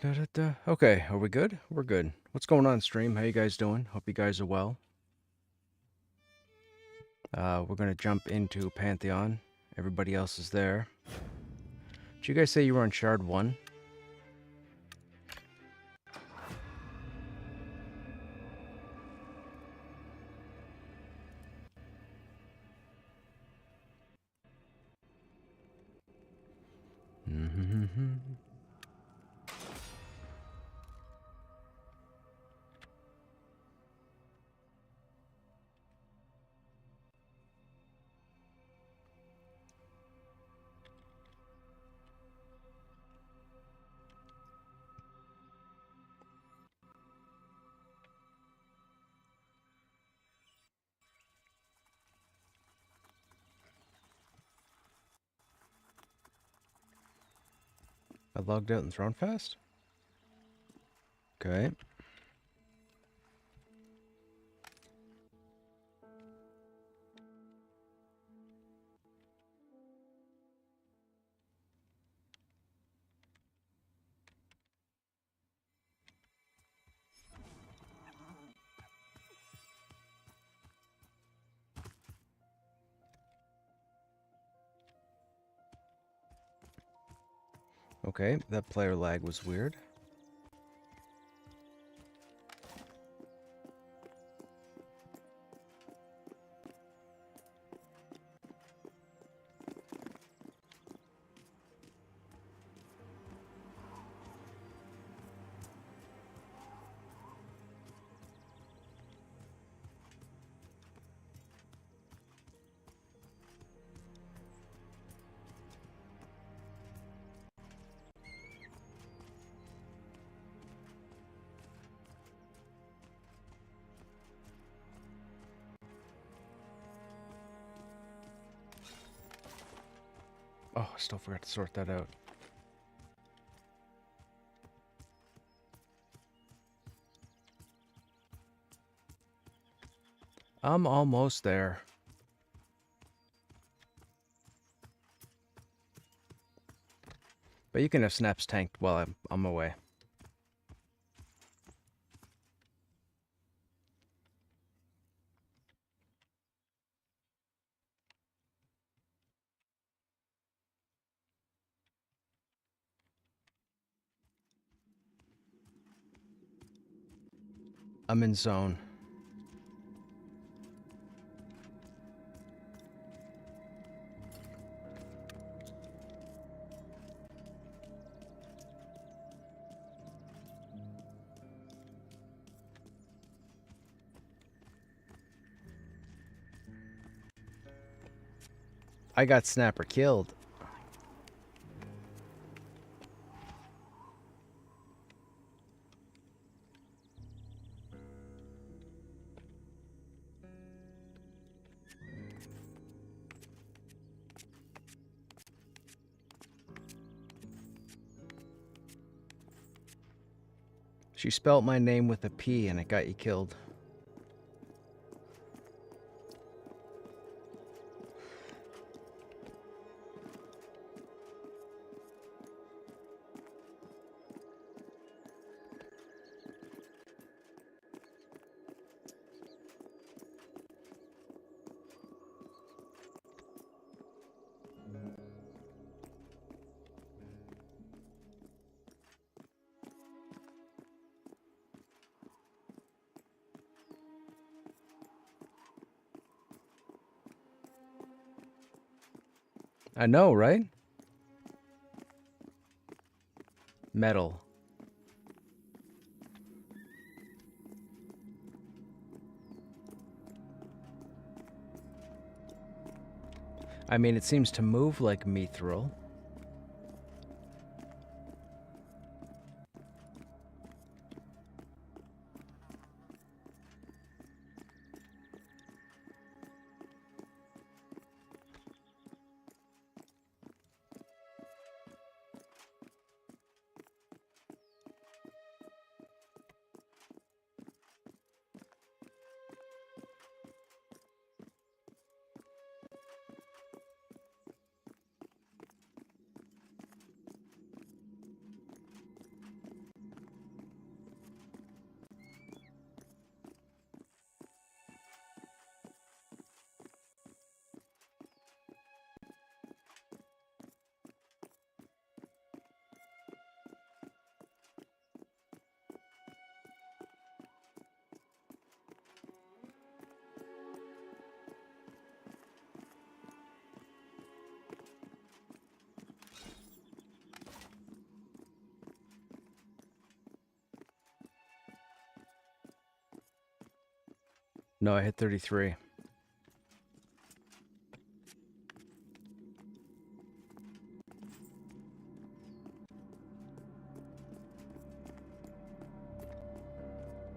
Da-da-da. Okay, are we good? We're good. What's going on, stream? How you guys doing? Hope you guys are well. We're gonna jump into Pantheon. Everybody else is there. Did you guys say you were on Shard 1? Mm-hmm. I logged out and thrown fast? Okay. Okay, that player lag was weird. Oh, I still forgot to sort that out. I'm almost there. But you can have snaps tanked while I'm away. I'm in zone. I got Snapper killed. She spelt my name with a P and it got you killed. I know, right? Metal. I mean, it seems to move like mithril. No, I hit 33.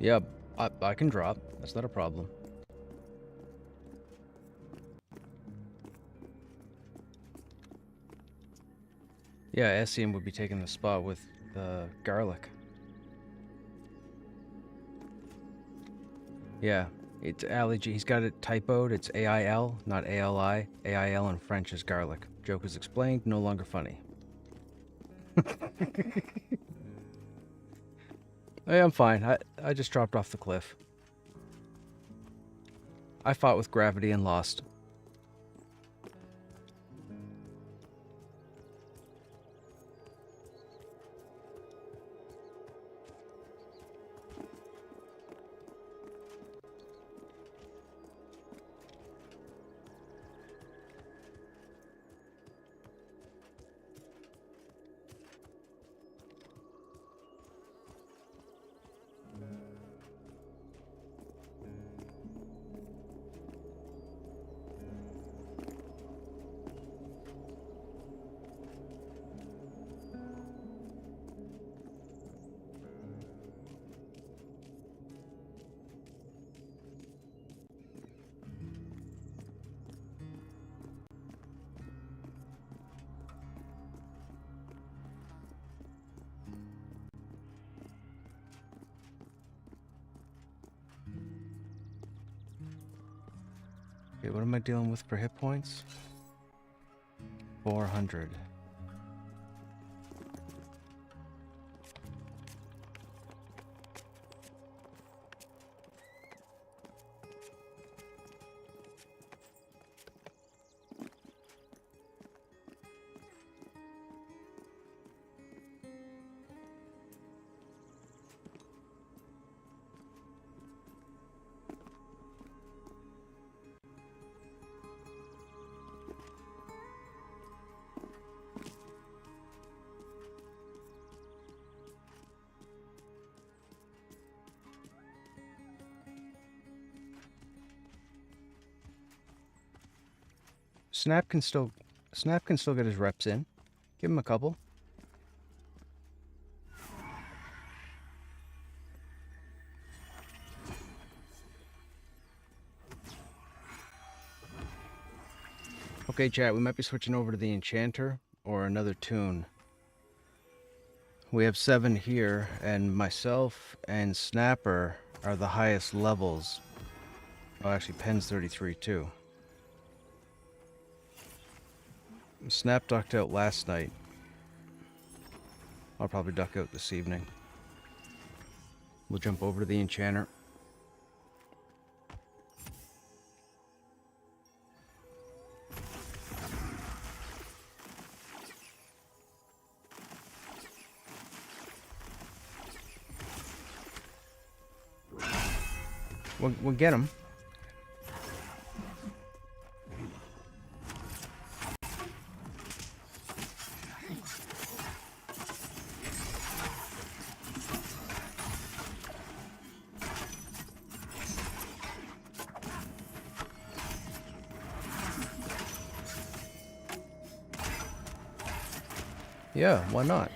Yeah, I can drop. That's not a problem. Yeah, Essien would be taking the spot with garlic. Yeah, it's Ali G. He's got it typoed. It's AIL, not ALI. AIL in French is garlic. Joke is explained, no longer funny. Hey, I'm fine. I just dropped off the cliff. I fought with gravity and lost. Okay, what am I dealing with for hit points? 400. Snap can still get his reps in. Give him a couple. Okay, chat, we might be switching over to the Enchanter or another tune. We have 7 here, and myself and Snapper are the highest levels. Oh, actually, Pen's 33 too. Snap ducked out last night. I'll probably duck out this evening. We'll jump over to the Enchanter. We'll get him. Yeah, why not?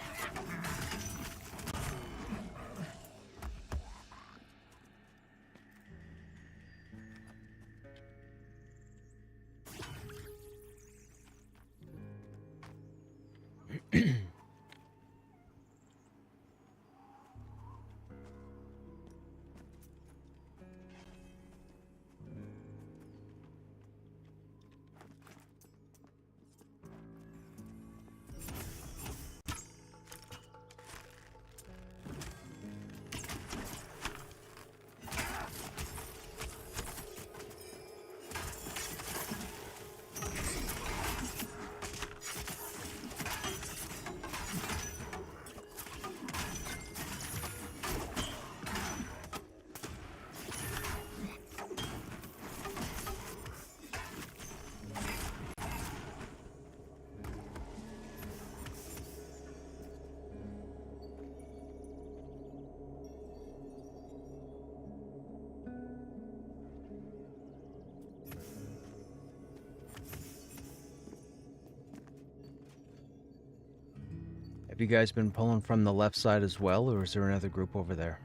Have you guys been pulling from the left side as well, or is there another group over there?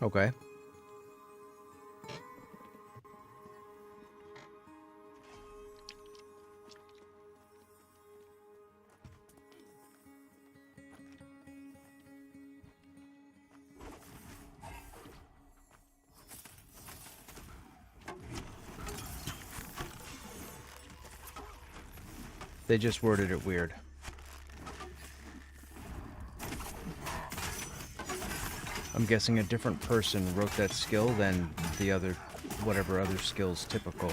Okay. They just worded it weird. I'm guessing a different person wrote that skill than the other, whatever other skill's typical.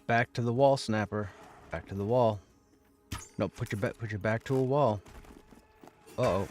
Back to the wall, Snapper. Back to the wall. No, put your back to a wall. Uh-oh.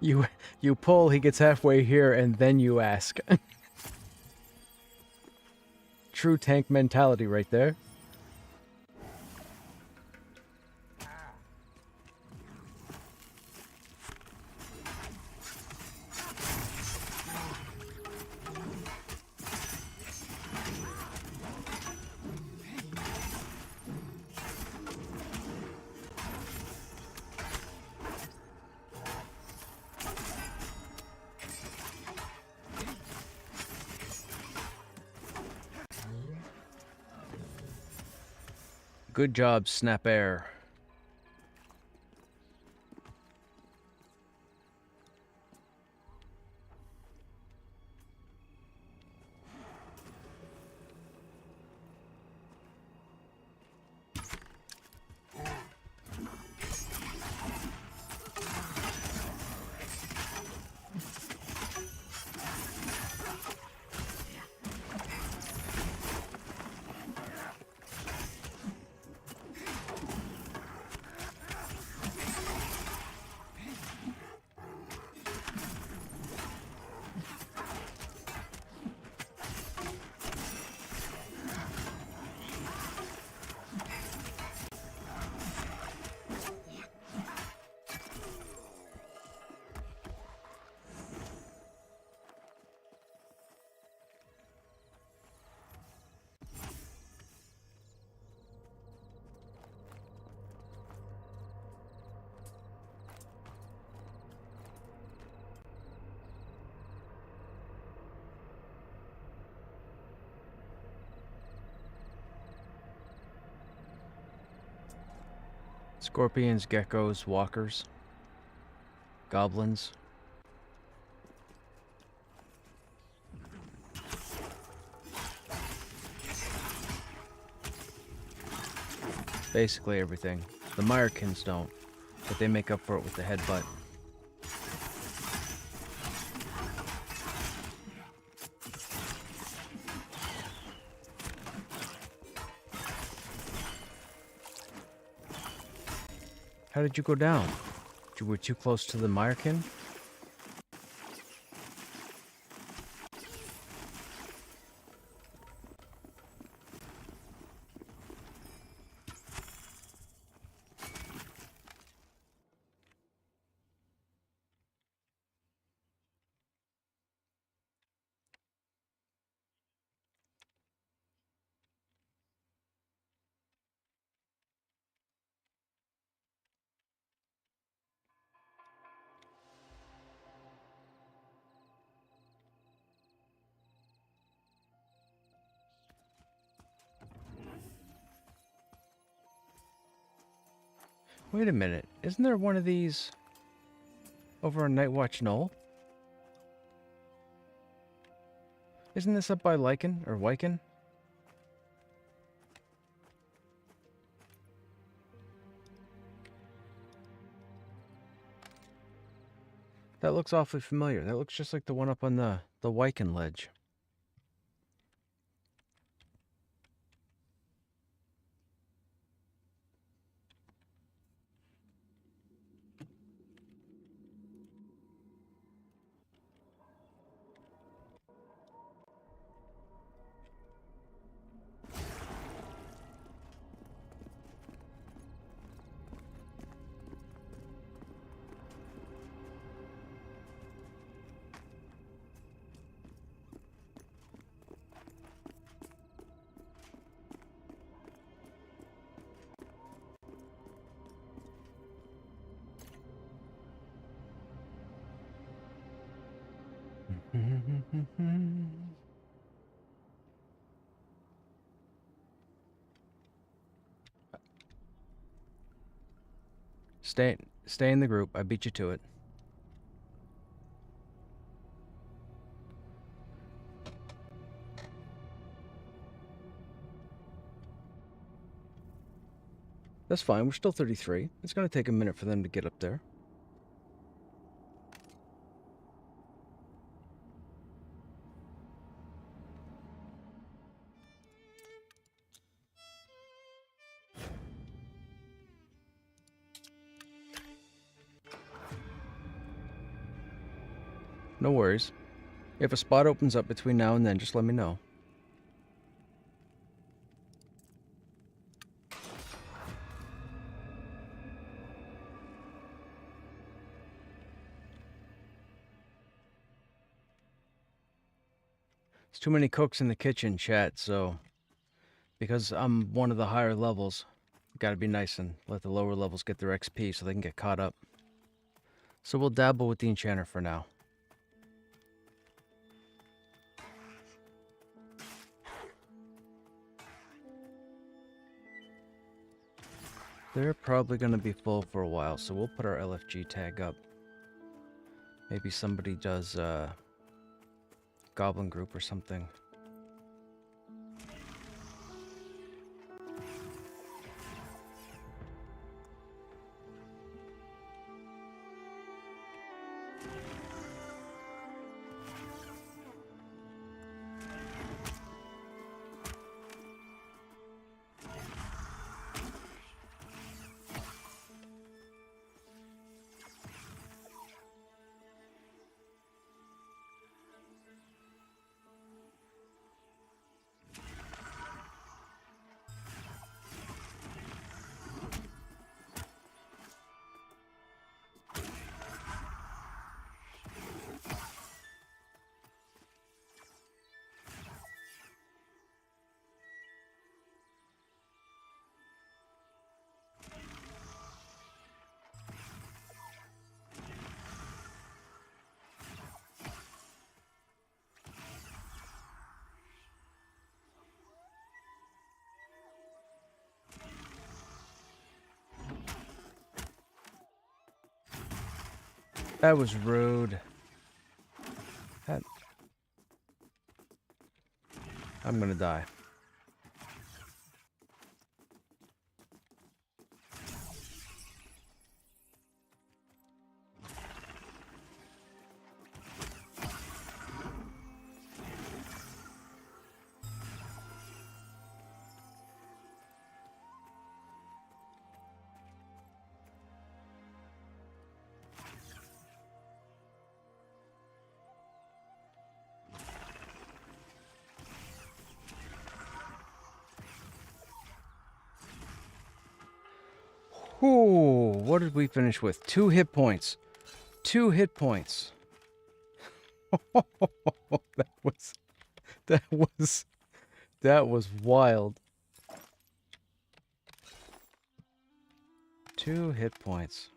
You pull, he gets halfway here, and then you ask. True tank mentality right there. Good job, Snap Air. Scorpions, geckos, walkers, goblins. Basically everything. The Myrkins don't, but they make up for it with the headbutt. How did you go down? You were too close to the Myrkin? Wait a minute, isn't there one of these over on Nightwatch Knoll? Isn't this up by Lycan, or Wyken? That looks awfully familiar. That looks just like the one up on the Wyken ledge. Stay in the group. I beat you to it. That's fine. We're still 33. It's going to take a minute for them to get up there. No worries. If a spot opens up between now and then, just let me know. There's too many cooks in the kitchen, chat, so because I'm one of the higher levels, gotta be nice and let the lower levels get their XP so they can get caught up. So we'll dabble with the enchanter for now. They're probably gonna be full for a while, so we'll put our LFG tag up. Maybe somebody does Goblin Group or something. That was rude. I'm gonna die. Ooh, what did we finish with? 2 hit points. 2 hit points. that was wild. 2 hit points.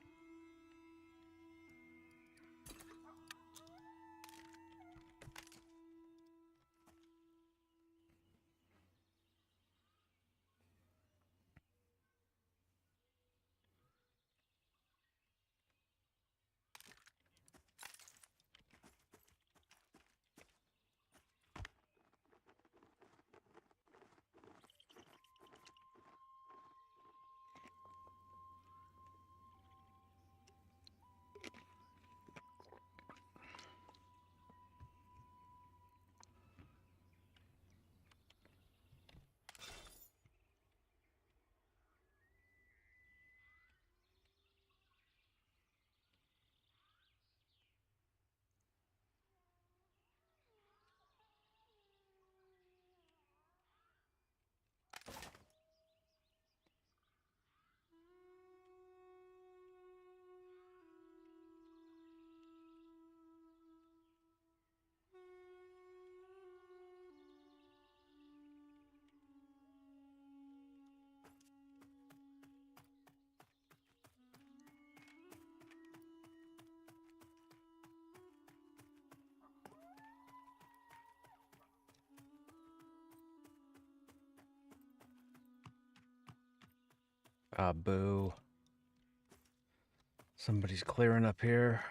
Ah, boo. Somebody's clearing up here.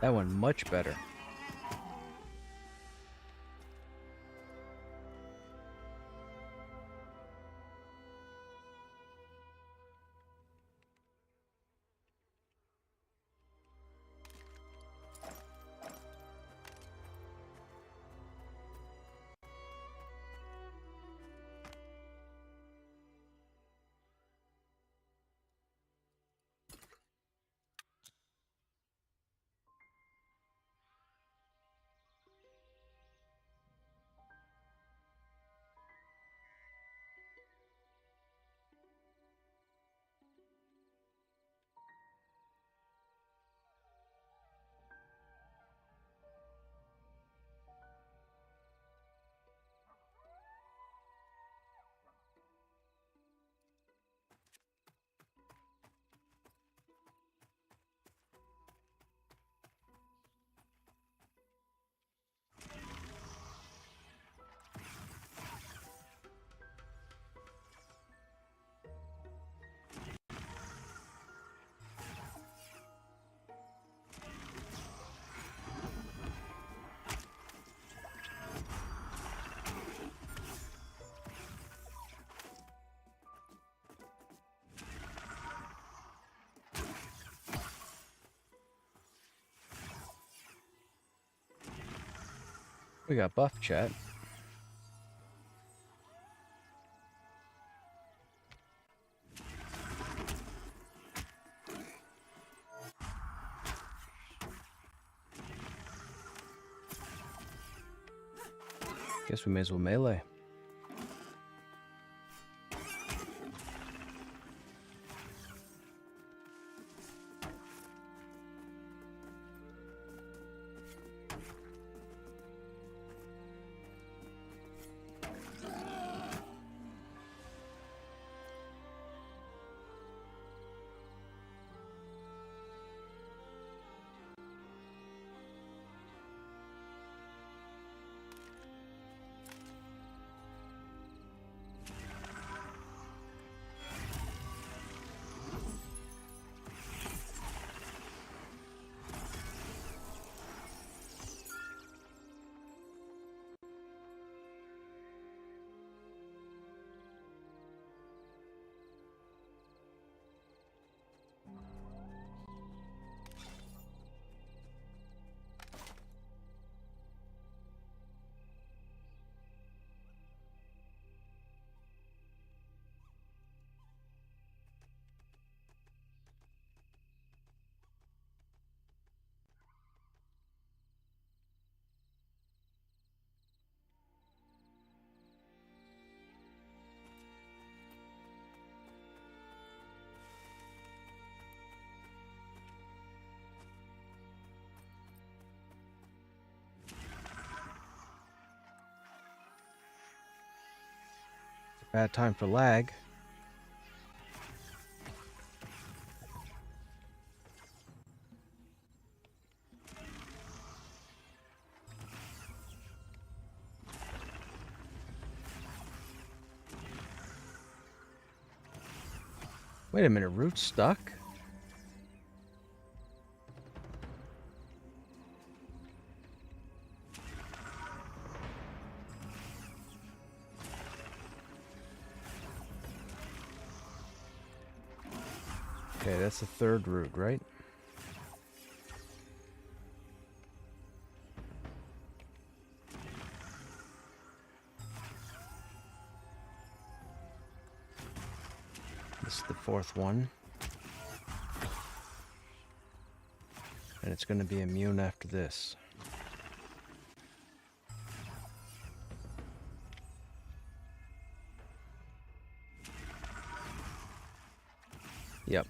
That went much better. We got buff, chat. Guess we may as well melee. Bad time for lag. Wait a minute, root's stuck? Okay, that's the third root, right? This is the fourth one. And it's going to be immune after this. Yep.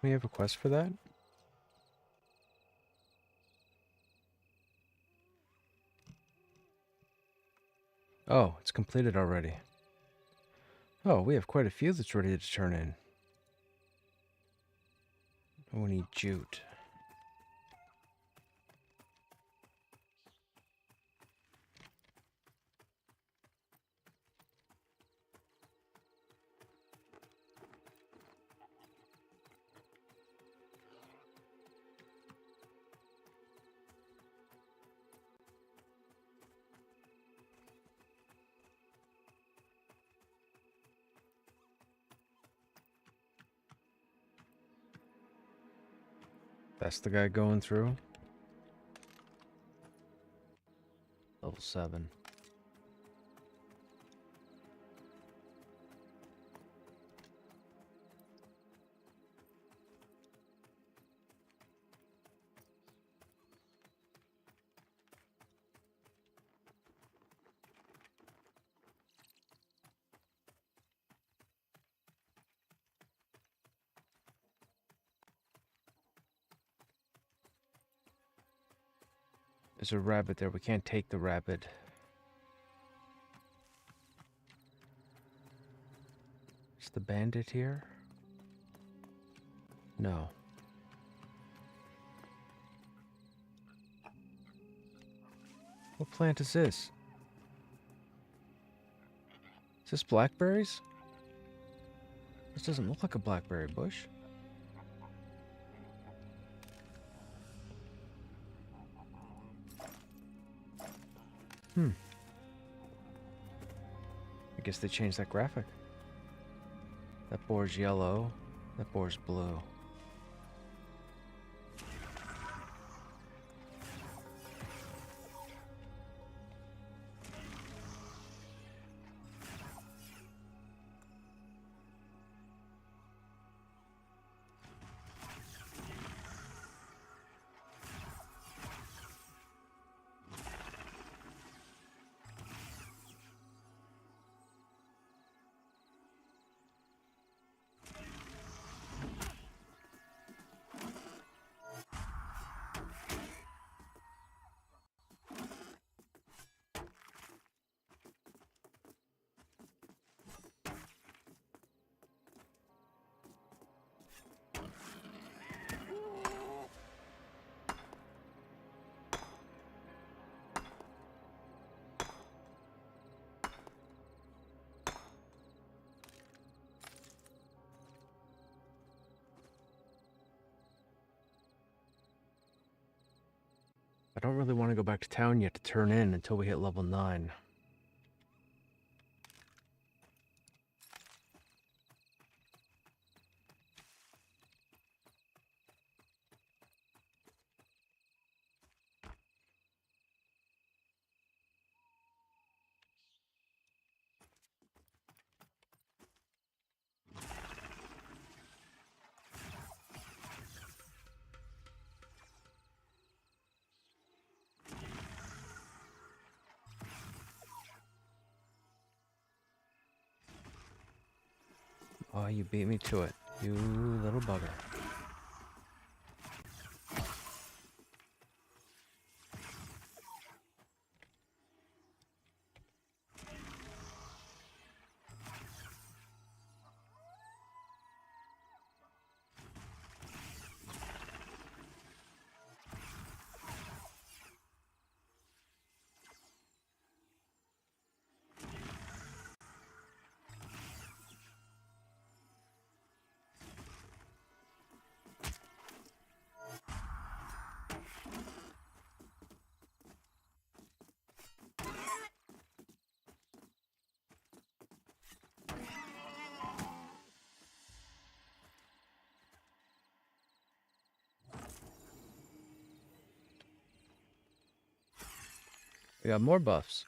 me have a quest for that? Oh, it's completed already. Oh, we have quite a few that's ready to turn in. Oh, we need jute. That's the guy going through. Level 7. There's a rabbit there. We can't take the rabbit. Is the bandit here? No. What plant is this? Is this blackberries? This doesn't look like a blackberry bush. I guess they changed that graphic. That boar's yellow. That boar's blue. I don't really want to go back to town yet to turn in until we hit level 9. Oh, you beat me to it, you little bugger. We got more buffs.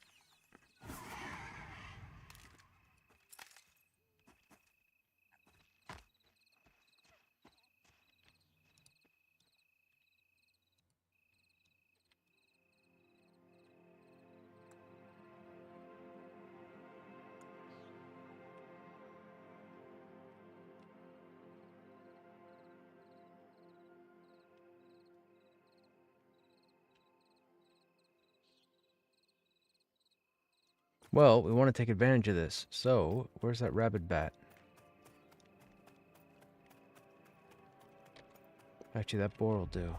Well, we want to take advantage of this. So, where's that rabid bat? Actually, that boar will do.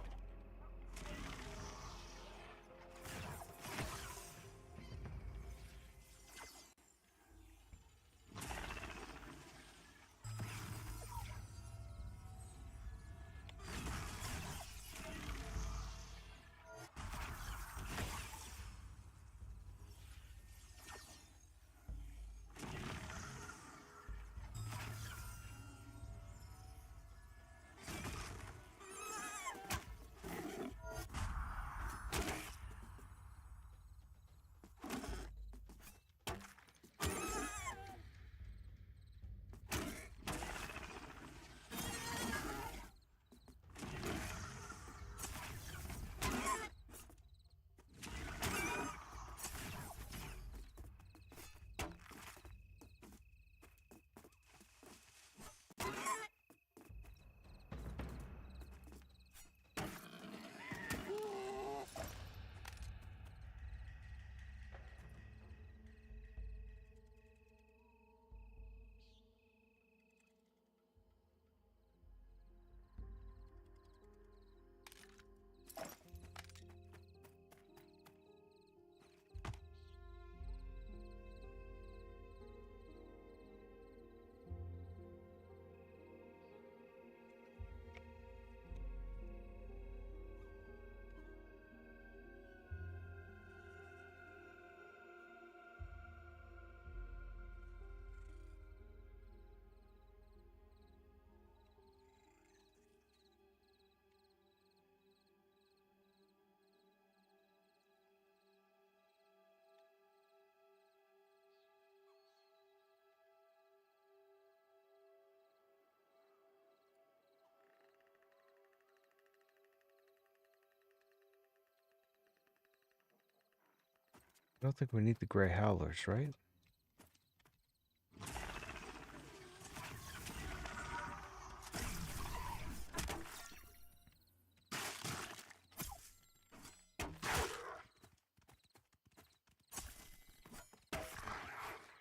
I don't think we need the gray howlers, right?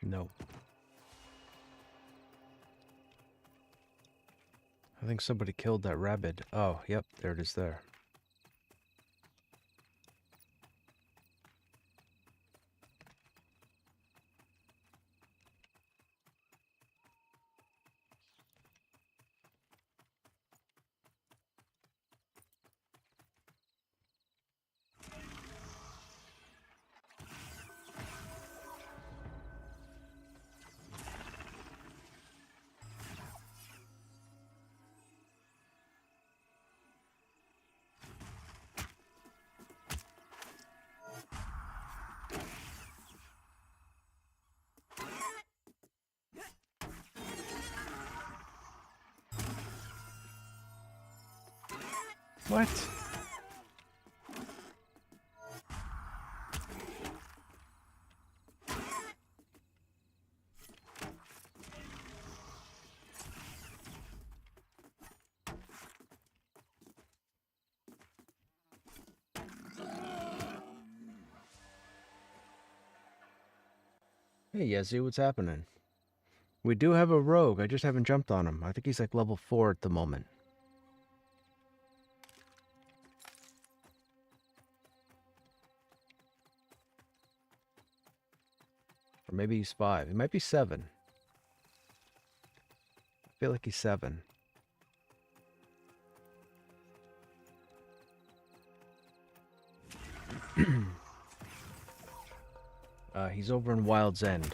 No. I think somebody killed that rabbit. Oh, yep, there it is there. What? Hey, Yezi, what's happening? We do have a rogue. I just haven't jumped on him. I think he's like level 4 at the moment. Or maybe he's 5. He might be 7. I feel like he's 7. He's over in Wild's End.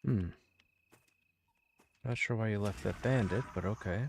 Not sure why you left that bandit, but okay.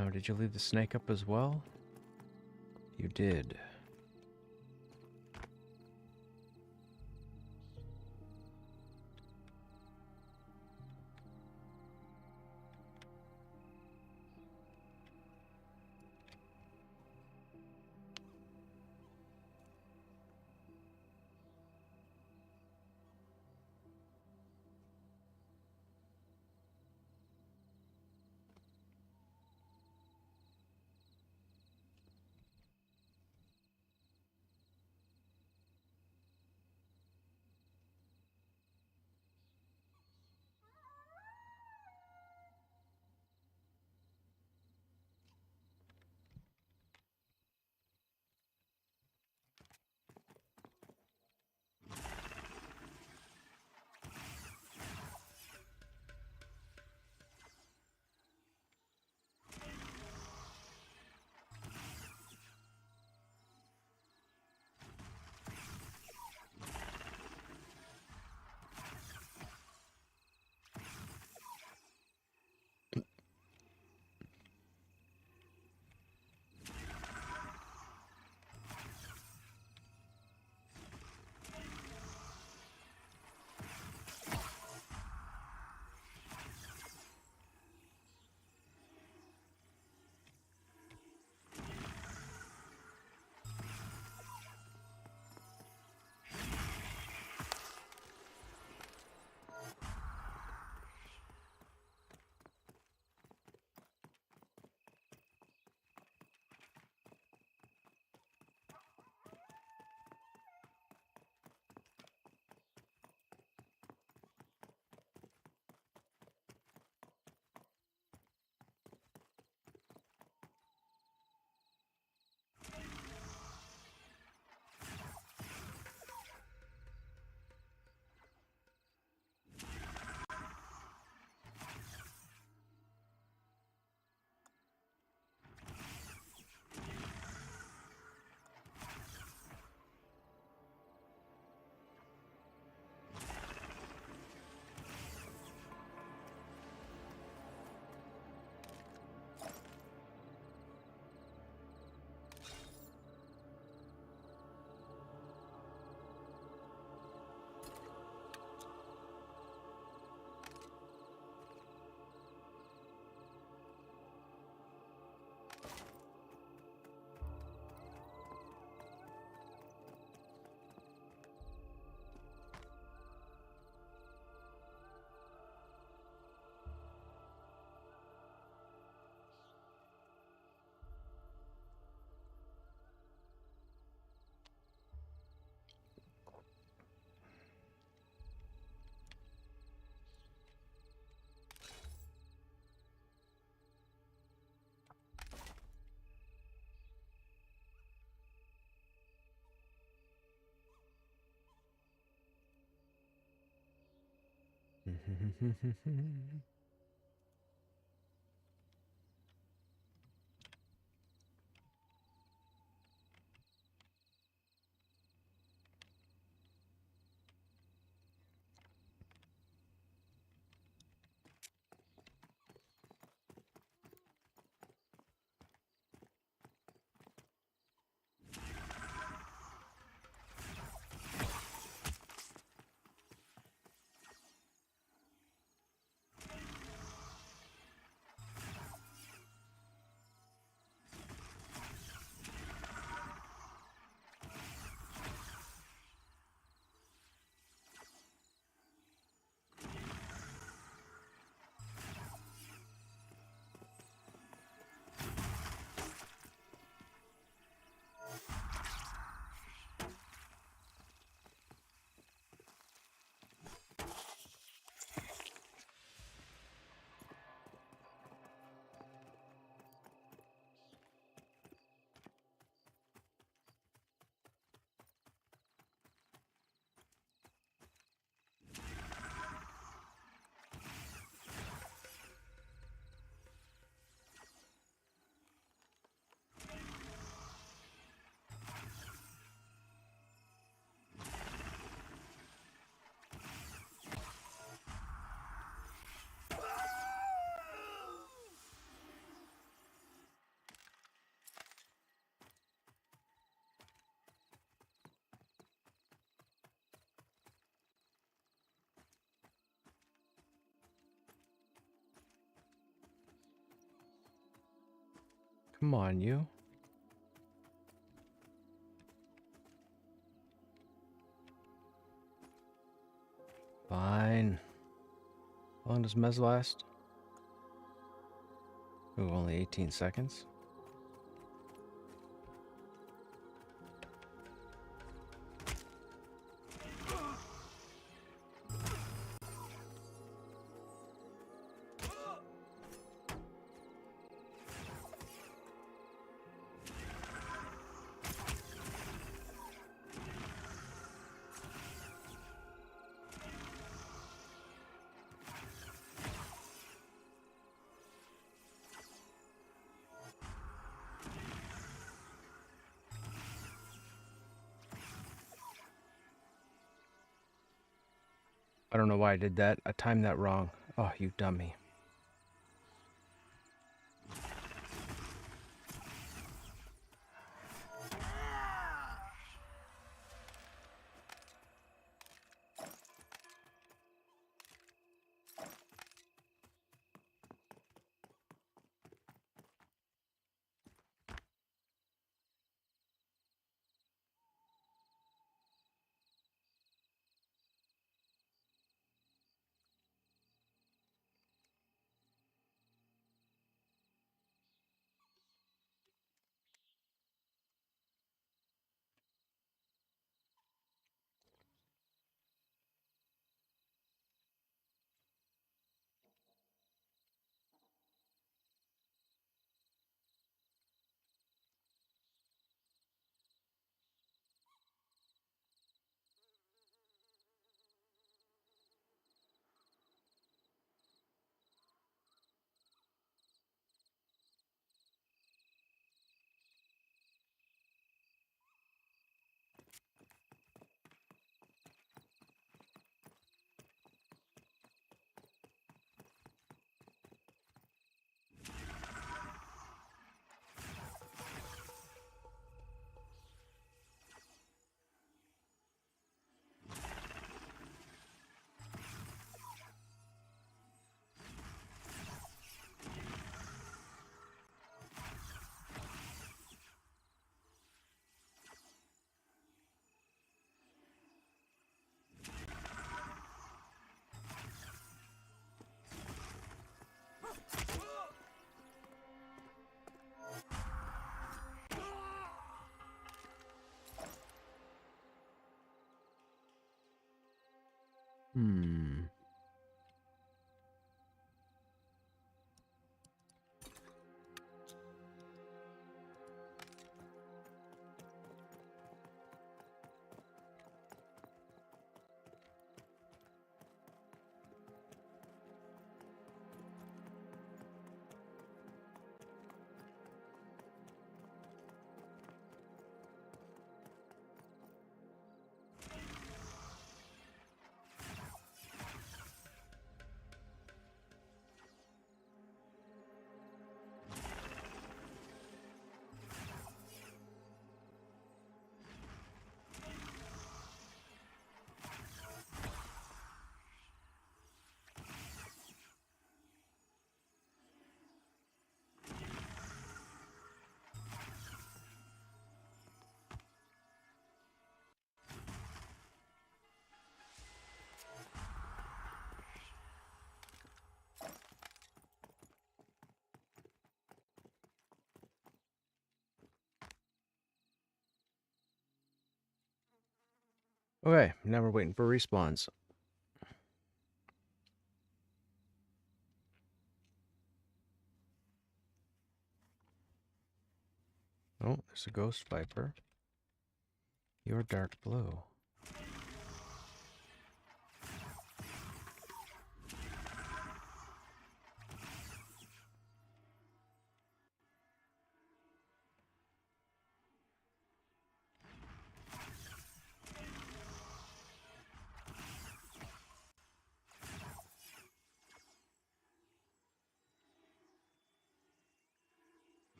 Oh, did you leave the snake up as well? You did. Come on, you. Fine. How long does Mez last? Ooh, only 18 seconds. I don't know why I did that. I timed that wrong. Oh, you dummy. Hmm. Okay, now we're waiting for respawns. Oh, there's a ghost viper. You're dark blue.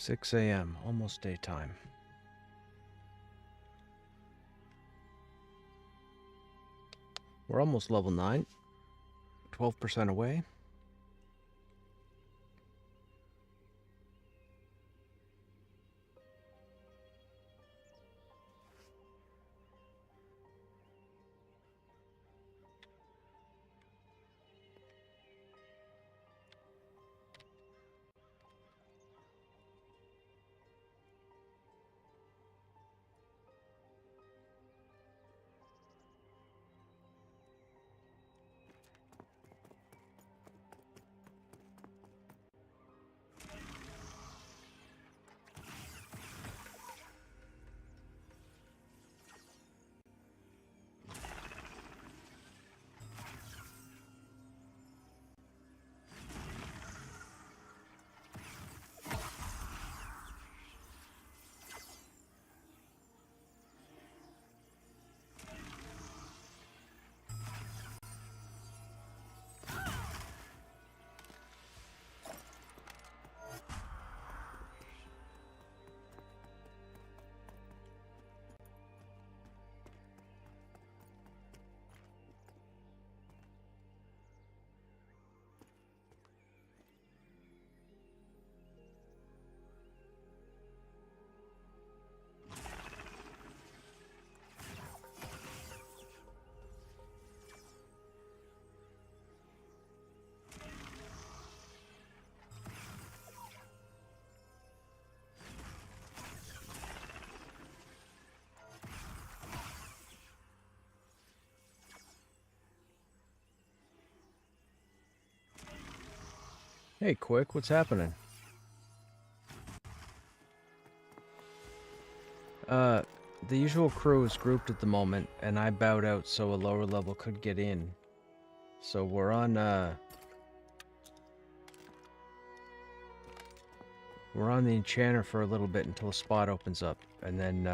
6 a.m., almost daytime. We're almost level 9, 12% away. Hey, Quick, what's happening? The usual crew is grouped at the moment, and I bowed out so a lower level could get in. So we're on the Enchanter for a little bit until a spot opens up, and then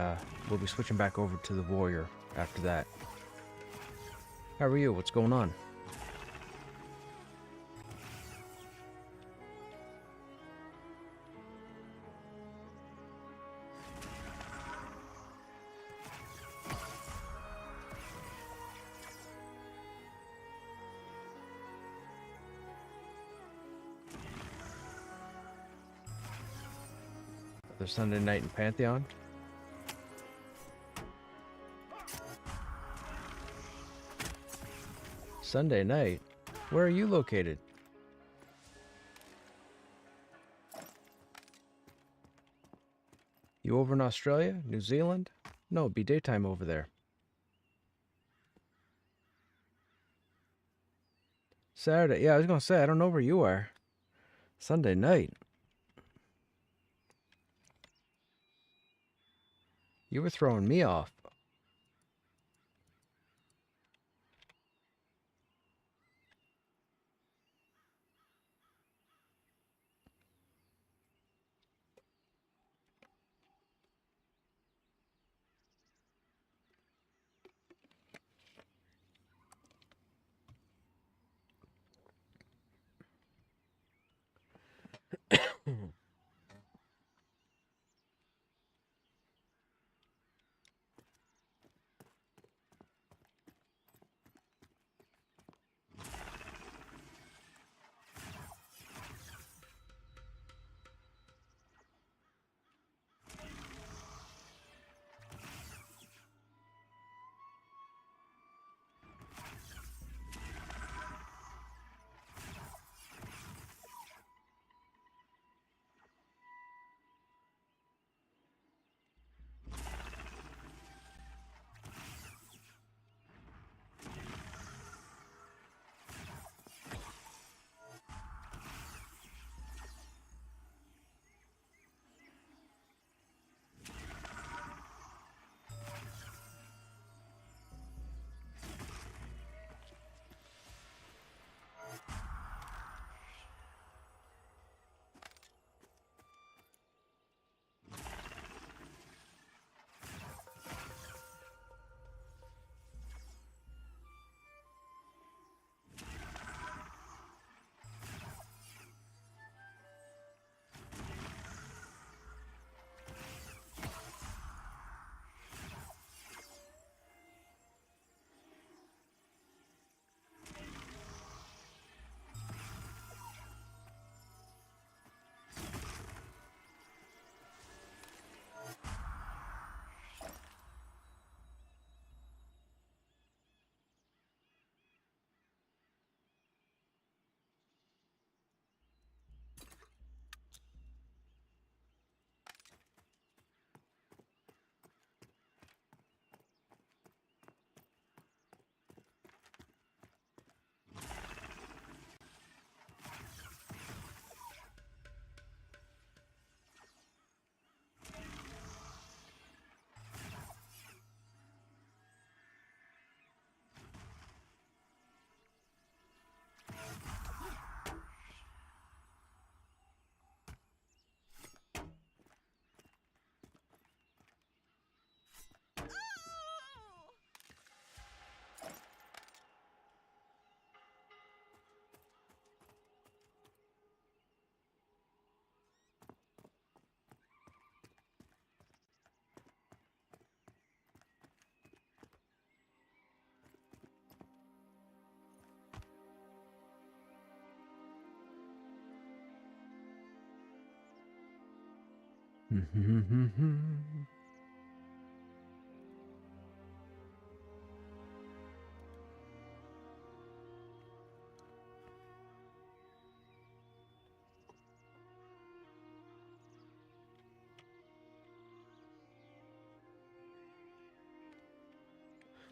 we'll be switching back over to the Warrior after that. How are you? What's going on? The Sunday night in Pantheon? Sunday night? Where are you located? You over in Australia? New Zealand? No, it'd be daytime over there. Saturday? Yeah, I was gonna say, I don't know where you are. Sunday night? You were throwing me off.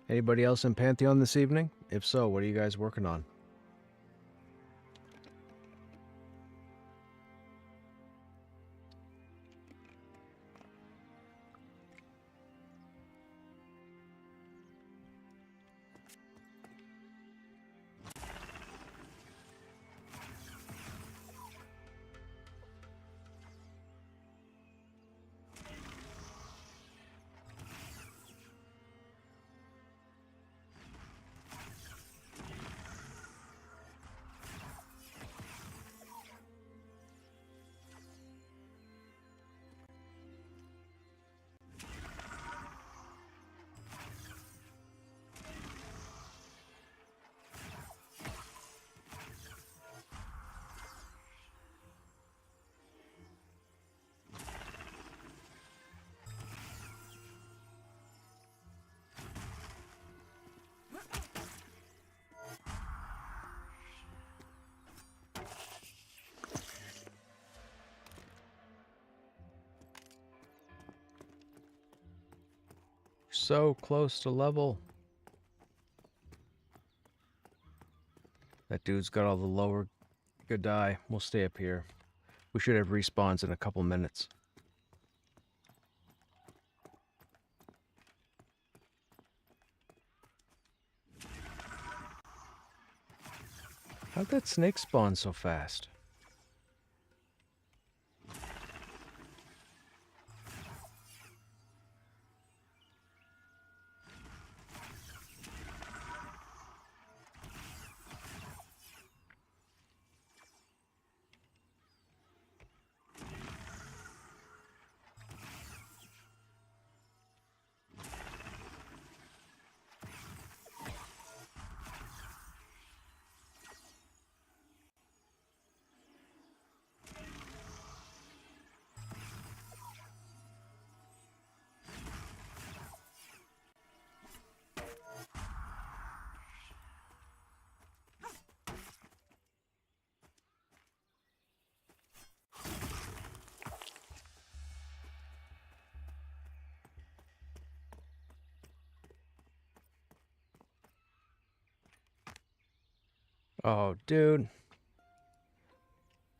Anybody else in Pantheon this evening? If so, what are you guys working on? So close to level. That dude's got all the lower good die. We'll stay up here. We should have respawns in a couple minutes. How'd that snake spawn so fast? Oh, dude.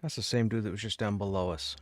That's the same dude that was just down below us.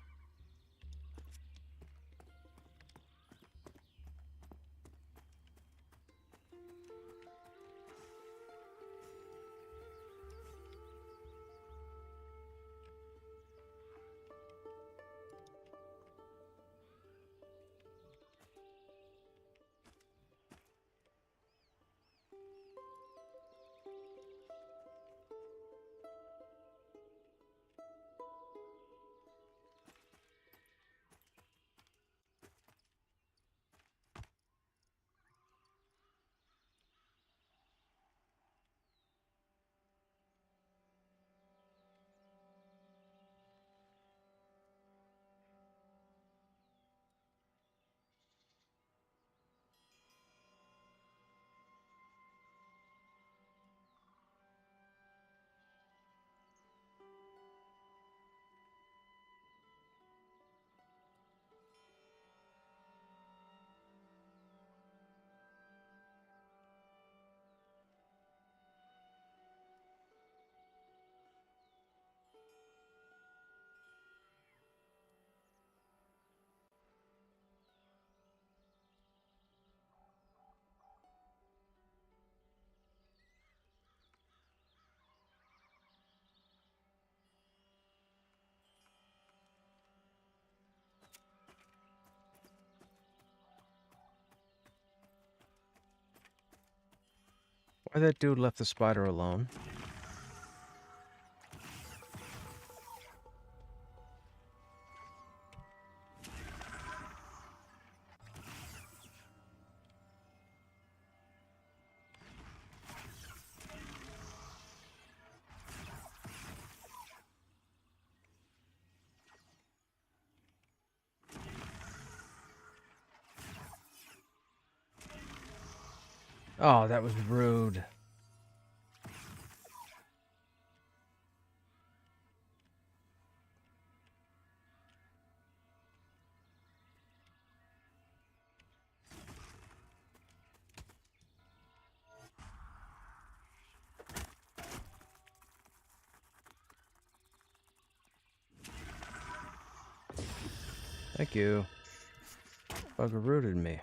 Why that dude left the spider alone? Oh, that was rude. Thank you. Bugger rooted me.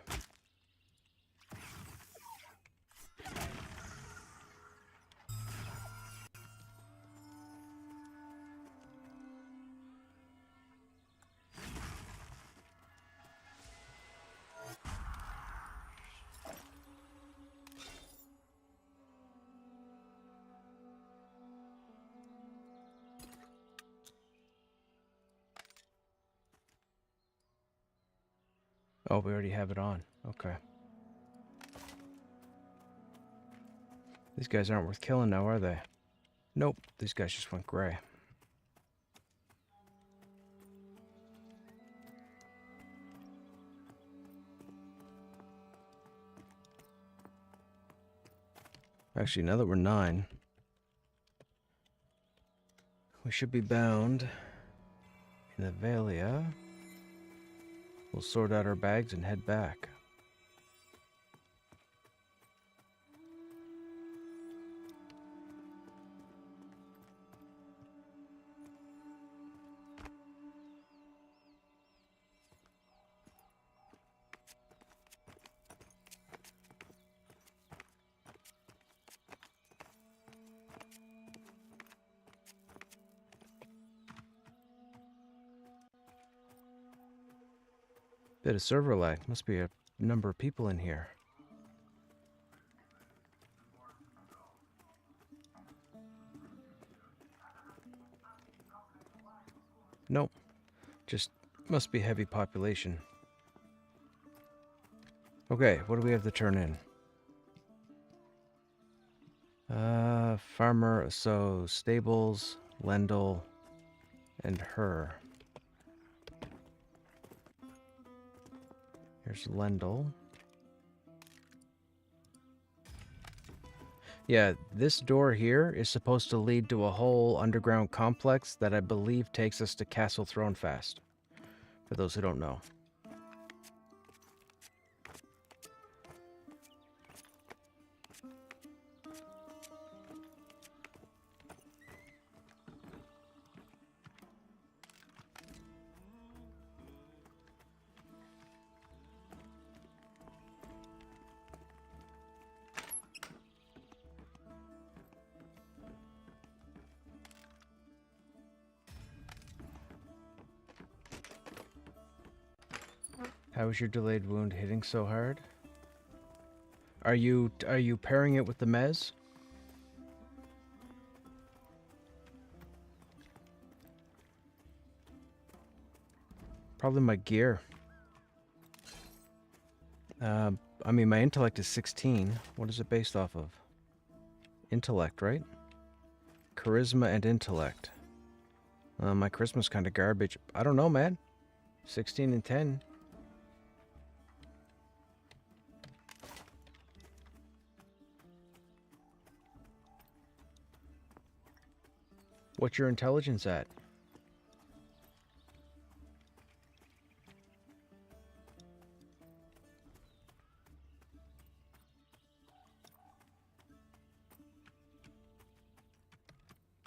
Oh, we already have it on. Okay. These guys aren't worth killing now, are they? Nope. These guys just went gray. Actually, now that we're 9, we should be bound in Avalia. We'll sort out our bags and head back. Bit of server lag. Must be a number of people in here. Nope. Just must be heavy population. Okay, what do we have to turn in? Farmer, so stables, Lendl, and her. Here's Lendl. Yeah, this door here is supposed to lead to a whole underground complex that I believe takes us to Castle Thronefast, for those who don't know. How is your delayed wound hitting so hard? Are you pairing it with the mez? Probably my gear. I mean, my intellect is 16. What is it based off of? Intellect, right? Charisma and intellect. My charisma's kind of garbage. I don't know, man. 16 and 10. What's your intelligence at?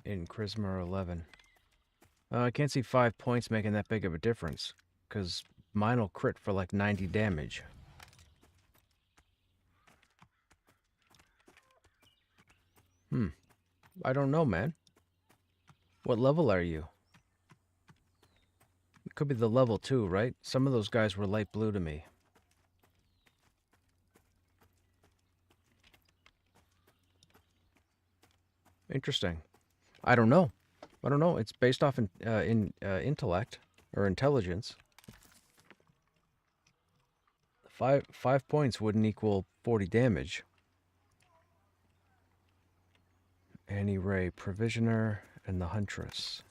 In charisma or 11. I can't see 5 points making that big of a difference, because mine will crit for like 90 damage. I don't know, man. What level are you? It could be the level 2, right? Some of those guys were light blue to me. Interesting. I don't know. It's based off in intellect or intelligence. 5 points wouldn't equal 40 damage. Annie Ray, Provisioner, and the Huntress.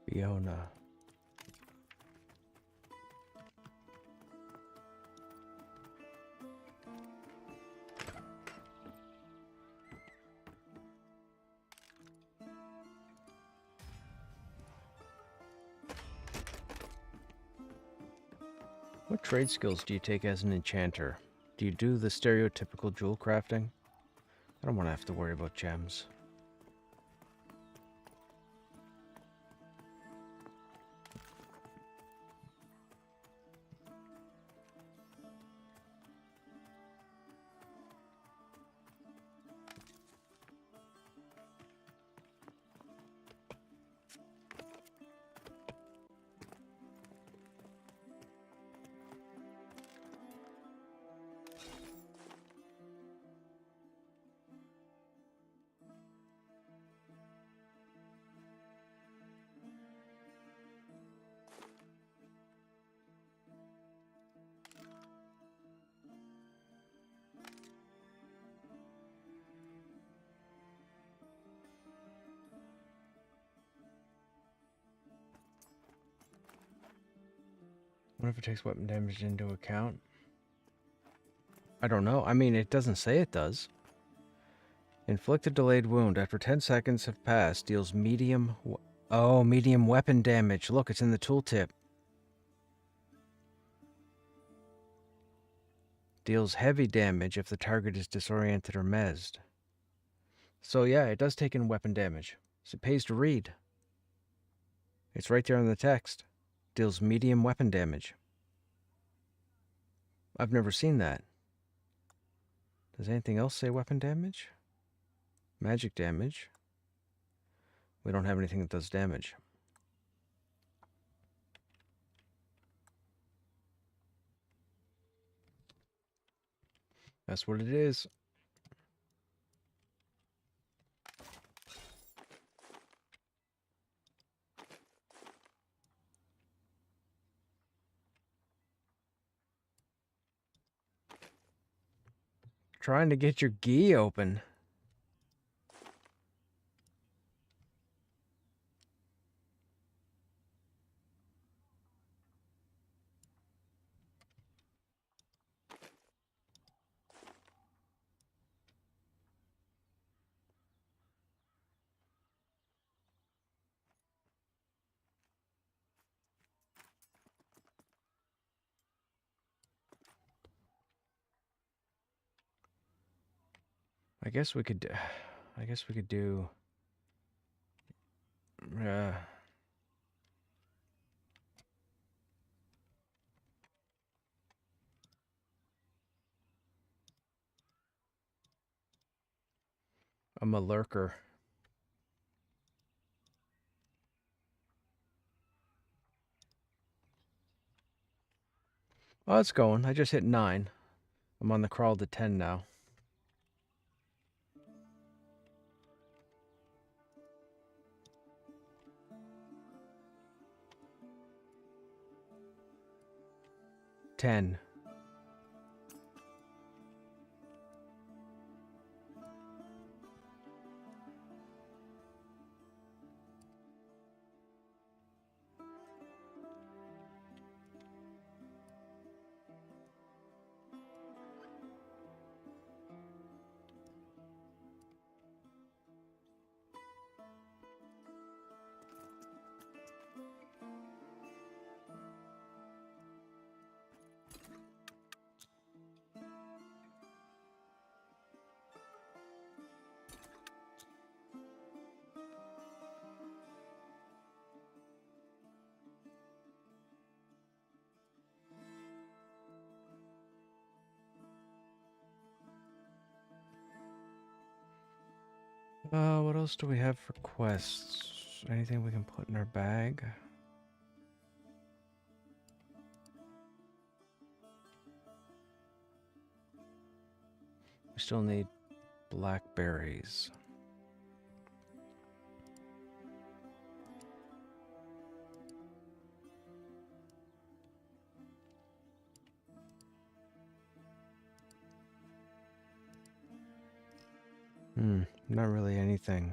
Fiona. What trade skills do you take as an enchanter? Do you do the stereotypical jewel crafting? I don't want to have to worry about gems. What if it takes weapon damage into account? I don't know. I mean, it doesn't say it does. Inflict a delayed wound. After 10 seconds have passed, deals medium... Oh, medium weapon damage. Look, it's in the tooltip. Deals heavy damage if the target is disoriented or mezzed. So yeah, it does take in weapon damage. So it pays to read. It's right there in the text. Deals medium weapon damage. I've never seen that. Does anything else say weapon damage? Magic damage. We don't have anything that does damage. That's what it is. Trying to get your gi open. I guess we could do I'm a lurker. Oh, it's going. I just hit 9. I'm on the crawl to 10 now. Ten. What else do we have for quests? Anything we can put in our bag? We still need blackberries. Not really anything.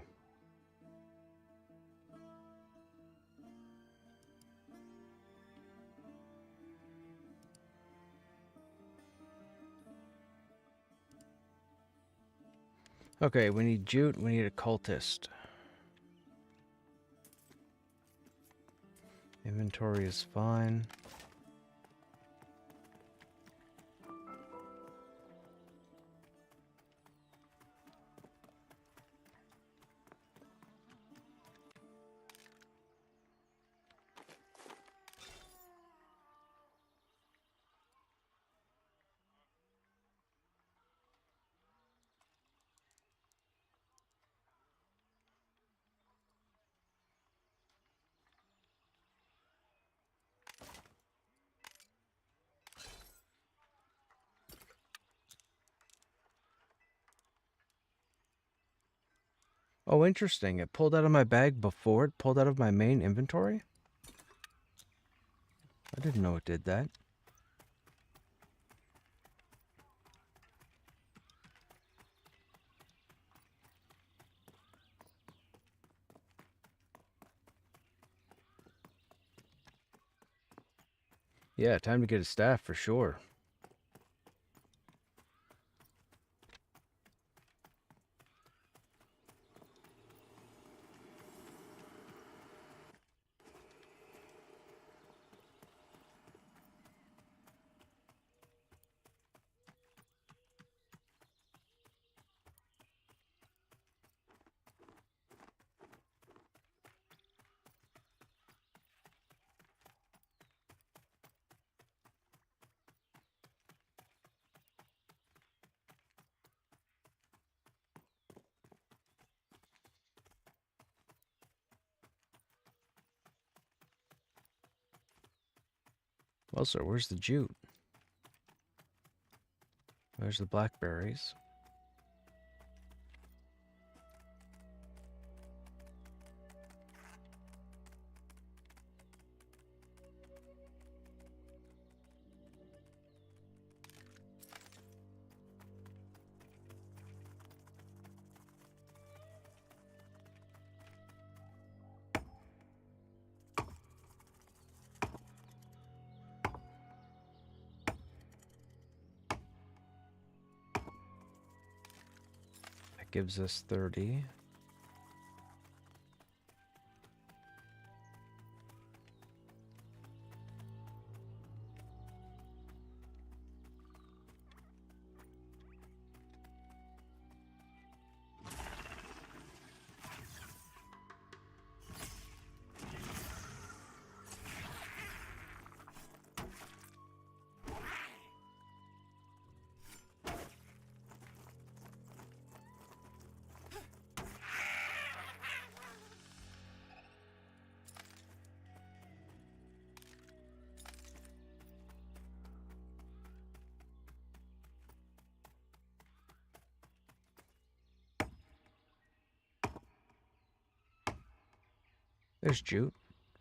Okay, we need jute, we need a cultist. Inventory is fine. Oh, interesting. It pulled out of my bag before it pulled out of my main inventory? I didn't know it did that. Yeah, time to get a staff for sure. Well, sir, where's the jute? There's the blackberries. That gives us 30. There's jute.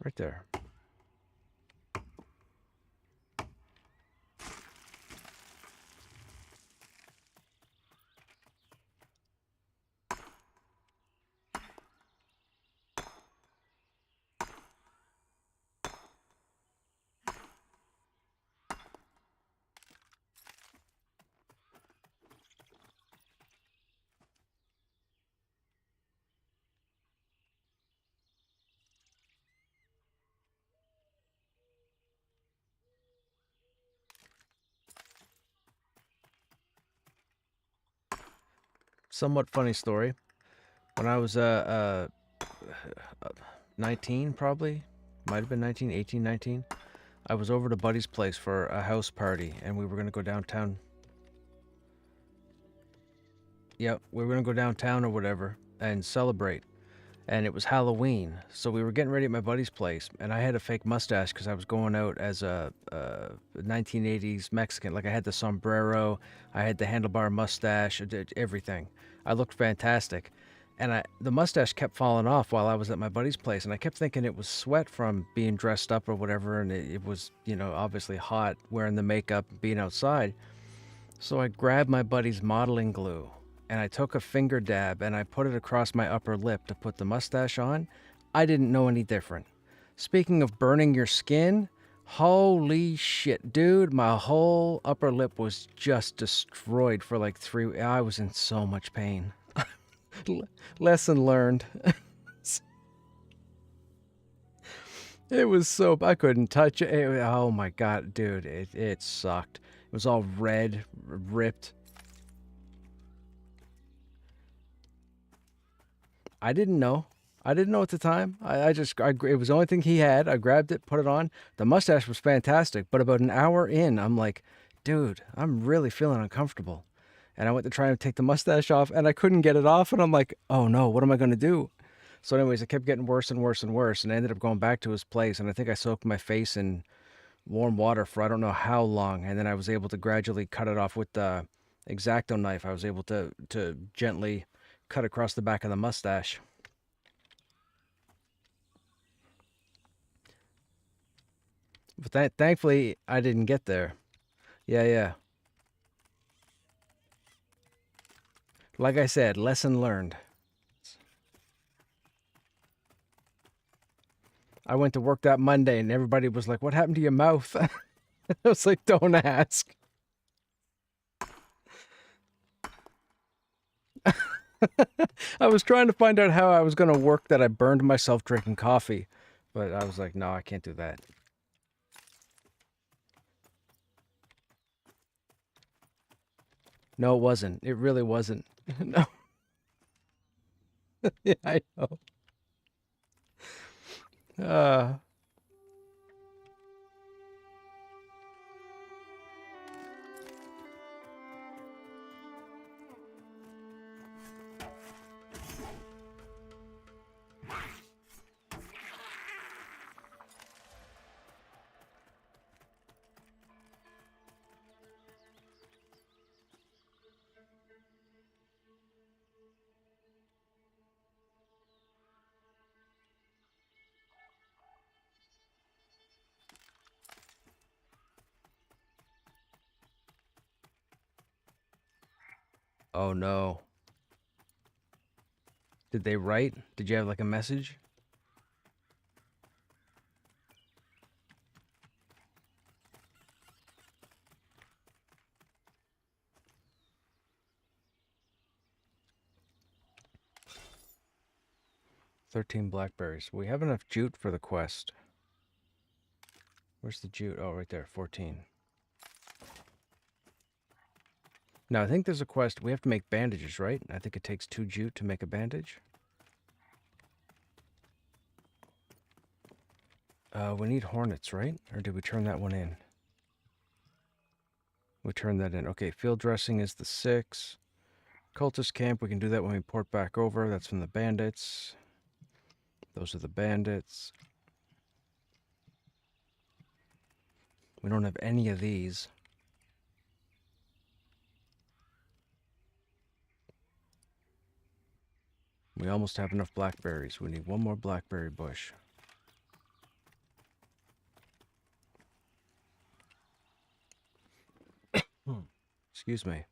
Right there. Somewhat funny story. When I was 19, probably, might have been 19, 18, 19, I was over to Buddy's place for a house party, and we were going to go downtown. Yep, we were going to go downtown or whatever and celebrate. And it was Halloween, so we were getting ready at my buddy's place, and I had a fake mustache because I was going out as a 1980s Mexican. Like, I had the sombrero, I had the handlebar mustache, I did everything. I looked fantastic. And the mustache kept falling off while I was at my buddy's place, and I kept thinking it was sweat from being dressed up or whatever, and it was, you know, obviously hot, wearing the makeup, being outside. So I grabbed my buddy's modeling glue, and I took a finger dab, and I put it across my upper lip to put the mustache on. I didn't know any different. Speaking of burning your skin, holy shit, dude, my whole upper lip was just destroyed for like I was in so much pain. Lesson learned. It was so... I couldn't touch it. Oh my god, dude. It sucked. It was all red, ripped. I didn't know. I didn't know at the time. It was the only thing he had. I grabbed it, put it on. The mustache was fantastic, but about an hour in, I'm like, dude, I'm really feeling uncomfortable. And I went to try and take the mustache off, and I couldn't get it off, and I'm like, oh no, what am I going to do? So anyways, it kept getting worse and worse and worse, and I ended up going back to his place, and I think I soaked my face in warm water for I don't know how long, and then I was able to gradually cut it off with the X-Acto knife. I was able to gently cut across the back of the mustache. But thankfully, I didn't get there. Yeah. Like I said, lesson learned. I went to work that Monday, and everybody was like, what happened to your mouth? I was like, don't ask. I was trying to find out how I was going to work that I burned myself drinking coffee. But I was like, no, I can't do that. No, it wasn't. It really wasn't. No. Yeah, I know. Oh no. Did they write? Did you have like a message? "13 blackberries. We have enough jute for the quest." Where's the jute? Oh, right there. 14. Now, I think there's a quest. We have to make bandages, right? I think it takes 2 jute to make a bandage. We need hornets, right? Or did we turn that one in? We turned that in. Okay, field dressing is the 6. Cultist camp, we can do that when we port back over. That's from the bandits. Those are the bandits. We don't have any of these. We almost have enough blackberries. We need one more blackberry bush. Excuse me.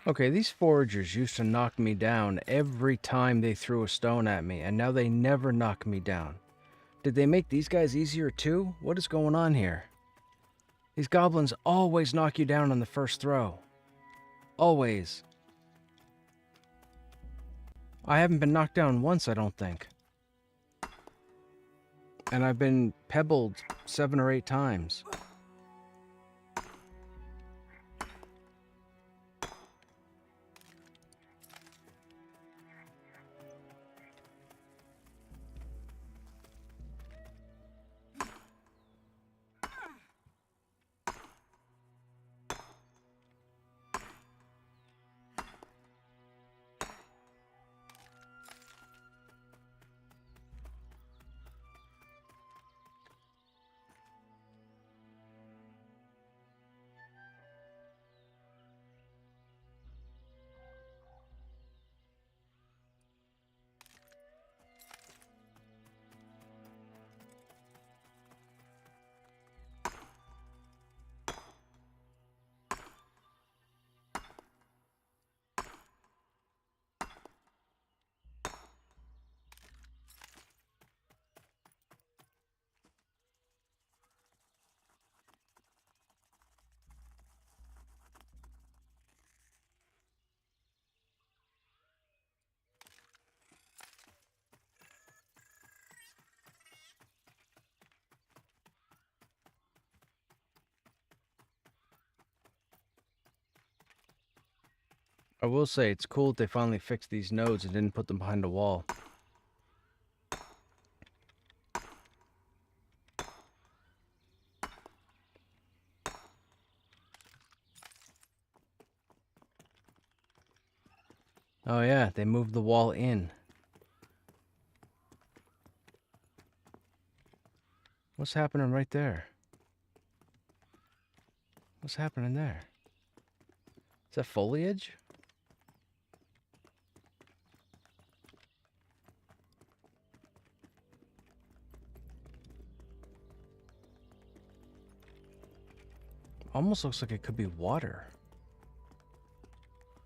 Okay, these foragers used to knock me down every time they threw a stone at me, and now they never knock me down. Did they make these guys easier too? What is going on here? These goblins always knock you down on the first throw. Always. I haven't been knocked down once, I don't think. And I've been pebbled 7 or 8 times. I will say it's cool that they finally fixed these nodes and didn't put them behind a wall. Oh yeah, they moved the wall in. What's happening right there? What's happening there? Is that foliage? Almost looks like it could be water.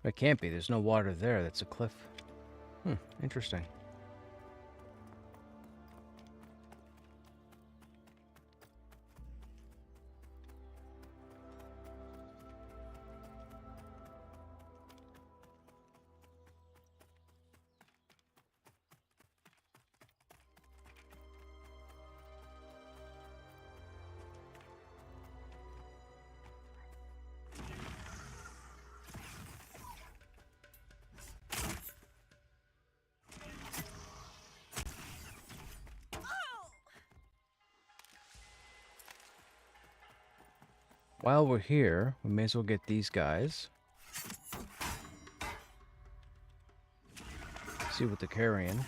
It can't be. There's no water there. That's a cliff. Interesting. While we're here, we may as well get these guys. See what they're carrying.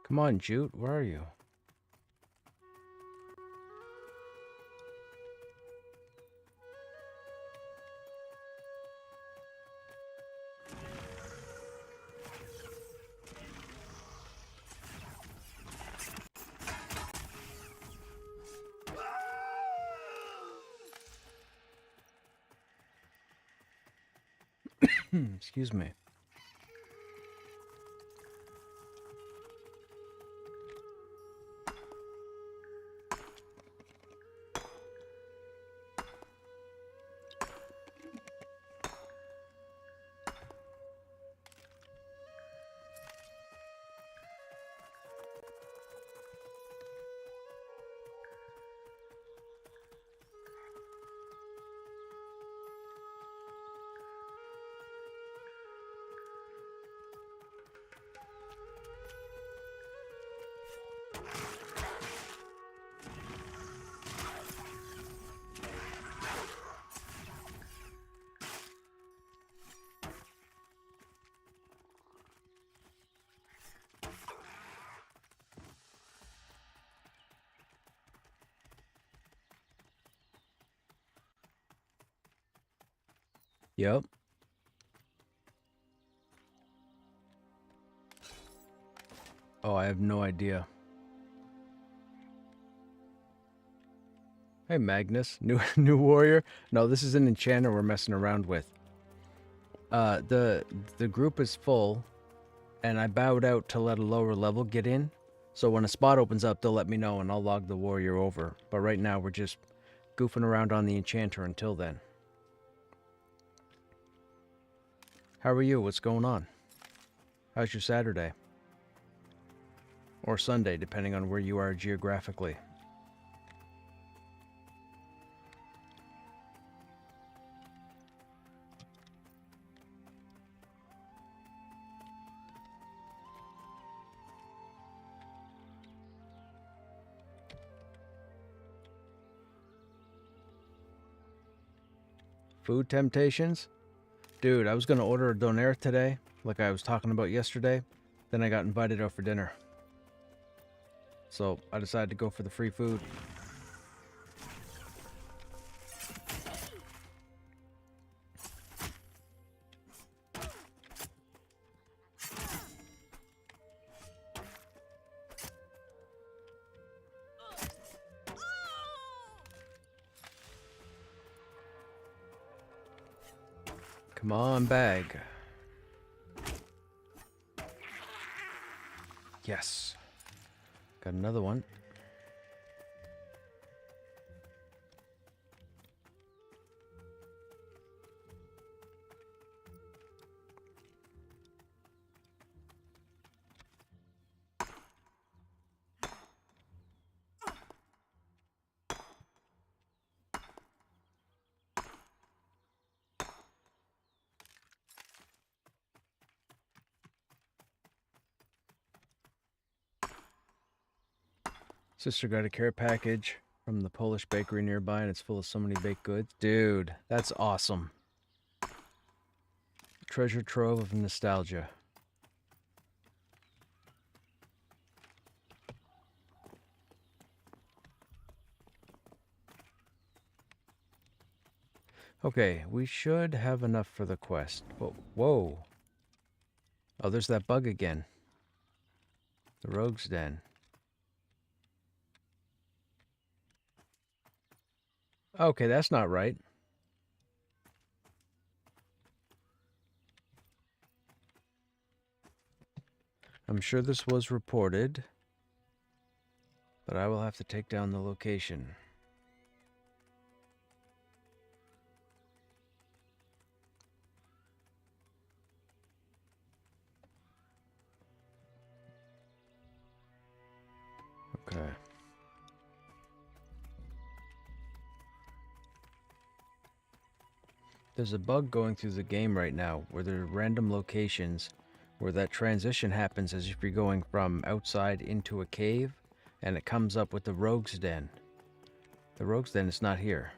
Come on, Jute, where are you? Excuse me. Yep. Oh, I have no idea. Hey, Magnus. New warrior? No, this is an enchanter we're messing around with. The group is full, and I bowed out to let a lower level get in. So when a spot opens up, they'll let me know, and I'll log the warrior over. But right now, we're just goofing around on the enchanter until then. How are you? What's going on? How's your Saturday? Or Sunday, depending on where you are geographically. Food temptations? Dude, I was gonna order a donair today, like I was talking about yesterday. Then I got invited out for dinner. So I decided to go for the free food. Come on, bag. Yes. Got another one. Sister got a care package from the Polish bakery nearby, and it's full of so many baked goods. Dude, that's awesome. Treasure trove of nostalgia. Okay, we should have enough for the quest. But whoa. Oh, there's that bug again. The rogue's den. Okay, that's not right. I'm sure this was reported, but I will have to take down the location. Okay. There's a bug going through the game right now where there are random locations where that transition happens as if you're going from outside into a cave, and it comes up with the rogue's den. The rogue's den is not here.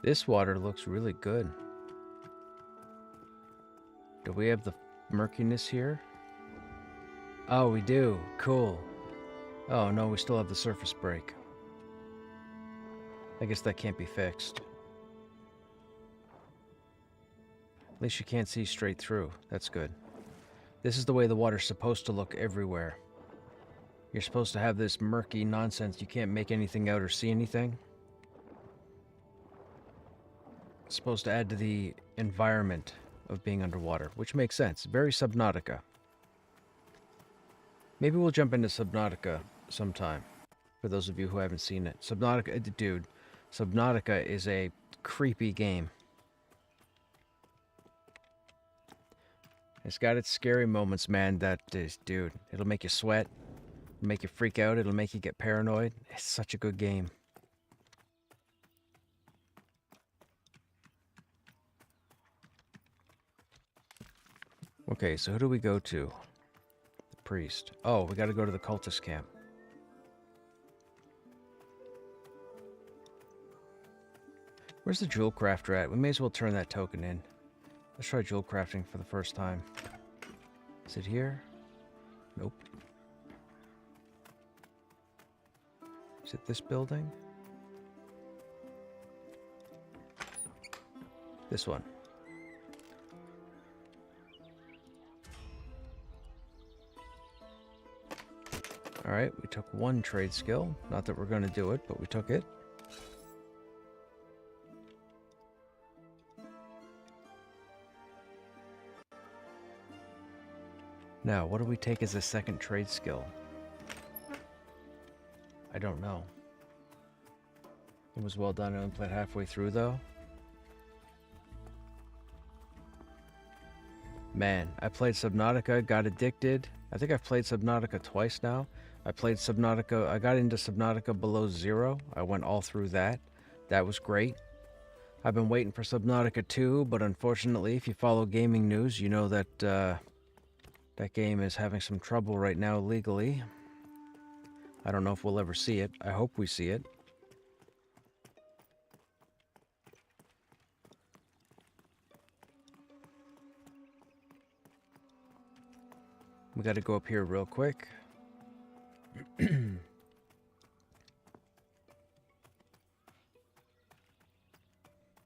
This water looks really good. Do we have the murkiness here? Oh, we do. Cool. Oh, no, we still have the surface break. I guess that can't be fixed. At least you can't see straight through. That's good. This is the way the water's supposed to look everywhere. You're supposed to have this murky nonsense. You can't make anything out or see anything. It's supposed to add to the environment of being underwater, which makes sense. Very Subnautica. Maybe we'll jump into Subnautica sometime, for those of you who haven't seen it. Subnautica, dude, Subnautica is a creepy game. It's got its scary moments, man. That is, dude, it'll make you sweat, it'll make you freak out, it'll make you get paranoid. It's such a good game. Okay, so who do we go to? The priest. Oh, we gotta go to the cultist camp. Where's the jewel crafter at? We may as well turn that token in. Let's try jewel crafting for the first time. Is it here? Nope. Is it this building? This one. Alright, we took one trade skill. Not that we're going to do it, but we took it. Now, what do we take as a second trade skill? I don't know. It was well done. I only played halfway through, though. Man, I played Subnautica, got addicted. I think I've played Subnautica twice now. I played Subnautica, I got into Subnautica Below Zero. I went all through that. That was great. I've been waiting for Subnautica 2, but unfortunately, if you follow gaming news, you know that that game is having some trouble right now legally. I don't know if we'll ever see it. I hope we see it. We got to go up here real quick.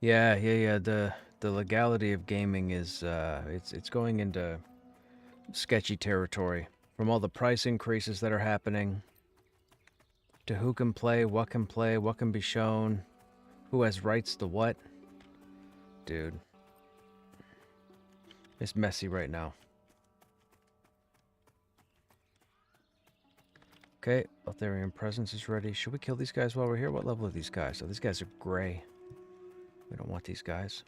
Yeah. The legality of gaming is it's going into sketchy territory. From all the price increases that are happening, to who can play, what can be shown, who has rights to what. Dude, it's messy right now. Okay, Eltharian presence is ready. Should we kill these guys while we're here? What level are these guys? Oh, these guys are gray. We don't want these guys.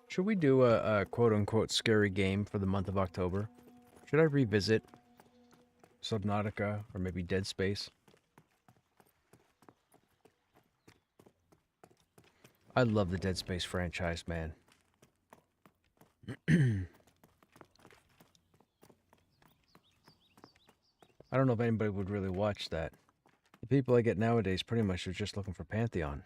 Should we do a quote-unquote scary game for the month of October? Should I revisit Subnautica or maybe Dead Space? I love the Dead Space franchise, man. I don't know if anybody would really watch that. The people I get nowadays pretty much are just looking for Pantheon.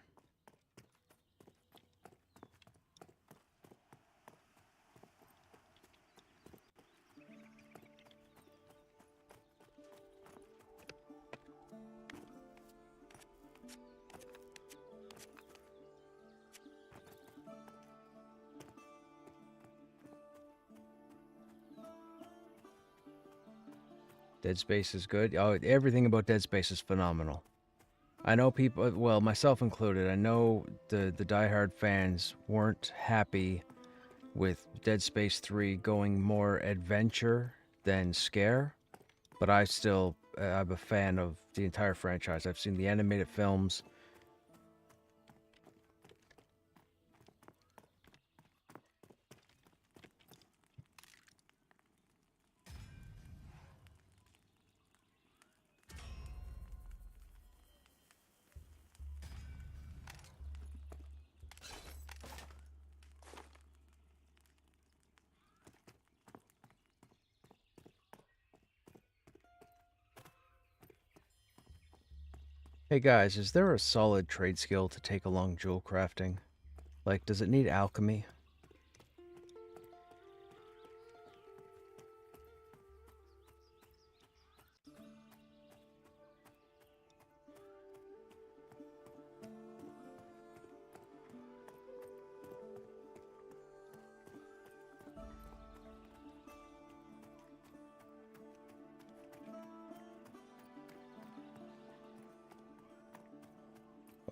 Dead Space is good. Oh, everything about Dead Space is phenomenal. I know people, well, myself included, I know the diehard fans weren't happy with Dead Space 3 going more adventure than scare, but I still, I'm a fan of the entire franchise. I've seen the animated films. Hey guys, is there a solid trade skill to take along jewel crafting? Like, does it need alchemy?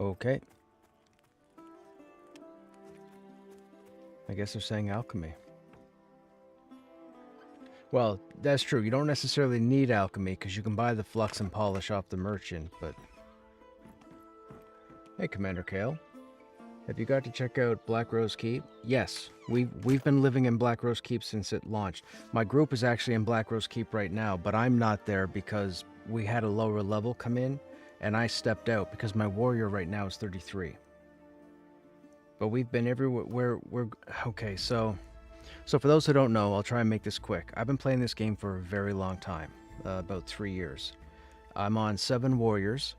Okay. I guess they're saying alchemy. Well, that's true. You don't necessarily need alchemy because you can buy the flux and polish off the merchant, but... Hey, Commander Kale. Have you got to check out Black Rose Keep? Yes, we've been living in Black Rose Keep since it launched. My group is actually in Black Rose Keep right now, but I'm not there because we had a lower level come in, and I stepped out because my warrior right now is 33. But we've been everywhere. We're okay. So for those who don't know, I'll try and make this quick. I've been playing this game for a very long time, about 3 years. I'm on 7 warriors.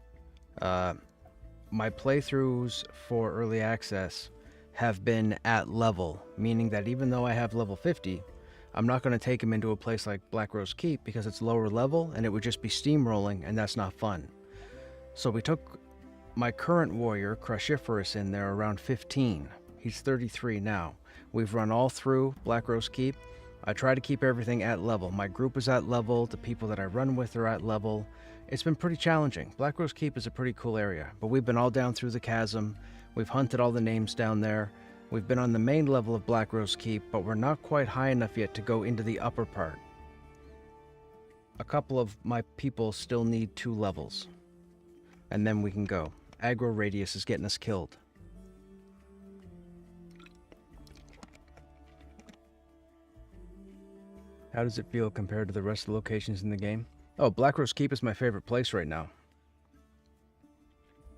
My playthroughs for early access have been at level, meaning that even though I have level 50, I'm not going to take him into a place like Black Rose Keep because it's lower level and it would just be steamrolling, and that's not fun. So we took my current warrior, Krushnek, in there around 15. He's 33 now. We've run all through Black Rose Keep. I try to keep everything at level. My group is at level. The people that I run with are at level. It's been pretty challenging. Black Rose Keep is a pretty cool area, but we've been all down through the chasm. We've hunted all the names down there. We've been on the main level of Black Rose Keep, but we're not quite high enough yet to go into the upper part. A couple of my people still need 2 levels, and then we can go. Aggro radius is getting us killed. How does it feel compared to the rest of the locations in the game? Oh, Black Rose Keep is my favorite place right now.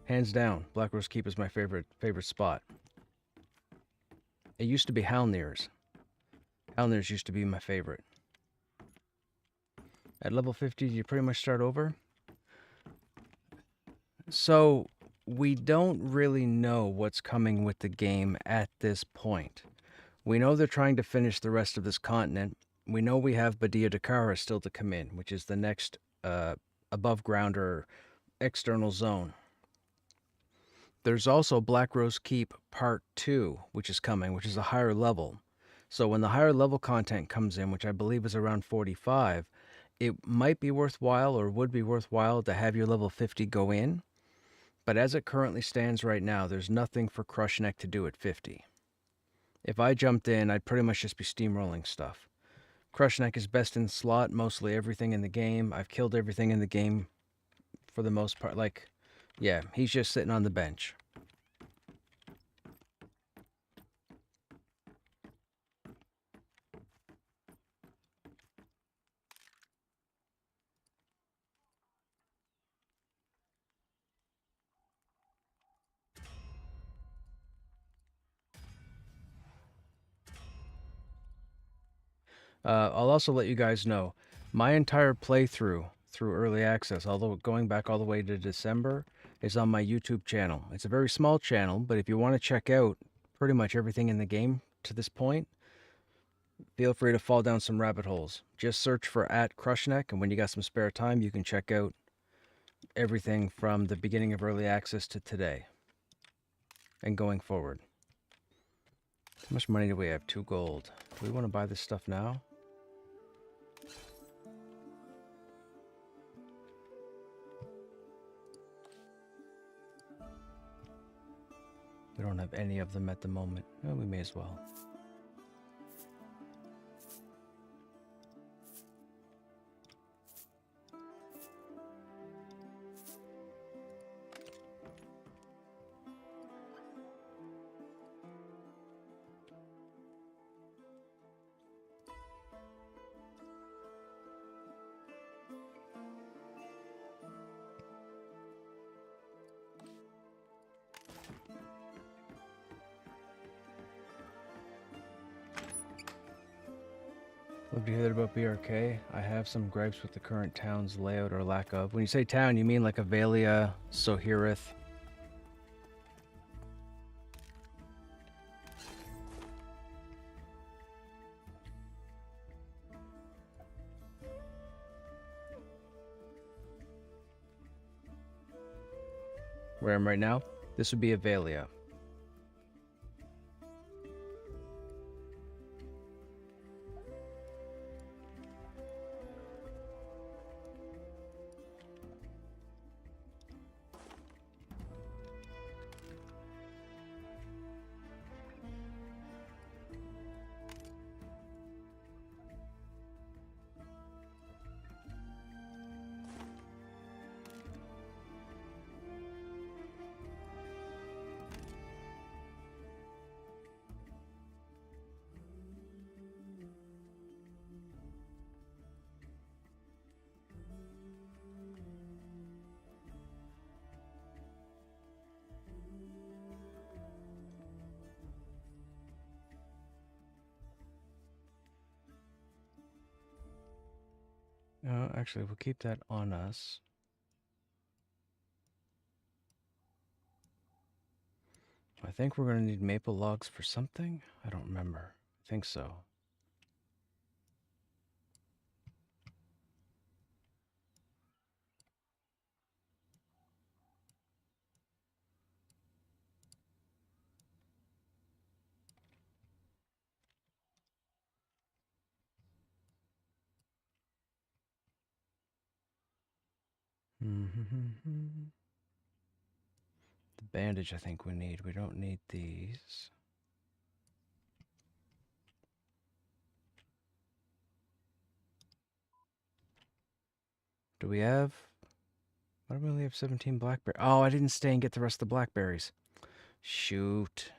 Hands down, Black Rose Keep is my favorite spot. It used to be Halnir's. Halnir's used to be my favorite. At level 50, you pretty much start over? So, we don't really know what's coming with the game at this point. We know they're trying to finish the rest of this continent. We know we have Badia Dakara still to come in, which is the next above ground or external zone. There's also Black Rose Keep Part 2, which is coming, which is a higher level. So when the higher level content comes in, which I believe is around 45, it might be worthwhile or would be worthwhile to have your level 50 go in. But as it currently stands right now, there's nothing for Krushnek to do at 50. If I jumped in, I'd pretty much just be steamrolling stuff. Krushnek is best in slot, mostly everything in the game. I've killed everything in the game for the most part. Like, yeah, he's just sitting on the bench. I'll also let you guys know, my entire playthrough through early access, although going back all the way to December, is on my YouTube channel. It's a very small channel, but if you want to check out pretty much everything in the game to this point, feel free to fall down some rabbit holes. Just search for @Krushnek, and when you got some spare time, you can check out everything from the beginning of early access to today and going forward. How much money do we have? 2 gold. Do we want to buy this stuff now? We don't have any of them at the moment. Well, we may as well. Love to hear that about BRK. I have some gripes with the current town's layout or lack of. When you say town, you mean like Avalia, Sohirith? Where I am right now? This would be Avalia. Actually, we'll keep that on us. I think we're going to need maple logs for something. I don't remember. I think so. The bandage I think we need. We don't need these. Do we have... Why do we only have 17 blackberries? Oh, I didn't stay and get the rest of the blackberries. Shoot.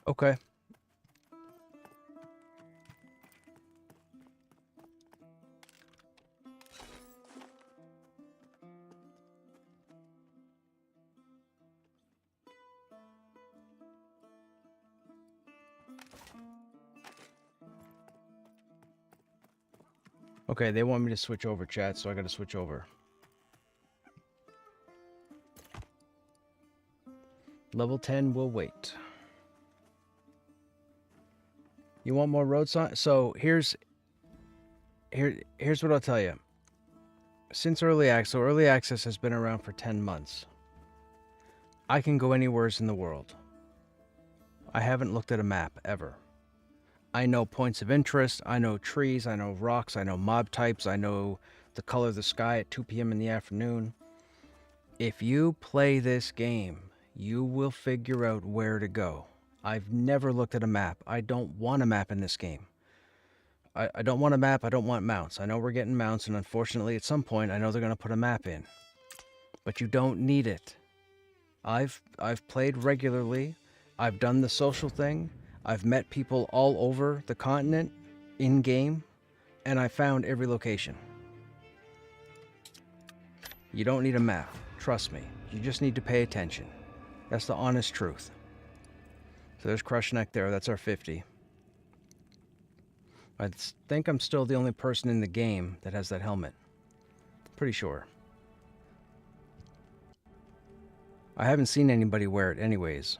Okay. Okay, they want me to switch over, chat, so I gotta switch over. Level 10 will wait. You want more road sign? So here's what I'll tell you. Since early access, so early access has been around for 10 months. I can go anywhere in the world. I haven't looked at a map ever. I know points of interest, I know trees, I know rocks, I know mob types, I know the color of the sky at 2 p.m. in the afternoon. If you play this game, you will figure out where to go. I've never looked at a map. I don't want a map in this game. I don't want a map, I don't want mounts. I know we're getting mounts, and unfortunately at some point I know they're going to put a map in. But you don't need it. I've played regularly. I've done the social thing. I've met people all over the continent in-game, and I found every location. You don't need a map. Trust me. You just need to pay attention. That's the honest truth. So there's Krushnek there. That's our 50. I think I'm still the only person in the game that has that helmet. Pretty sure. I haven't seen anybody wear it anyways.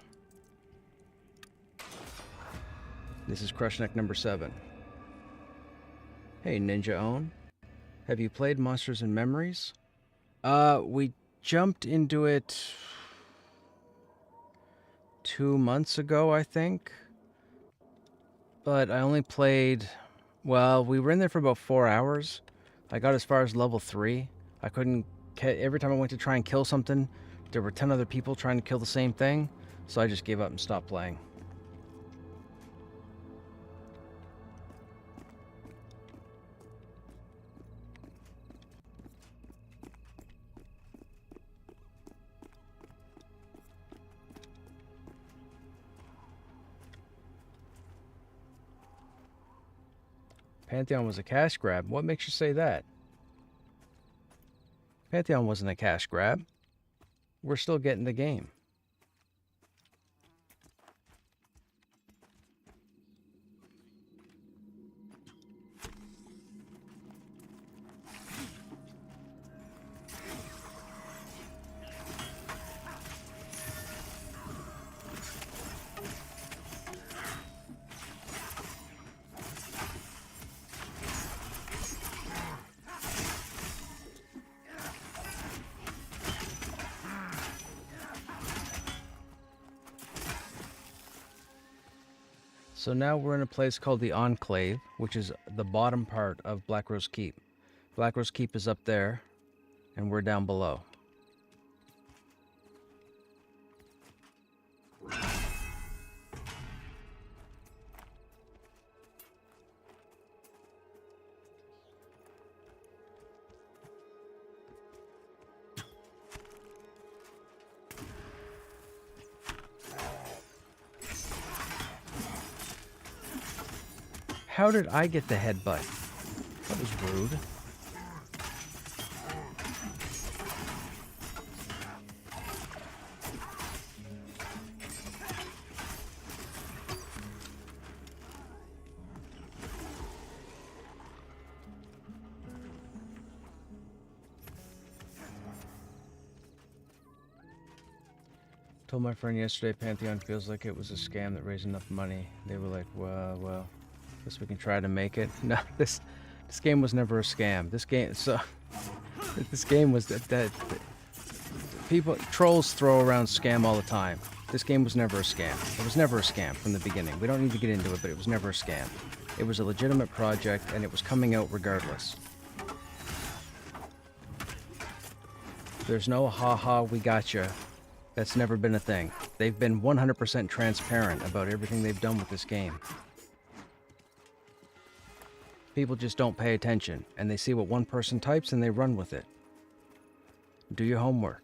This is Krushnek number 7. Hey, Ninja Own. Have you played Monsters and Memories? We jumped into it 2 months ago, I think. But I only played... Well, we were in there for about 4 hours. I got as far as level 3. I couldn't... Every time I went to try and kill something, there were 10 other people trying to kill the same thing. So I just gave up and stopped playing. Pantheon was a cash grab. What makes you say that? Pantheon wasn't a cash grab. We're still getting the game. So now we're in a place called the Enclave, which is the bottom part of Black Rose Keep. Black Rose Keep is up there, and we're down below. How did I get the headbutt? That was rude. Told my friend yesterday Pantheon feels like it was a scam that raised enough money. They were like, well, guess we can try to make it. No, this game was never a scam. This game was that trolls throw around scam all the time. This game was never a scam. It was never a scam from the beginning. We don't need to get into it, but it was never a scam. It was a legitimate project, and it was coming out regardless. There's no ha-ha, we gotcha. That's never been a thing. They've been 100% transparent about everything they've done with this game. People just don't pay attention, and they see what one person types and they run with it. Do your homework.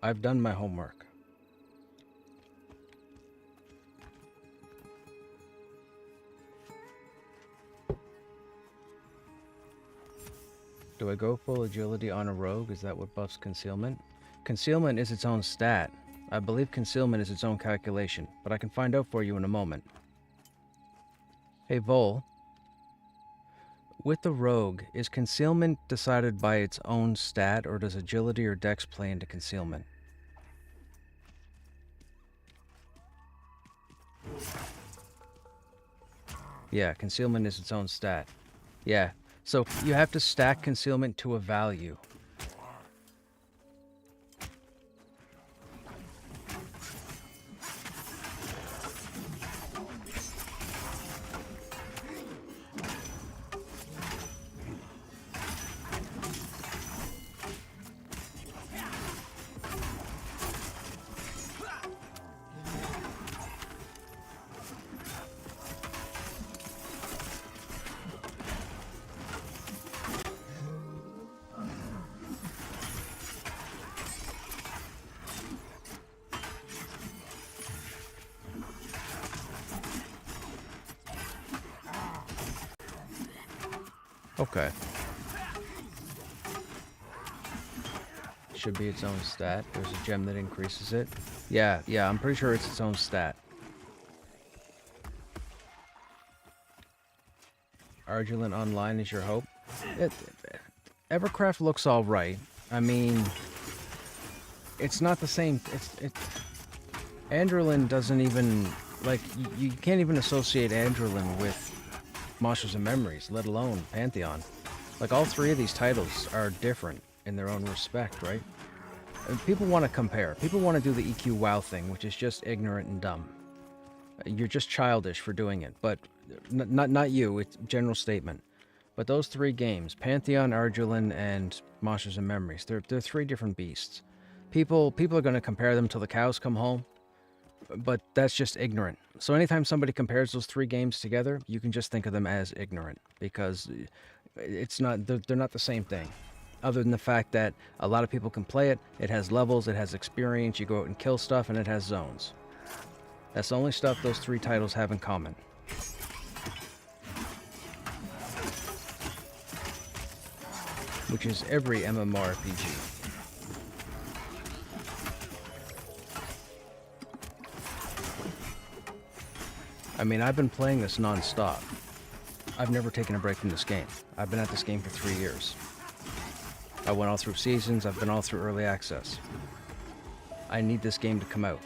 I've done my homework. Do I go full agility on a rogue? Is that what buffs concealment? Concealment is its own stat. I believe concealment is its own calculation, but I can find out for you in a moment. Hey Vol. With the rogue, is concealment decided by its own stat, or does agility or dex play into concealment? Yeah, concealment is its own stat. Yeah, so you have to stack concealment to a value. Okay. Should be its own stat. There's a gem that increases it. Yeah, I'm pretty sure it's its own stat. Argulent Online is your hope? Evercraft looks alright. I mean, it's not the same. Androlin doesn't even, like, you can't even associate Androlin with Monsters and Memories, let alone Pantheon. Like, all three of these titles are different in their own respect, right? And people want to compare. People want to do the EQ WoW thing, which is just ignorant and dumb. You're just childish for doing it, but not you, it's a general statement. But those three games, Pantheon, Argulin, and Monsters and Memories, they're three different beasts. People are going to compare them till the cows come home, but that's just ignorant. So anytime somebody compares those three games together, you can just think of them as ignorant, because they're not the same thing. Other than the fact that a lot of people can play it, it has levels, it has experience, you go out and kill stuff, and it has zones. That's the only stuff those three titles have in common. Which is every MMORPG. I mean, I've been playing this non-stop. I've never taken a break from this game. I've been at this game for 3 years. I went all through seasons, I've been all through early access. I need this game to come out.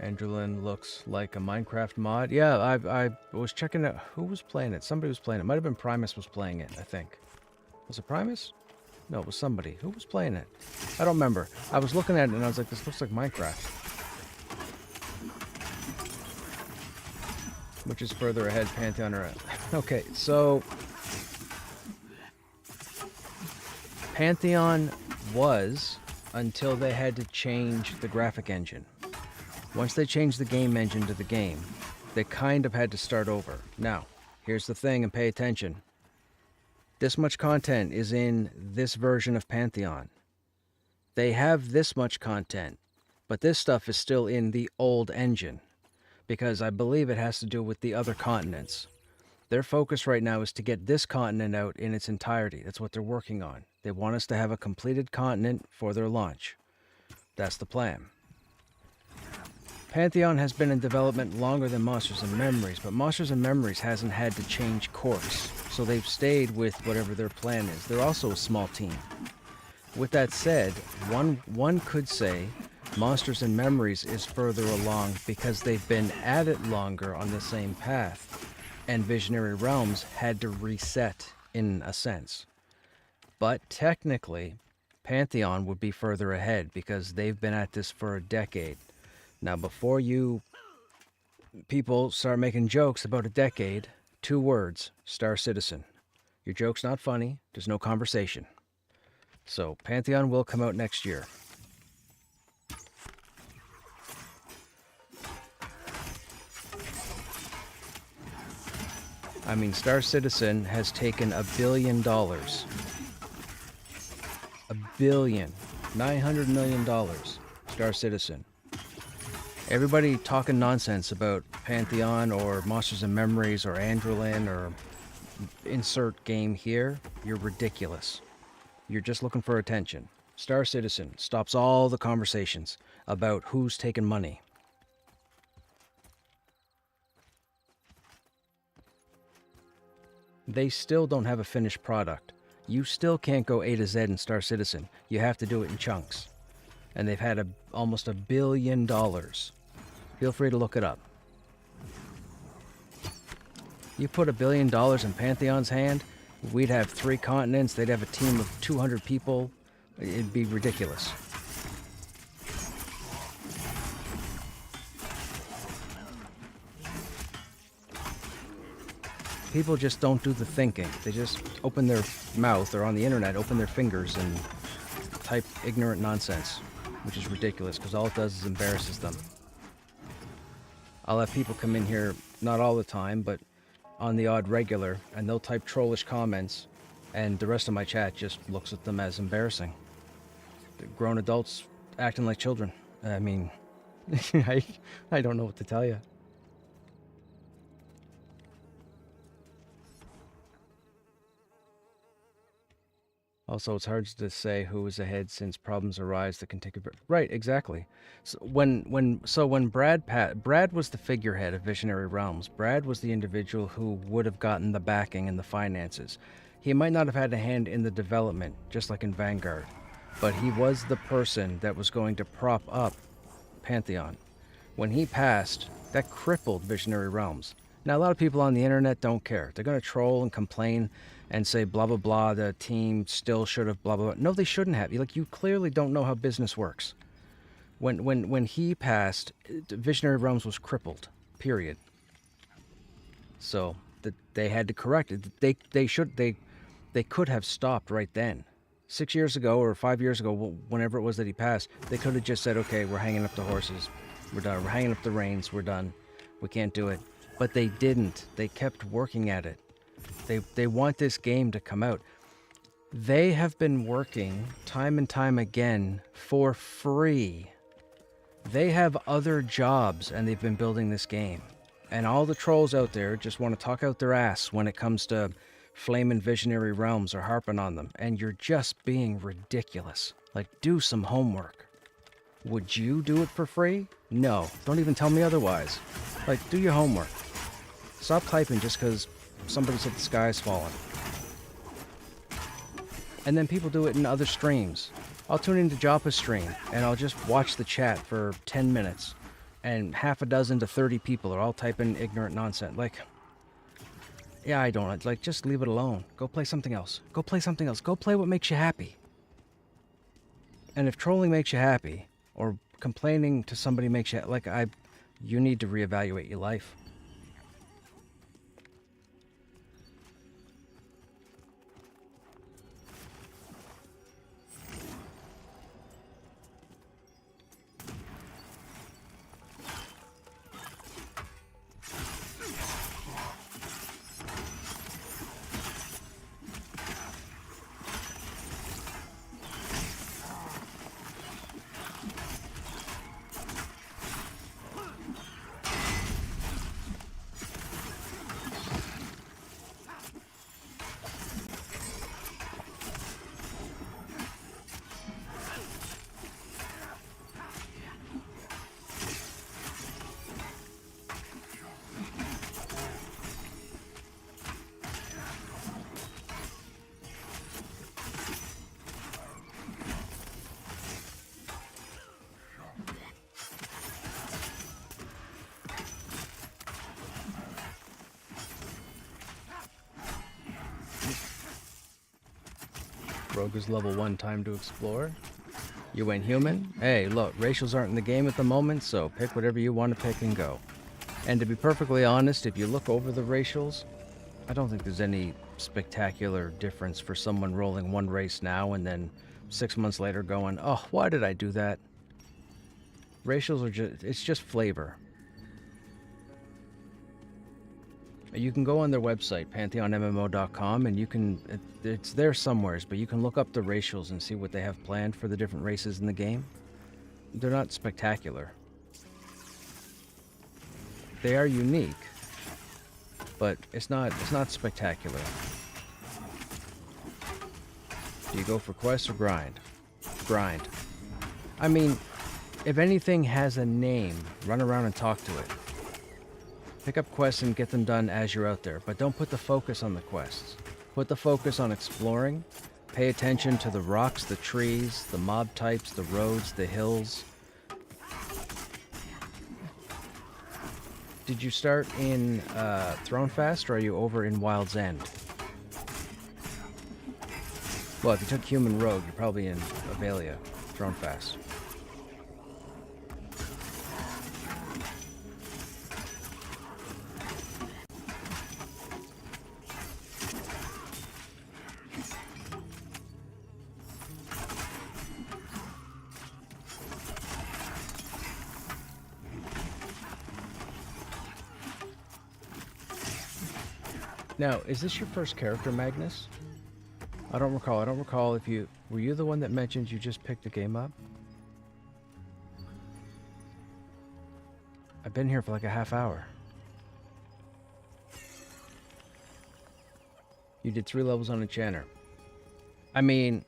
Angelin looks like a Minecraft mod. Yeah, I was checking out who was playing it. Somebody was playing it. Might have been Primus was playing it, I think. Was it Primus? No, it was somebody. Who was playing it? I don't remember. I was looking at it and I was like, this looks like Minecraft. Which is further ahead, Pantheon or... Okay, so... Pantheon was until they had to change the graphic engine. Once they changed the game engine to the game, they kind of had to start over. Now, here's the thing, and pay attention. This much content is in this version of Pantheon. They have this much content, but this stuff is still in the old engine, because I believe it has to do with the other continents. Their focus right now is to get this continent out in its entirety. That's what they're working on. They want us to have a completed continent for their launch. That's the plan. Pantheon has been in development longer than Monsters and Memories, but Monsters and Memories hasn't had to change course, so they've stayed with whatever their plan is. They're also a small team. With that said, one could say Monsters and Memories is further along because they've been at it longer on the same path, and Visionary Realms had to reset in a sense. But technically, Pantheon would be further ahead because they've been at this for a decade. Now, before you people start making jokes about a decade, 2 words, Star Citizen. Your joke's not funny, there's no conversation. So, Pantheon will come out next year. I mean, Star Citizen has taken $1 billion. $1 billion. $900 million. Star Citizen. Everybody talking nonsense about Pantheon or Monsters and Memories or Androlin or insert game here, you're ridiculous. You're just looking for attention. Star Citizen stops all the conversations about who's taking money. They still don't have a finished product. You still can't go A to Z in Star Citizen. You have to do it in chunks. And they've had almost $1 billion. Feel free to look it up. You put $1 billion in Pantheon's hand, we'd have 3 continents, they'd have a team of 200 people. It'd be ridiculous. People just don't do the thinking. They just open their mouth or on the internet, open their fingers and type ignorant nonsense, which is ridiculous because all it does is embarrasses them. I'll have people come in here, not all the time, but on the odd regular, and they'll type trollish comments, and the rest of my chat just looks at them as embarrassing. The grown adults acting like children. I mean, I don't know what to tell you. Also, it's hard to say who is ahead since problems arise that can take a bit. Right, exactly. So when Brad was the figurehead of Visionary Realms. Brad was the individual who would have gotten the backing and the finances. He might not have had a hand in the development, just like in Vanguard, but he was the person that was going to prop up Pantheon. When he passed, that crippled Visionary Realms. Now, a lot of people on the internet don't care. They're going to troll and complain and say blah blah blah, the team still should have blah blah blah. No, they shouldn't have. You clearly don't know how business works. When he passed, Visionary Realms was crippled. Period. So they had to correct it. They could have stopped right then. 6 years ago or 5 years ago, whenever it was that he passed, they could have just said, okay, we're hanging up the horses. We're done. We're hanging up the reins. We're done. We can't do it. But they didn't. They kept working at it. They want this game to come out. They have been working time and time again for free. They have other jobs and they've been building this game. And all the trolls out there just want to talk out their ass when it comes to flaming Visionary Realms or harping on them. And you're just being ridiculous. Like, do some homework. Would you do it for free? No. Don't even tell me otherwise. Like, do your homework. Stop typing just because somebody said the sky is falling. And then people do it in other streams. I'll tune into Joppa's stream and I'll just watch the chat for 10 minutes. and half a dozen to 30 people are all typing ignorant nonsense. Like, yeah, I don't. Like, just leave it alone. Go play something else. Go play something else. Go play what makes you happy. And if trolling makes you happy, or complaining to somebody makes you... Like, you need to reevaluate your life. Rogue is level 1, time to explore. You went human? Hey, look, racials aren't in the game at the moment, so pick whatever you want to pick and go. And to be perfectly honest, if you look over the racials, I don't think there's any spectacular difference for someone rolling one race now and then 6 months later going, oh, why did I do that? Racials are just, it's just flavor. You can go on their website, pantheonmmo.com, and you can, it's there somewheres, but you can look up the racials and see what they have planned for the different races in the game. They're not spectacular. They are unique, but it's not spectacular. Do you go for quest or grind? Grind. I mean, if anything has a name, run around and talk to it. Pick up quests and get them done as you're out there, but don't put the focus on the quests. Put the focus on exploring. Pay attention to the rocks, the trees, the mob types, the roads, the hills. Did you start in Thronefast, or are you over in Wild's End? Well, if you took Human Rogue, you're probably in Avelia, Thronefast. Now, is this your first character, Magnus? I don't recall. I don't recall if you... Were you the one that mentioned you just picked the game up? I've been here for like a half hour. You did 3 levels on Enchanter. I mean...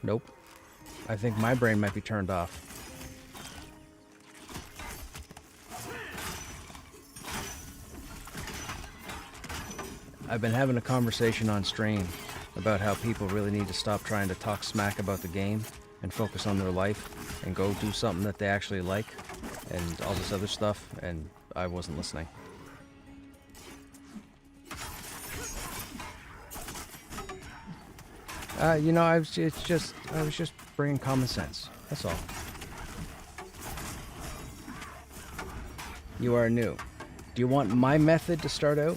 Nope. I think my brain might be turned off. I've been having a conversation on stream about how people really need to stop trying to talk smack about the game and focus on their life and go do something that they actually like and all this other stuff, and I wasn't listening. You know, I was just bringing common sense. That's all. You are new. Do you want my method to start out?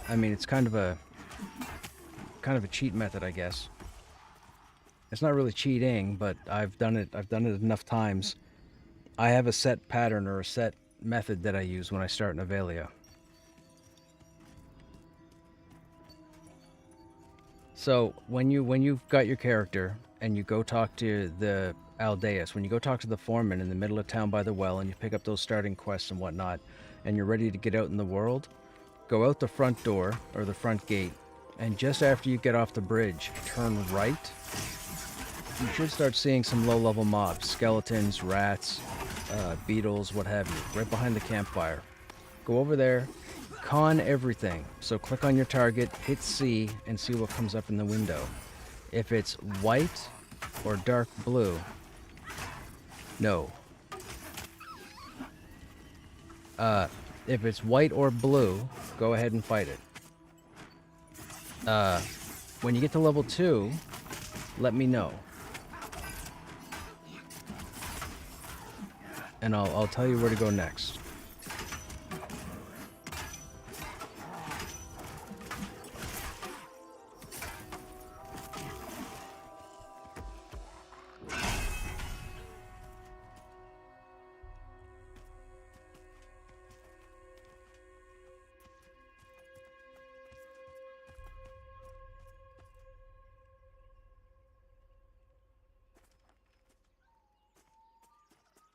I mean, it's kind of a cheat method, I guess. It's not really cheating, but I've done it enough times. I have a set pattern or a set method that I use when I start in Avelia. So when you've got your character and you go talk to the Aldeus, when you go talk to the foreman in the middle of town by the well and you pick up those starting quests and whatnot, and you're ready to get out in the world, go out the front door, or the front gate, and just after you get off the bridge, turn right. You should start seeing some low-level mobs, skeletons, rats, beetles, what have you, right behind the campfire. Go over there, con everything. So click on your target, hit C, and see what comes up in the window. If it's white or dark blue, No. If it's white or blue, go ahead and fight it. When you get to level 2, let me know. And I'll tell you where to go next.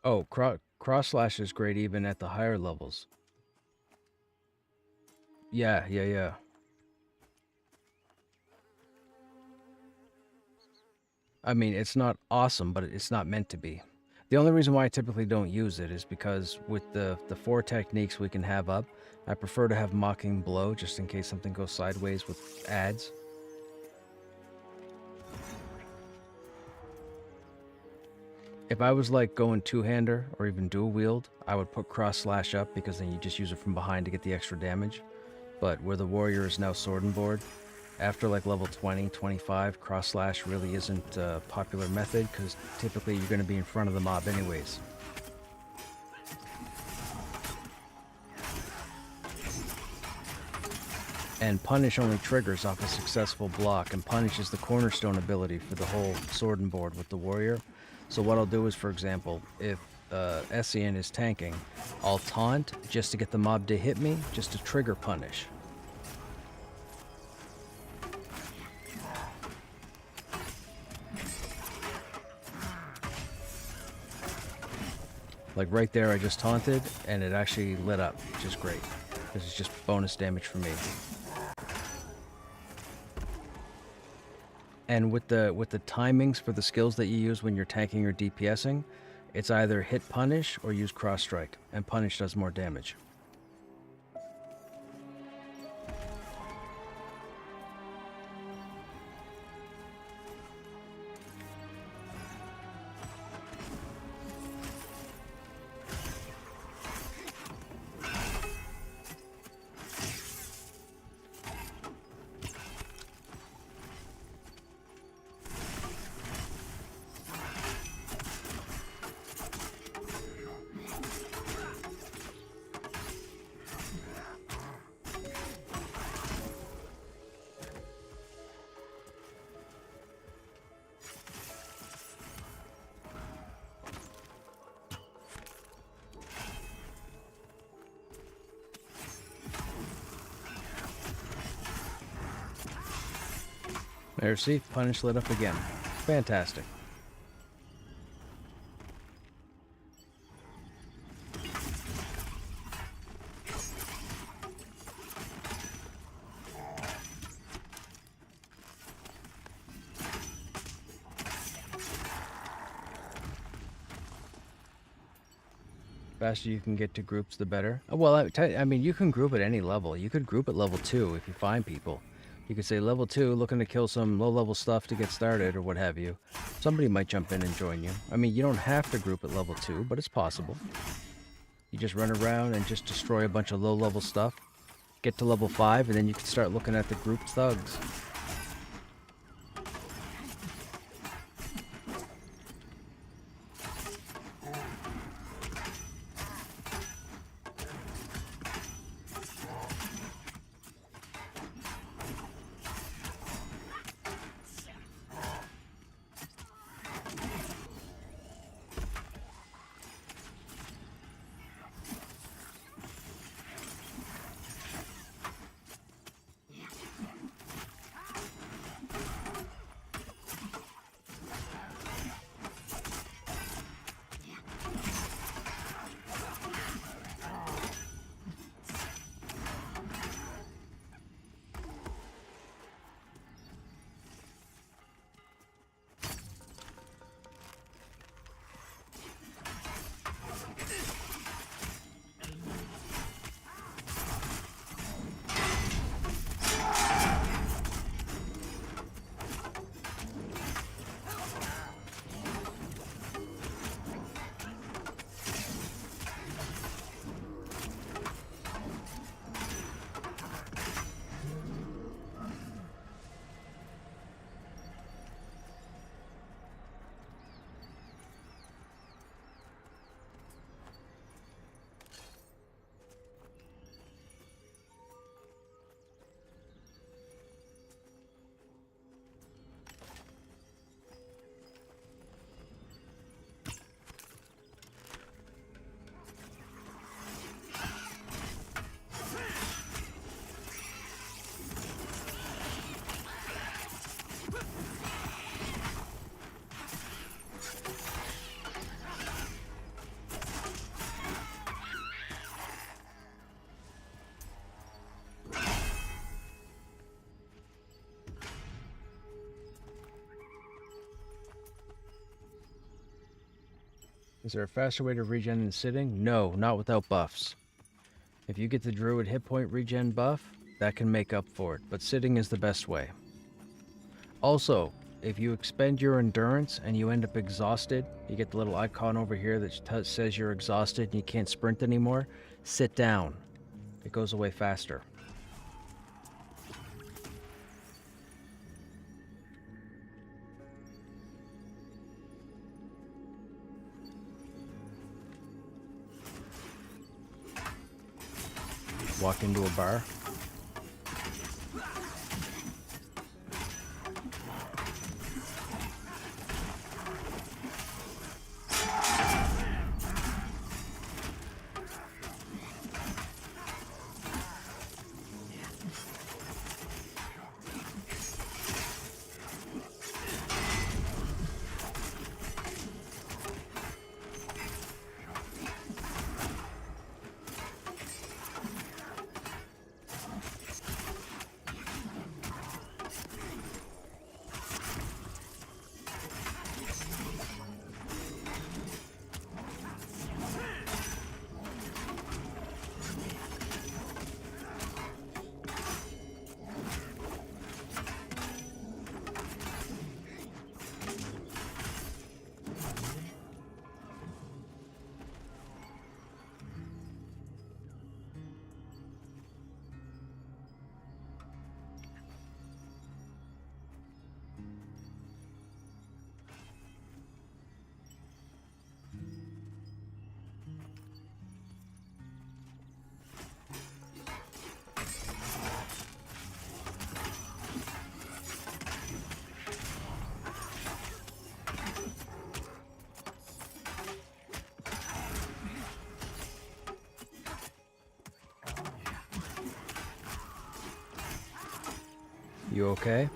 Oh, cross slash is great even at the higher levels. Yeah. I mean, it's not awesome, but it's not meant to be. The only reason why I typically don't use it is because with the 4 techniques we can have up, I prefer to have Mocking Blow just in case something goes sideways with ads. If I was like going two-hander or even dual wield, I would put cross slash up because then you just use it from behind to get the extra damage. But where the warrior is now sword and board, after like level 20, 25, cross slash really isn't a popular method because typically you're going to be in front of the mob anyways. And punish only triggers off a successful block, and punish is the cornerstone ability for the whole sword and board with the warrior. So what I'll do is, for example, if Essien is tanking, I'll taunt just to get the mob to hit me, just to trigger punish. Like right there, I just taunted, and it actually lit up, which is great. This is just bonus damage for me. And with the timings for the skills that you use when you're tanking or DPSing, it's either hit punish or use cross strike, and punish does more damage. There, see? Punish lit up again. Fantastic. Faster you can get to groups, the better. Well, I mean, you can group at any level. You could group at level 2 if you find people. You could say level 2, looking to kill some low-level stuff to get started, or what have you. Somebody might jump in and join you. I mean, you don't have to group at level 2, but it's possible. You just run around and just destroy a bunch of low-level stuff. Get to level 5, and then you can start looking at the grouped thugs. Is there a faster way to regen than sitting? No, not without buffs. If you get the druid hit point regen buff, that can make up for it, but sitting is the best way. Also, if you expend your endurance and you end up exhausted, you get the little icon over here that says you're exhausted and you can't sprint anymore, sit down. It goes away faster. Walk into a bar. You okay?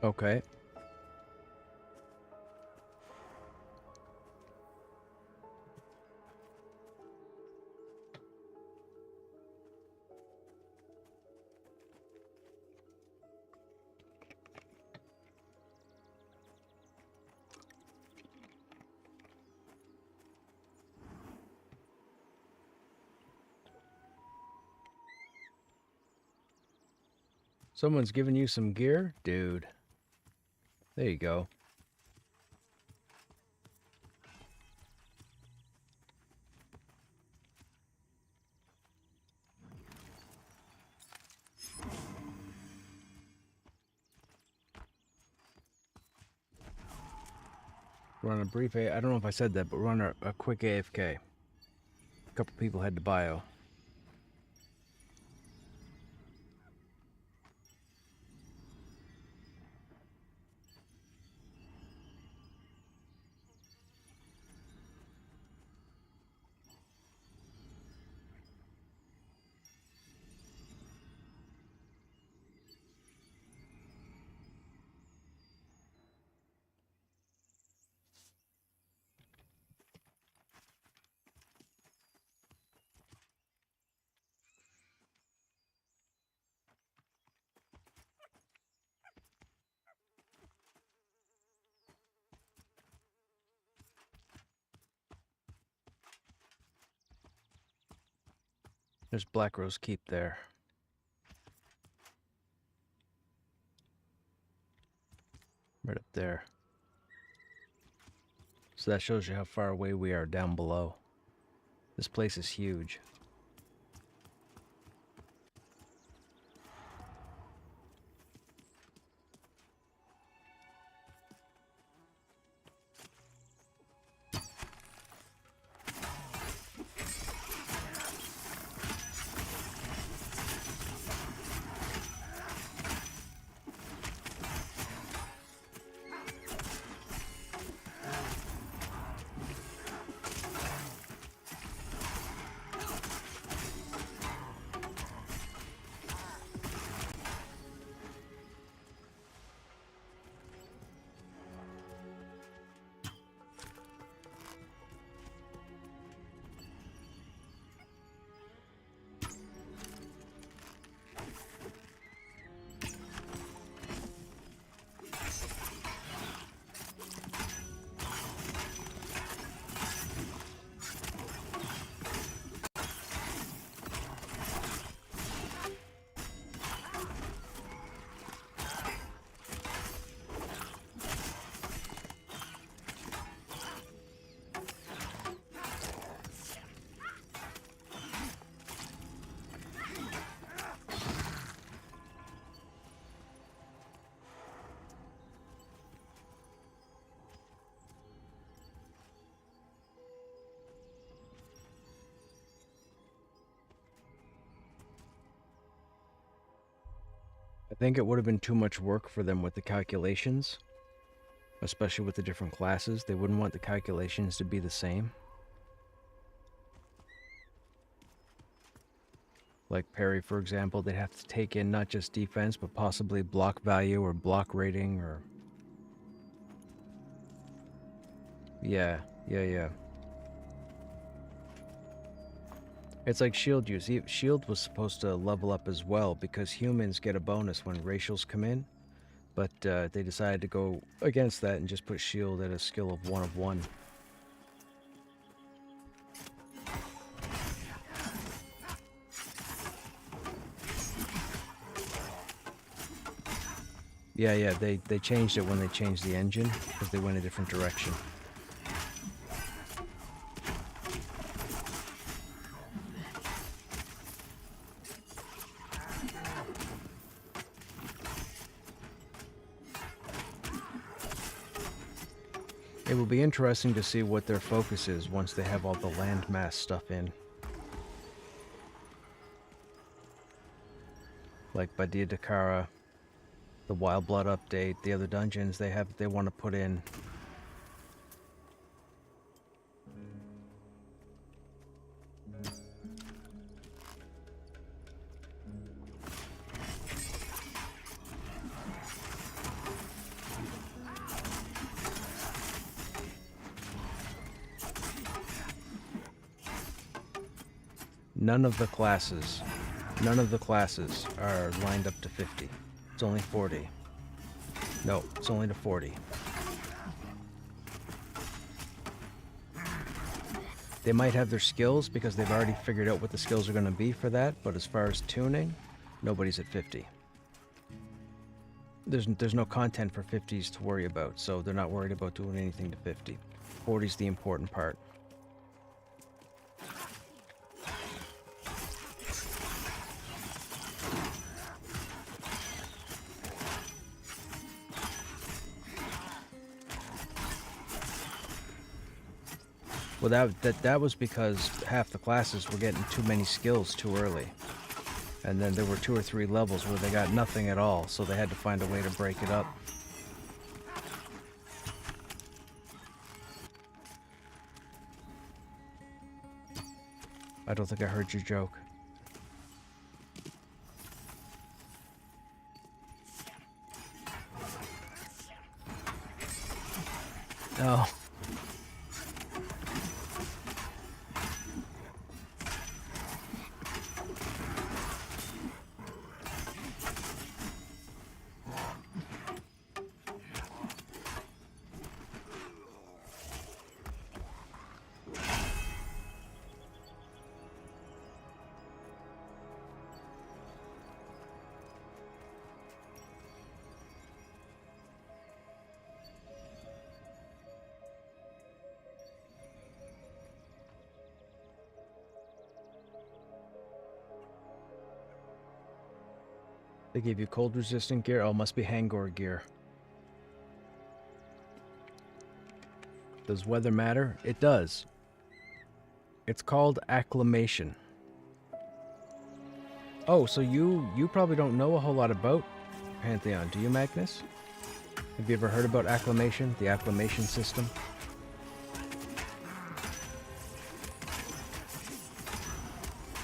Okay. Someone's giving you some gear? Dude. There you go. We're on a brief I don't know if I said that, but we're on a quick AFK. A couple people head to bio. There's Black Rose Keep there. Right up there. So that shows you how far away we are down below. This place is huge. I think it would have been too much work for them with the calculations, especially with the different classes. They wouldn't want the calculations to be the same. Like parry, for example, they'd have to take in not just defense, but possibly block value or block rating or... Yeah. It's like shield use. Shield was supposed to level up as well because humans get a bonus when racials come in, but they decided to go against that and just put shield at a skill of 1 of 1. Yeah, they changed it when they changed the engine because they went a different direction. It will be interesting to see what their focus is once they have all the landmass stuff in. Like Badia Dakara, the Wild Blood update, the other dungeons they want to put in. None of the classes are lined up to 50. It's only 40. No, it's only to 40. They might have their skills because they've already figured out what the skills are going to be for that, but as far as tuning, nobody's at 50. There's no content for 50s to worry about, so they're not worried about doing anything to 50. 40's the important part. Well, that was because half the classes were getting too many skills too early. And then there were 2 or 3 levels where they got nothing at all, so they had to find a way to break it up. I don't think I heard your joke. Oh. They gave you cold resistant gear? Oh, must be Hangor gear. Does weather matter? It does. It's called acclimation. Oh, so you probably don't know a whole lot about Pantheon, do you, Magnus? Have you ever heard about acclimation, the acclimation system?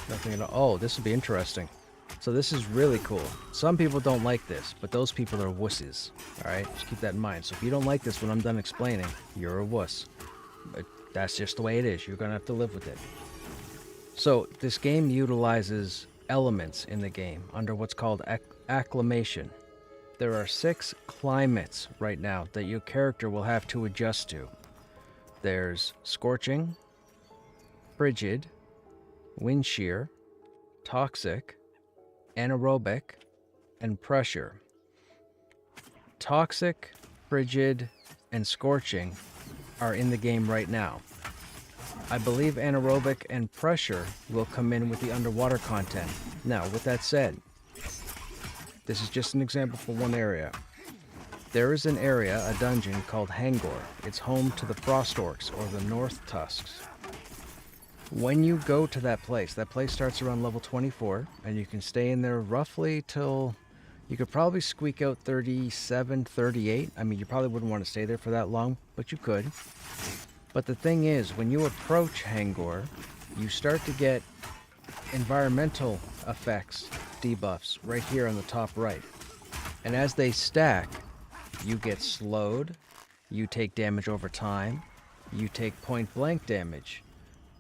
Nothing at all. Oh, this would be interesting. So this is really cool. Some people don't like this, but those people are wusses. Alright, just keep that in mind. So if you don't like this when I'm done explaining, you're a wuss. But that's just the way it is. You're going to have to live with it. So this game utilizes elements in the game under what's called acclimation. There are 6 climates right now that your character will have to adjust to. There's scorching, frigid, wind shear, toxic, anaerobic, and pressure. Toxic, frigid, and scorching are in the game right now. I believe anaerobic and pressure will come in with the underwater content. Now, with that said, this is just an example for one area. There is an area, a dungeon, called Hangor. It's home to the Frost Orcs, or the North Tusks. When you go to that place starts around level 24, and you can stay in there roughly till... You could probably squeak out 37, 38. I mean, you probably wouldn't want to stay there for that long, but you could. But the thing is, when you approach Hangor, you start to get environmental effects, debuffs, right here on the top right. And as they stack, you get slowed, you take damage over time, you take point-blank damage.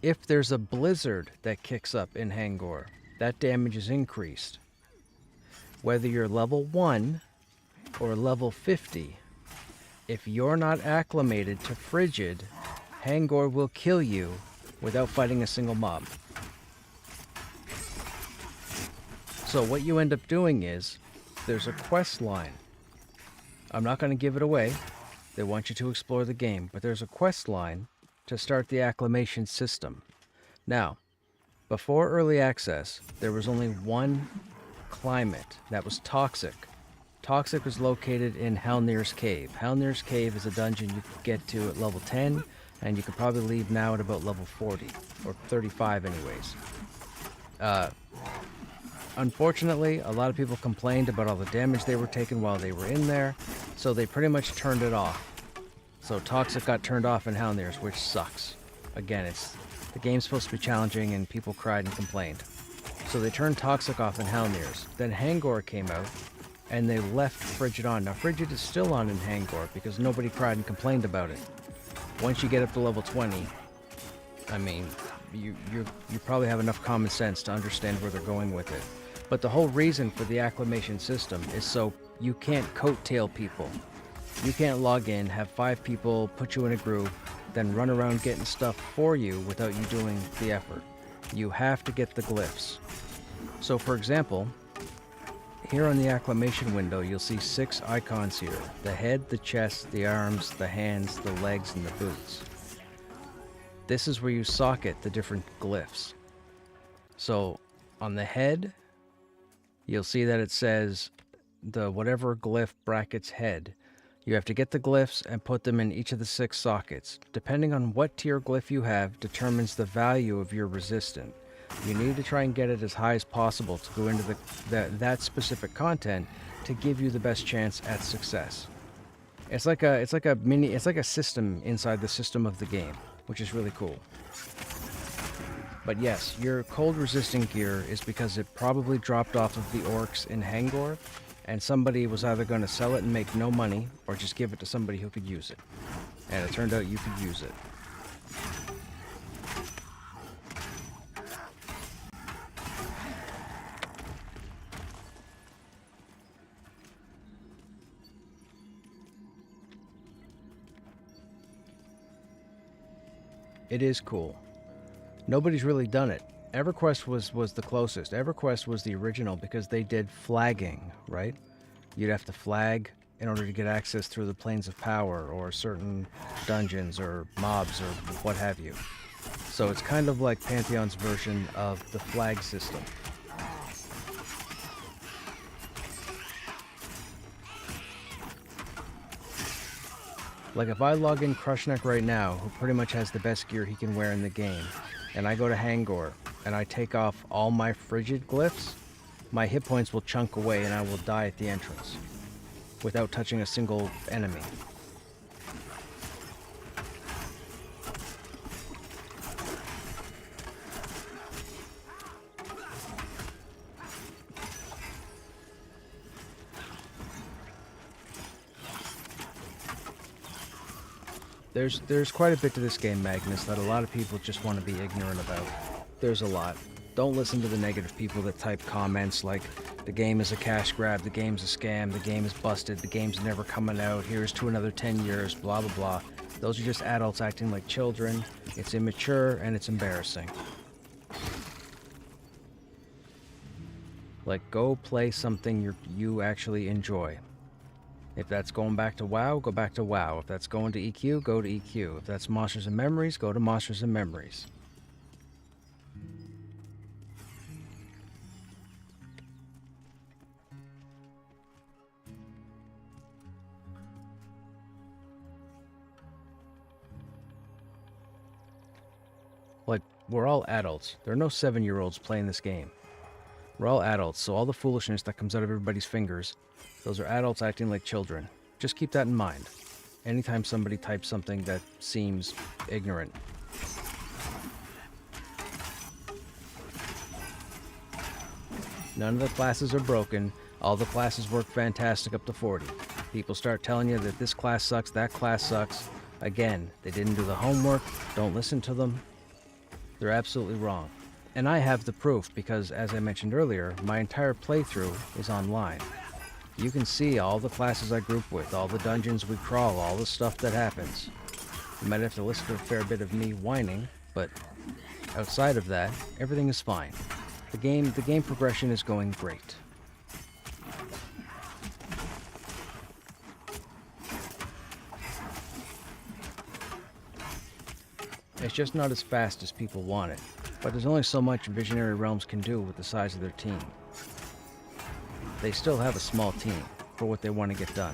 If there's a blizzard that kicks up in Hangor, that damage is increased. Whether you're level 1 or level 50, if you're not acclimated to frigid, Hangor will kill you without fighting a single mob. So what you end up doing is, there's a quest line. I'm not going to give it away. They want you to explore the game, but there's a quest line to start the acclimation system. Now, before early access, there was only one climate. That was toxic. Toxic was located in Halnir's Cave. Halnir's Cave is a dungeon you can get to at level 10, and you could probably leave now at about level 40, or 35 anyways. Unfortunately, a lot of people complained about all the damage they were taking while they were in there, so they pretty much turned it off. So Toxic got turned off in Halnir's, which sucks. Again, the game's supposed to be challenging, and people cried and complained. So they turned Toxic off in Halnir's. Then Hangor came out, and they left Frigid on. Now Frigid is still on in Hangor, because nobody cried and complained about it. Once you get up to level 20, I mean, you probably have enough common sense to understand where they're going with it. But the whole reason for the acclimation system is so you can't coattail people. You can't log in, have 5 people put you in a group, then run around getting stuff for you without you doing the effort. You have to get the glyphs. So for example, here on the acclimation window, you'll see 6 icons here. The head, the chest, the arms, the hands, the legs, and the boots. This is where you socket the different glyphs. So on the head, you'll see that it says the whatever glyph brackets head. You have to get the glyphs and put them in each of the 6 sockets. Depending on what tier glyph you have determines the value of your resistant. You need to try and get it as high as possible to go into that specific content to give you the best chance at success. It's like a system inside the system of the game, which is really cool. But yes, your cold resisting gear is because it probably dropped off of the orcs in Hangor, and somebody was either going to sell it and make no money, or just give it to somebody who could use it. And it turned out you could use it. It is cool. Nobody's really done it. EverQuest was the closest. EverQuest was the original because they did flagging, right? You'd have to flag in order to get access through the planes of power or certain dungeons or mobs or what have you. So it's kind of like Pantheon's version of the flag system. Like if I log in Krushnek right now, who pretty much has the best gear he can wear in the game, and I go to Hangor, and I take off all my frigid glyphs, my hit points will chunk away and I will die at the entrance, without touching a single enemy. There's quite a bit to this game, Magnus, that a lot of people just want to be ignorant about. There's a lot. Don't listen to the negative people that type comments like, the game is a cash grab, the game's a scam, the game is busted, the game's never coming out, here's to another 10 years, blah blah blah. Those are just adults acting like children. It's immature and it's embarrassing. Like, go play something you actually enjoy. If that's going back to WoW, go back to WoW. If that's going to EQ, go to EQ. If that's Monsters and Memories, go to Monsters and Memories. Like, we're all adults. There are no 7-year-olds playing this game. We're all adults, so all the foolishness that comes out of everybody's fingers, those are adults acting like children. Just keep that in mind. Anytime somebody types something that seems ignorant. None of the classes are broken. All the classes work fantastic up to 40. People start telling you that this class sucks, that class sucks. Again, they didn't do the homework. Don't listen to them. They're absolutely wrong. And I have the proof because, as I mentioned earlier, my entire playthrough is online. You can see all the classes I group with, all the dungeons we crawl, all the stuff that happens. You might have to listen to a fair bit of me whining, but outside of that, everything is fine. The game progression is going great. It's just not as fast as people want it, but there's only so much Visionary Realms can do with the size of their team. They still have a small team for what they want to get done.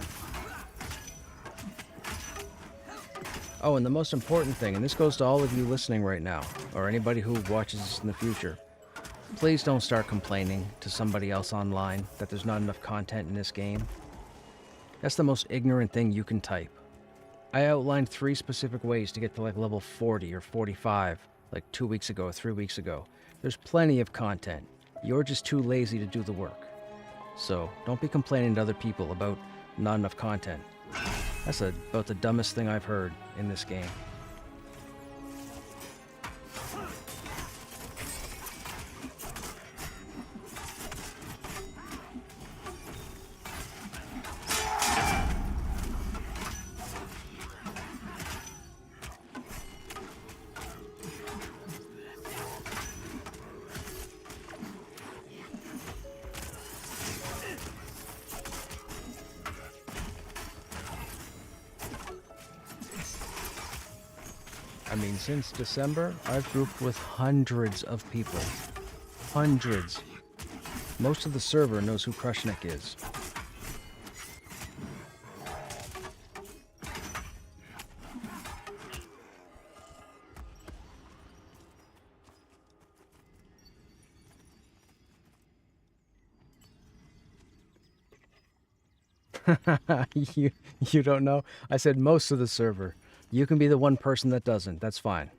Oh, and the most important thing, and this goes to all of you listening right now, or anybody who watches this in the future, please don't start complaining to somebody else online that there's not enough content in this game. That's the most ignorant thing you can type. I outlined 3 specific ways to get to like level 40 or 45, like 2 weeks ago or 3 weeks ago. There's plenty of content. You're just too lazy to do the work. So don't be complaining to other people about not enough content. That's about the dumbest thing I've heard in this game. I mean, since December, I've grouped with hundreds of people. Hundreds. Most of the server knows who Krushnek is. you you don't know? I said most of the server. You can be the one person that doesn't. That's fine.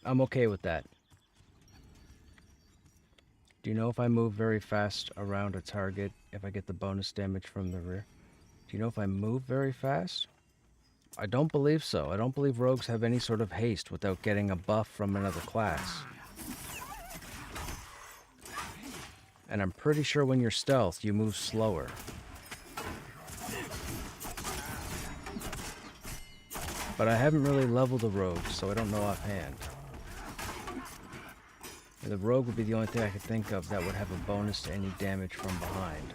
I'm okay with that. Do you know if I move very fast around a target, if I get the bonus damage from the rear? Do you know if I move very fast? I don't believe so. I don't believe rogues have any sort of haste without getting a buff from another class. And I'm pretty sure when you're stealth, you move slower. But I haven't really leveled a rogue, so I don't know offhand. And the rogue would be the only thing I could think of that would have a bonus to any damage from behind.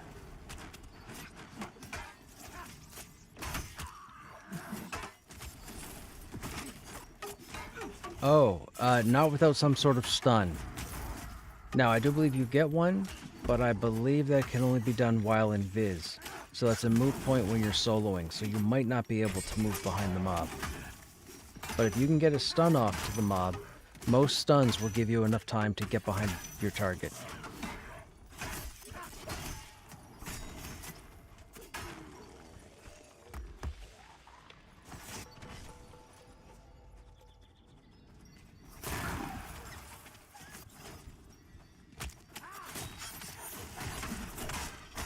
Oh, not without some sort of stun. Now, I do believe you get one, but I believe that can only be done while in Viz. So that's a moot point when you're soloing, so you might not be able to move behind the mob. But if you can get a stun off to the mob, most stuns will give you enough time to get behind your target.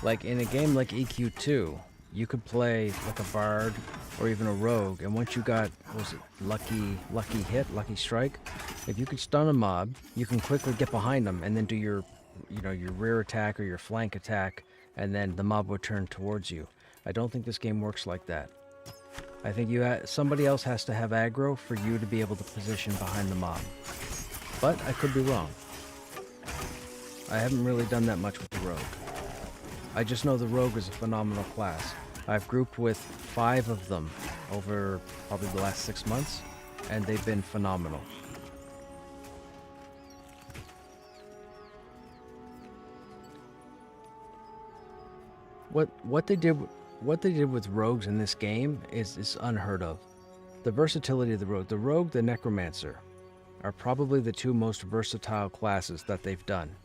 Like in a game like EQ2, you could play like a bard or even a rogue, and once you got, what was it, lucky hit, lucky strike, if you could stun a mob, you can quickly get behind them and then do your, your rear attack or your flank attack, and then the mob would turn towards you. I don't think this game works like that. I think somebody else has to have aggro for you to be able to position behind the mob. But I could be wrong. I haven't really done that much with the rogue. I just know the rogue is a phenomenal class. I've grouped with 5 of them over probably the last 6 months, and they've been phenomenal. What they did with rogues in this game is unheard of. The versatility of the rogue, the necromancer, are probably the 2 most versatile classes that they've done.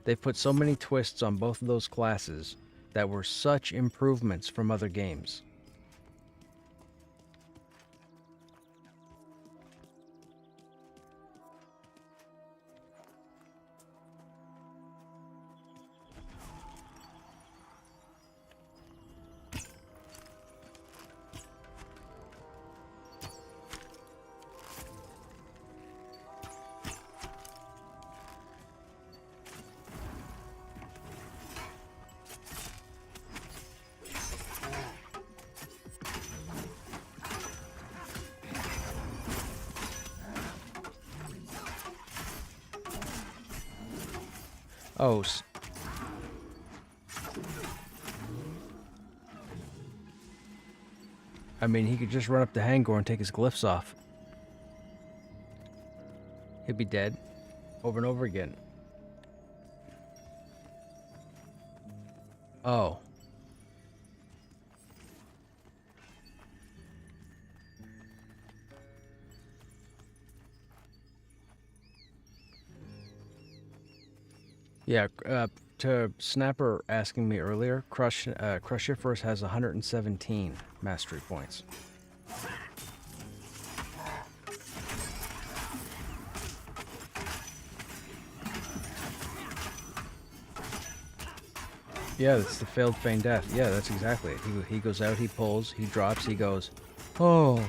They've put so many twists on both of those classes that were such improvements from other games. Oh, I mean, he could just run up to Hangor and take his glyphs off. He'd be dead over and over again. Oh. Yeah, to Snapper asking me earlier, Crusher first has 117 mastery points. Yeah, that's the failed feign death. Yeah, that's exactly it. He goes out, he pulls, he drops, he goes, oh,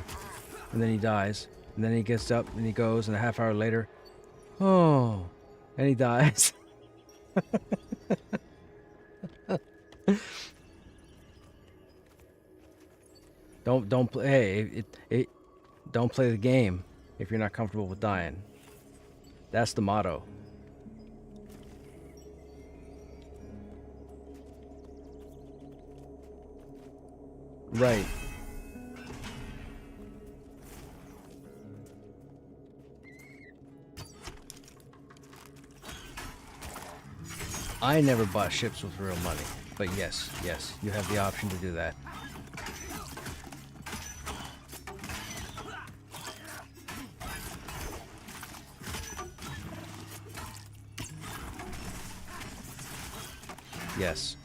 and then he dies. And then he gets up and he goes, and a half hour later, oh, and he dies. Don't play. Hey, don't play the game if you're not comfortable with dying. That's the motto. Right. I never bought ships with real money, but yes, you have the option to do that. Yes.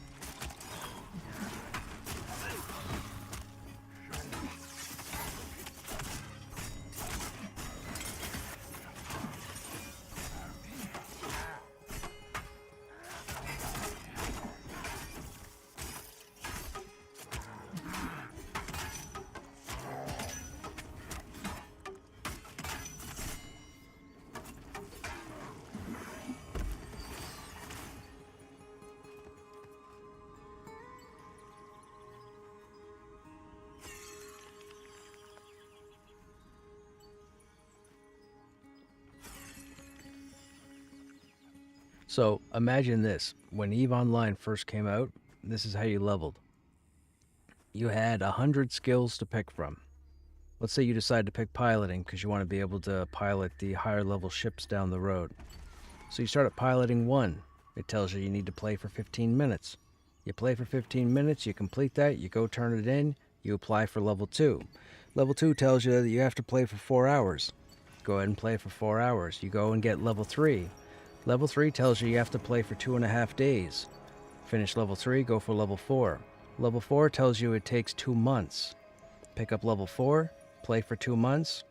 So imagine this. When EVE Online first came out, this is how you leveled. You had 100 skills to pick from. Let's say you decide to pick piloting because you want to be able to pilot the higher level ships down the road. So you start at piloting 1. It tells you need to play for 15 minutes. You play for 15 minutes, you complete that, you go turn it in, you apply for level 2. Level 2 tells you that you have to play for 4 hours. Go ahead and play for 4 hours. You go and get level 3. Level 3 tells you have to play for 2.5 days. Finish level 3, go for level 4. Level 4 tells you it takes 2 months. Pick up level 4, play for 2 months.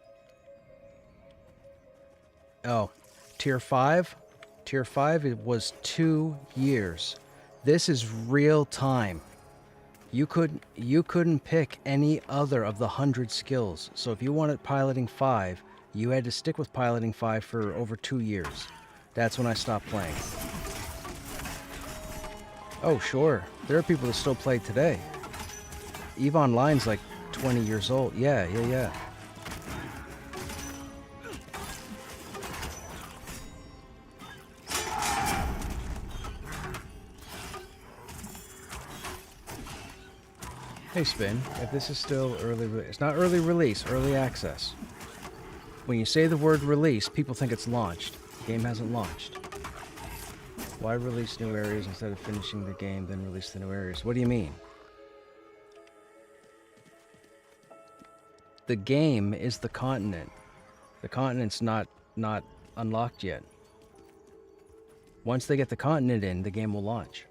Oh, tier 5? Tier 5, it was 2 years. This is real time. You couldn't pick any other of the 100 skills. So if you wanted piloting 5, you had to stick with piloting 5 for over 2 years. That's when I stopped playing. Oh, sure. There are people that still play today. EVE Online's like 20 years old. Yeah. Hey, Spin, if this is still early release, it's not early release, early access. When you say the word release, people think it's launched. The game hasn't launched. Why release new areas instead of finishing the game, then release the new areas? What do you mean? The game is the continent. The continent's not unlocked yet. Once they get the continent in, the game will launch.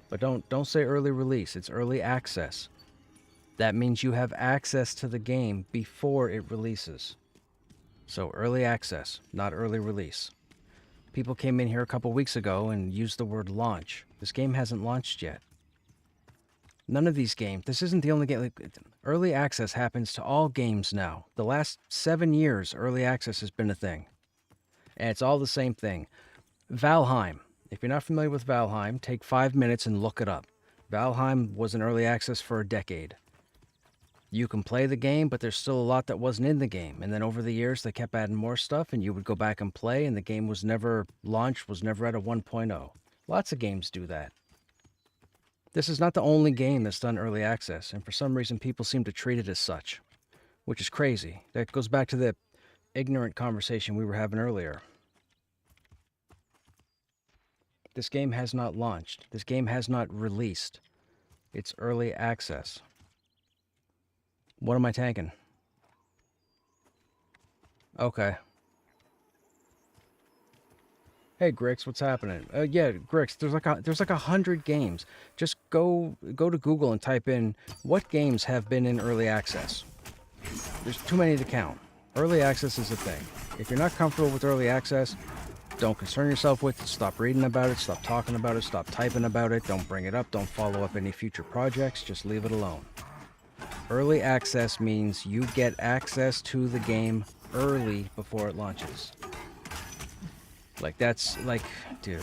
But don't say early release, it's early access. That means you have access to the game before it releases. So early access, not early release. People came in here a couple weeks ago and used the word launch. This game hasn't launched yet. None of these games, this isn't the only game. Early access happens to all games now. The last 7 years, early access has been a thing. And it's all the same thing. Valheim. If you're not familiar with Valheim, take 5 minutes and look it up. Valheim was in early access for a decade. You can play the game, but there's still a lot that wasn't in the game. And then over the years, they kept adding more stuff, and you would go back and play, and the game was never launched, was never at a 1.0. Lots of games do that. This is not the only game that's done early access, and for some reason, people seem to treat it as such, which is crazy. That goes back to the ignorant conversation we were having earlier. This game has not launched. This game has not released. It's early access. What am I tanking? Okay. Hey Grix, what's happening? Yeah, Grix, there's like 100 games. Just go to Google and type in what games have been in early access. There's too many to count. Early access is a thing. If you're not comfortable with early access, don't concern yourself with it. Stop reading about it. Stop talking about it. Stop typing about it. Don't bring it up. Don't follow up any future projects. Just leave it alone. Early access means you get access to the game early before it launches. Like, that's, like, dude.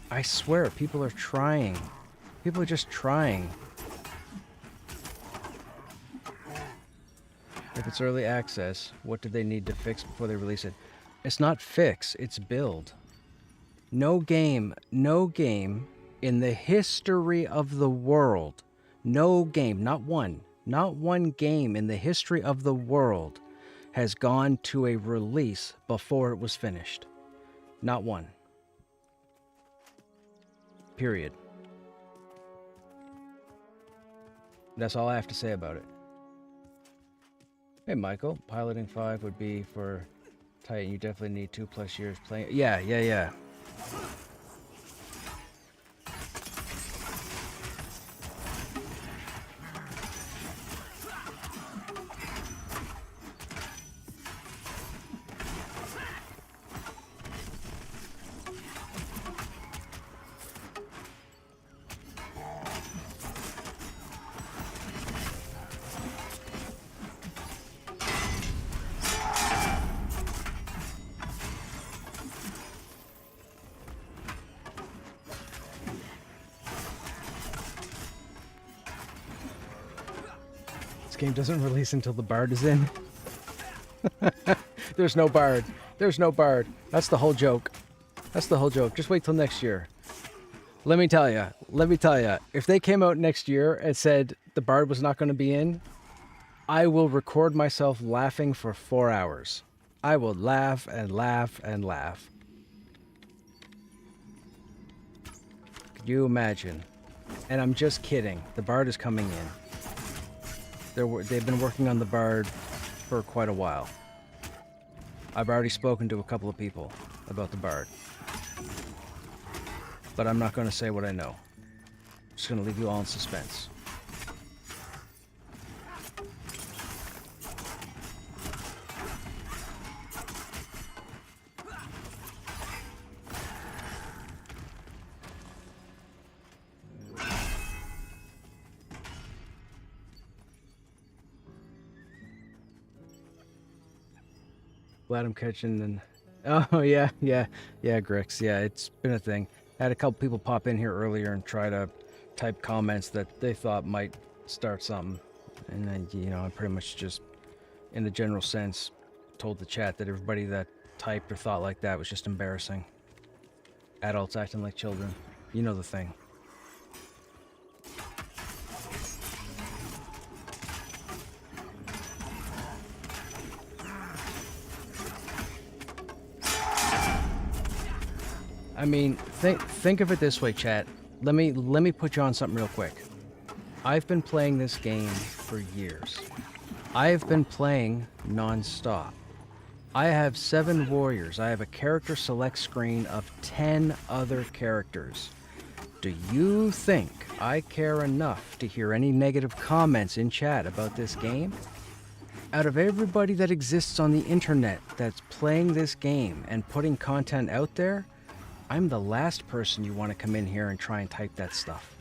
I swear, people are trying. People are just trying. If it's early access, what do they need to fix before they release it? It's not fix, it's build. No game in the history of the world, no game, not one game in the history of the world has gone to a release before it was finished. Not one. Period. That's all I have to say about it. Hey Michael, piloting 5 would be for Titan. You definitely need 2+ years playing. Yeah. This game doesn't release until the Bard is in. There's no bard. There's no bard. That's the whole joke. That's the whole joke. Just wait till next year. Let me tell you. If they came out next year and said the bard was not going to be in, I will record myself laughing for 4 hours. I will laugh and laugh and laugh. Could you imagine? And I'm just kidding. The bard is coming in. They've been working on the bard for quite a while. I've already spoken to a couple of people about the bard. But I'm not going to say what I know. I'm just going to leave you all in suspense. Glad I'm catching and oh yeah, Grix. Yeah, it's been a thing. I had a couple people pop in here earlier and try to type comments that they thought might start something. And then, I pretty much just, in a general sense, told the chat that everybody that typed or thought like that was just embarrassing. Adults acting like children. You know the thing. I mean, think of it this way, chat. Let me put you on something real quick. I've been playing this game for years. I have been playing non-stop. I have 7 warriors. I have a character select screen of 10 other characters. Do you think I care enough to hear any negative comments in chat about this game? Out of everybody that exists on the internet that's playing this game and putting content out there, I'm the last person you want to come in here and try and type that stuff.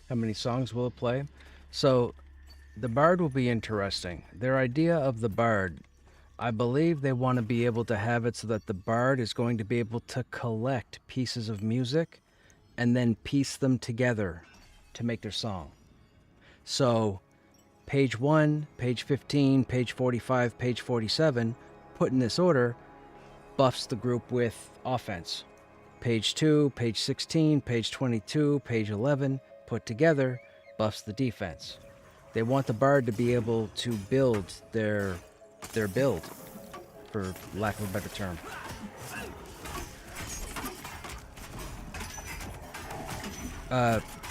How many songs will it play? So, the bard will be interesting. Their idea of the bard, I believe they want to be able to have it so that the bard is going to be able to collect pieces of music and then piece them together to make their song. So, page 1, page 15, page 45, page 47, put in this order, buffs the group with offense. Page 2, page 16, page 22, page 11, put together, buffs the defense. They want the bard to be able to build their build, for lack of a better term.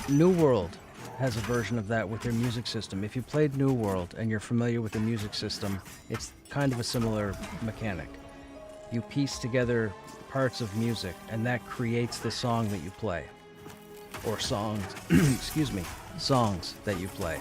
New World has a version of that with their music system. If you played New World and you're familiar with the music system, it's kind of a similar mechanic. You piece together parts of music, and that creates the song that you play. Or songs, excuse me, songs that you play.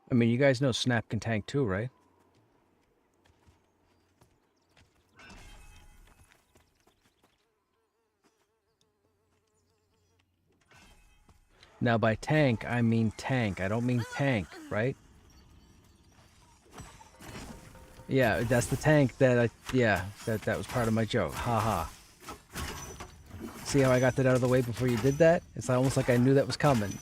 I mean, you guys know Snap can tank too, right? Now by tank, I mean tank. I don't mean tank, right? Yeah, that's the tank that that was part of my joke. Haha. See how I got that out of the way before you did that? It's almost like I knew that was coming.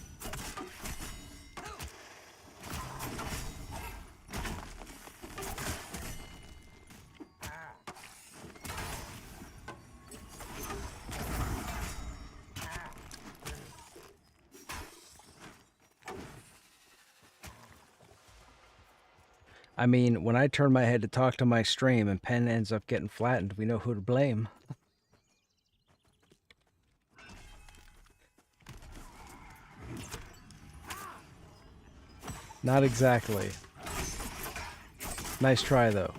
I mean, when I turn my head to talk to my stream and Pen ends up getting flattened, we know who to blame. Not exactly. Nice try, though.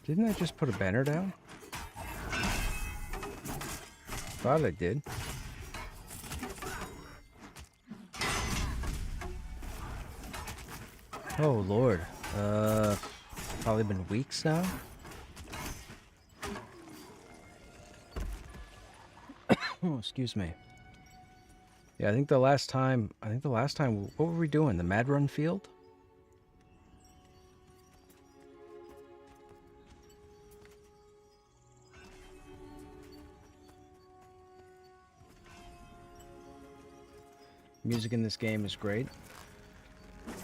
Didn't I just put a banner down? Thought I did. Oh, Lord. Probably been weeks now? Oh, excuse me. Yeah, I think the last time, what were we doing? The Mad Run field? Music in this game is great.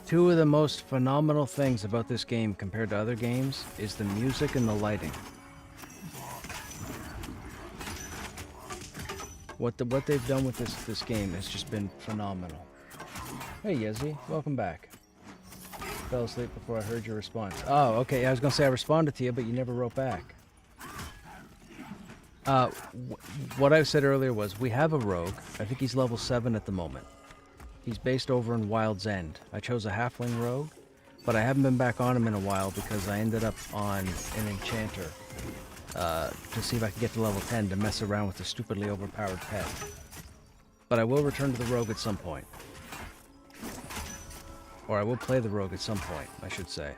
Two of the most phenomenal things about this game compared to other games is the music and the lighting. What they've done with this game has just been phenomenal. Hey Yezi, welcome back. Fell asleep before I heard your response. Oh, okay. I was gonna say I responded to you, but you never wrote back. What I said earlier was we have a rogue. I think he's level 7 at the moment. He's based over in Wild's End. I chose a halfling rogue, but I haven't been back on him in a while because I ended up on an enchanter to see if I can get to level 10 to mess around with the stupidly overpowered pet. But I will return to the rogue at some point. Or I will play the rogue at some point, I should say.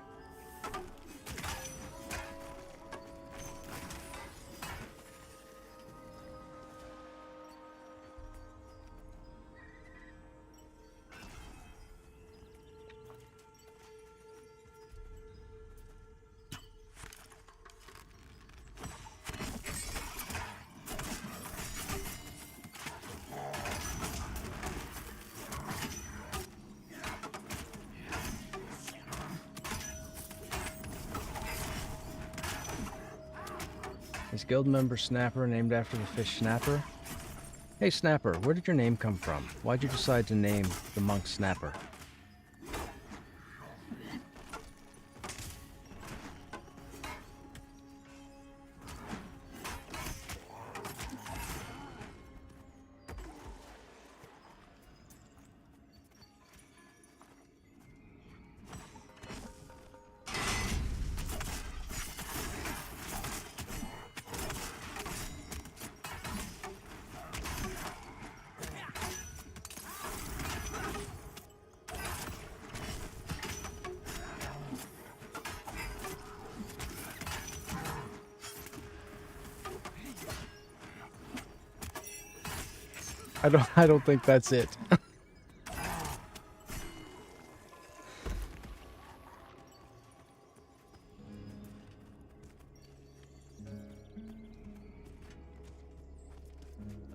Is guild member Snapper named after the fish Snapper? Hey Snapper, where did your name come from? Why'd you decide to name the monk Snapper? I don't think that's it.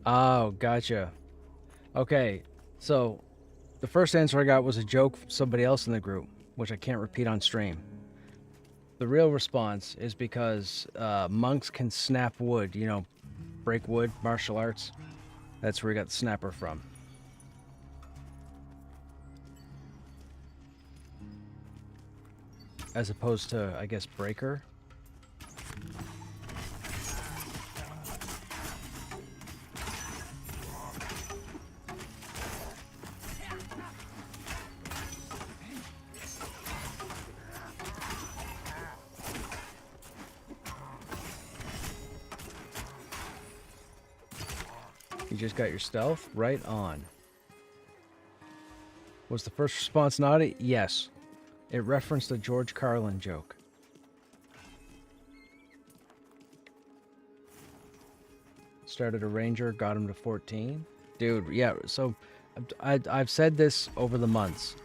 Oh, gotcha. Okay, so the first answer I got was a joke from somebody else in the group, which I can't repeat on stream. The real response is because monks can snap wood, you know, break wood, martial arts. That's where we got the snapper from. As opposed to, I guess, breaker. You just got your stealth right on. Was the first response naughty? Yes. It referenced a George Carlin joke. Started a ranger, got him to 14. Dude, yeah, so I've said this over the months.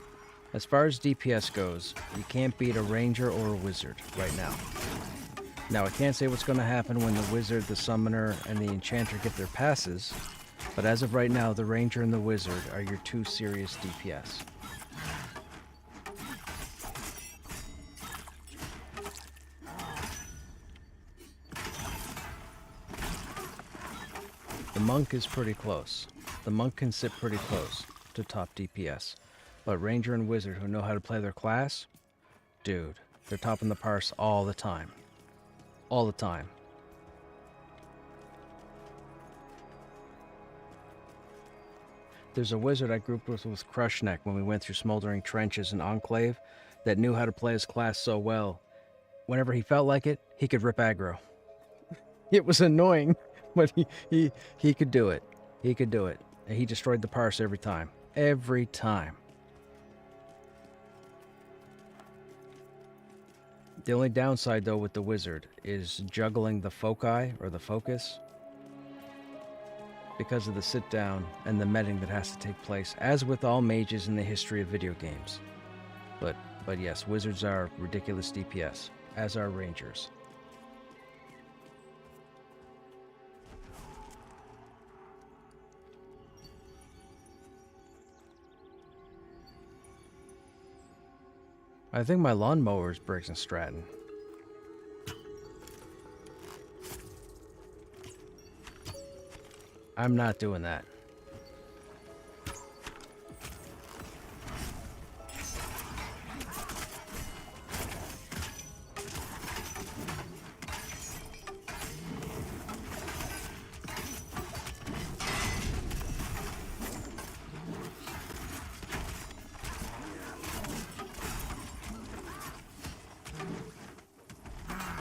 As far as DPS goes, you can't beat a ranger or a wizard right now. Now, I can't say what's going to happen when the wizard, the summoner, and the enchanter get their passes, but as of right now, the ranger and the wizard are your two serious DPS. The monk is pretty close. The monk can sit pretty close to top DPS. But ranger and wizard who know how to play their class, dude, they're topping the parse all the time. All the time. There's a wizard I grouped with Krushnek when we went through Smoldering Trenches and Enclave that knew how to play his class so well. Whenever he felt like it, he could rip aggro. It was annoying, but he could do it. He could do it. And he destroyed the parse every time. Every time. The only downside, though, with the wizard is juggling the foci, or the focus, because of the sit-down and the meting that has to take place, as with all mages in the history of video games. But yes, wizards are ridiculous DPS, as are rangers. I think my lawnmower is Briggs and Stratton. I'm not doing that.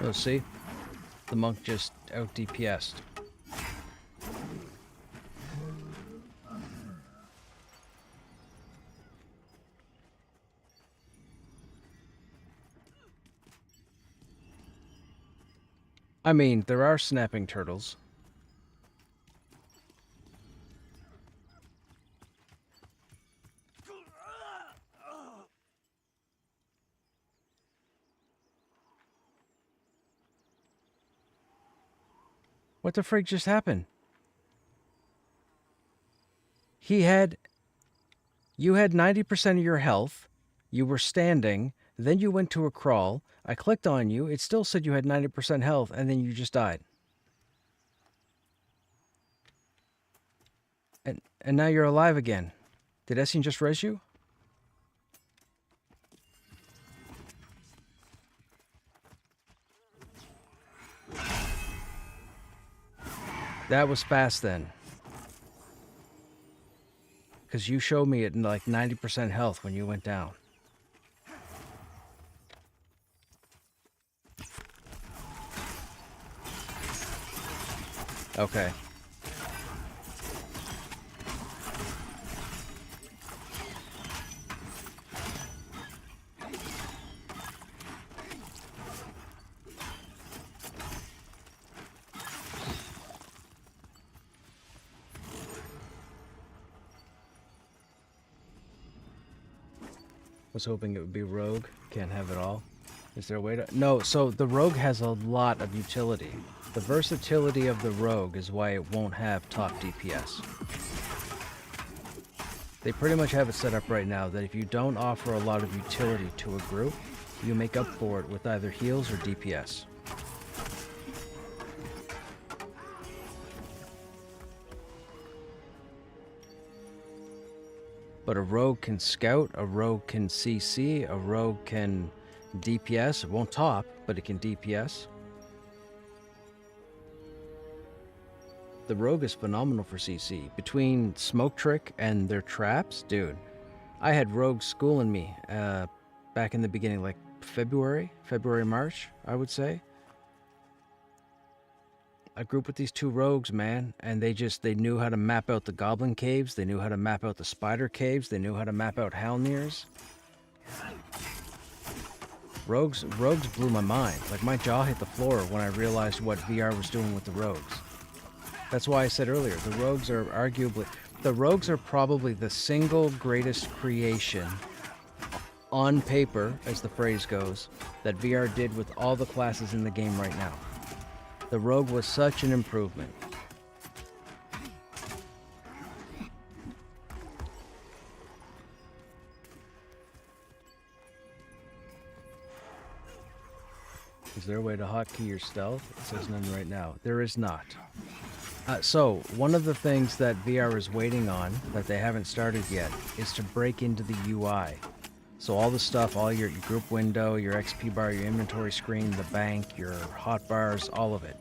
Oh, see? The monk just out DPS'd. I mean, there are snapping turtles. What the frig just happened? You had 90% of your health, you were standing, then you went to a crawl, I clicked on you, it still said you had 90% health, and then you just died. And now you're alive again. Did Essien just res you? That was fast then. Because you showed me at like 90% health when you went down. Okay. Was hoping it would be rogue. Can't have it all. Is there a way to... No, so the rogue has a lot of utility. The versatility of the rogue is why it won't have top DPS. They pretty much have it set up right now that if you don't offer a lot of utility to a group, you make up for it with either heals or DPS. But a rogue can scout, a rogue can CC, a rogue can DPS. It won't top, but it can DPS. The rogue is phenomenal for CC. Between Smoke Trick and their traps, dude, I had rogues schooling me back in the beginning, like February, March, I would say. a group with these 2 rogues, man, and they knew how to map out the goblin caves, they knew how to map out the spider caves, they knew how to map out Halnirs. Rogues blew my mind. Like, my jaw hit the floor when I realized what VR was doing with the rogues. That's why I said earlier, the rogues are probably the single greatest creation on paper, as the phrase goes, that VR did with all the classes in the game right now. The rogue was such an improvement. Is there a way to hotkey your stealth? It says none right now. There is not. So, one of the things that VR is waiting on, that they haven't started yet, is to break into the UI. So all the stuff, all your group window, your XP bar, your inventory screen, the bank, your hotbars, all of it.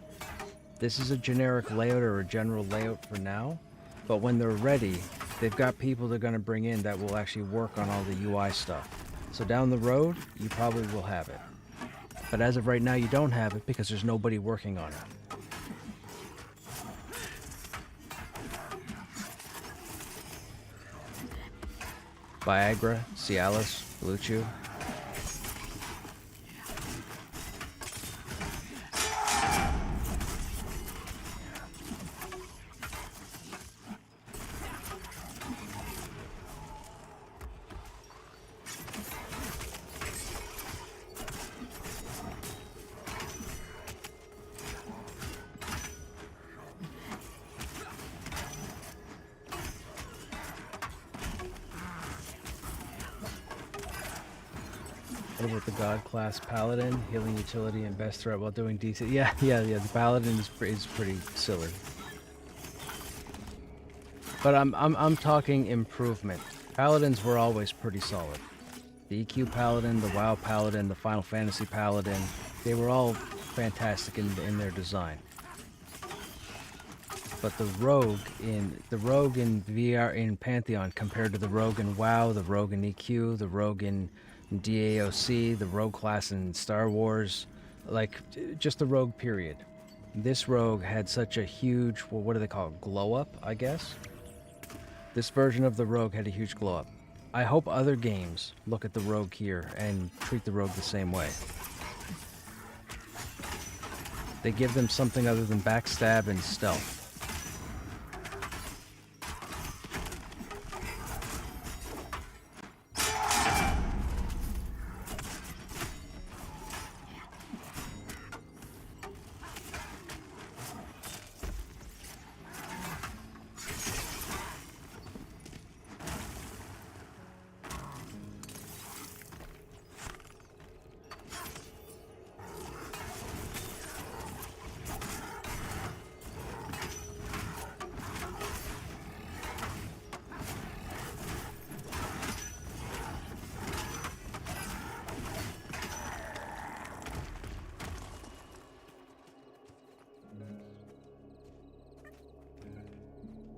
This is a generic layout or a general layout for now, but when they're ready, they've got people they're going to bring in that will actually work on all the UI stuff. So down the road, you probably will have it. But as of right now, you don't have it because there's nobody working on it. Viagra, Cialis, Blue Chew. What about the God class Paladin? Healing utility and best threat while doing decent. Yeah, the Paladin is pretty silly. But I'm talking improvement. Paladins were always pretty solid. The EQ Paladin, the WoW Paladin, the Final Fantasy Paladin, they were all fantastic in their design. But the rogue in VR in Pantheon compared to the rogue in WoW, the rogue in EQ, the rogue in DAOC, the rogue class in Star Wars, like just the rogue period. This rogue had such a huge, well, what do they call it? Glow up, I guess. This version of the rogue had a huge glow up. I hope other games look at the rogue here and treat the rogue the same way. They give them something other than backstab and stealth.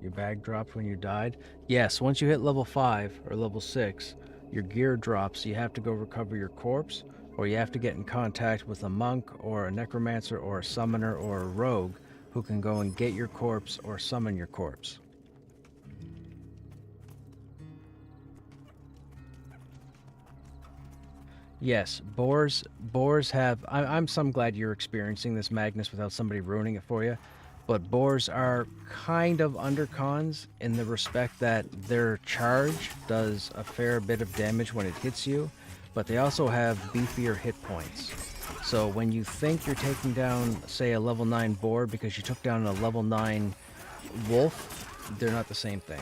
Your bag dropped when you died? Yes, once you hit level 5 or level 6, your gear drops. You have to go recover your corpse, or you have to get in contact with a monk or a necromancer or a summoner or a rogue who can go and get your corpse or summon your corpse. Yes, boars have... I'm so glad you're experiencing this, Magnus, without somebody ruining it for you. But boars are kind of undercons in the respect that their charge does a fair bit of damage when it hits you, but they also have beefier hit points. So when you think you're taking down, say, a level 9 boar because you took down a level 9 wolf, they're not the same thing.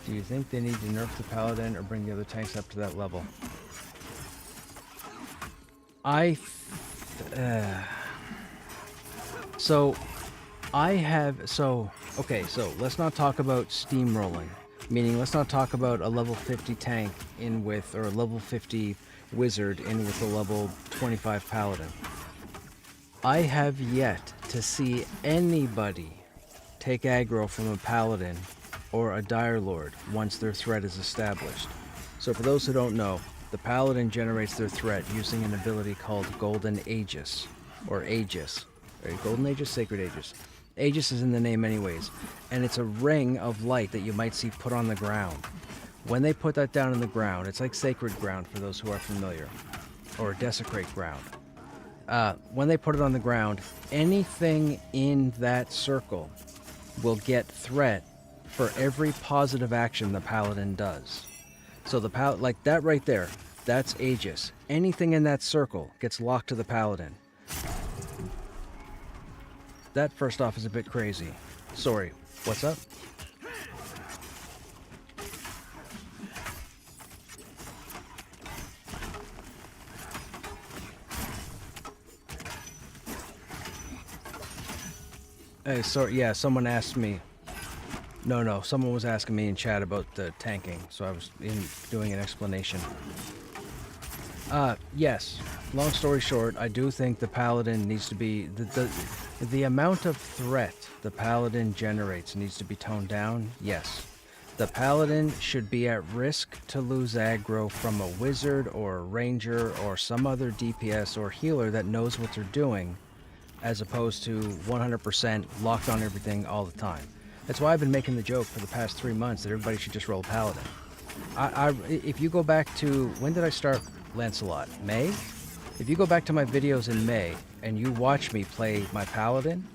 Do you think they need to nerf the paladin or bring the other tanks up to that level? Okay, so let's not talk about steamrolling. Meaning, let's not talk about a level 50 tank in with, or a level 50 wizard in with a level 25 paladin. I have yet to see anybody take aggro from a paladin or a dire lord once their threat is established. So for those who don't know, The Paladin generates their threat using an ability called Golden Aegis, or Aegis. Golden Aegis, Sacred Aegis. Aegis is in the name anyways, and it's a ring of light that you might see put on the ground. When they put that down in the ground, it's like sacred ground for those who are familiar, or desecrate ground. When they put it on the ground, anything in that circle will get threat for every positive action the Paladin does. So like that right there, that's Aegis. Anything in that circle gets locked to the Paladin. That first off is a bit crazy. Sorry, what's up? Hey, sorry, yeah, someone asked me. No, someone was asking me in chat about the tanking, so I was doing an explanation. Yes. Long story short, I do think the Paladin needs to be... The amount of threat the Paladin generates needs to be toned down, yes. The Paladin should be at risk to lose aggro from a wizard or a ranger or some other DPS or healer that knows what they're doing, as opposed to 100% locked on everything all the time. That's why I've been making the joke for the past 3 months that everybody should just roll Paladin. If you go back to... When did I start Lancelot? May? If you go back to my videos in May and you watch me play my Paladin,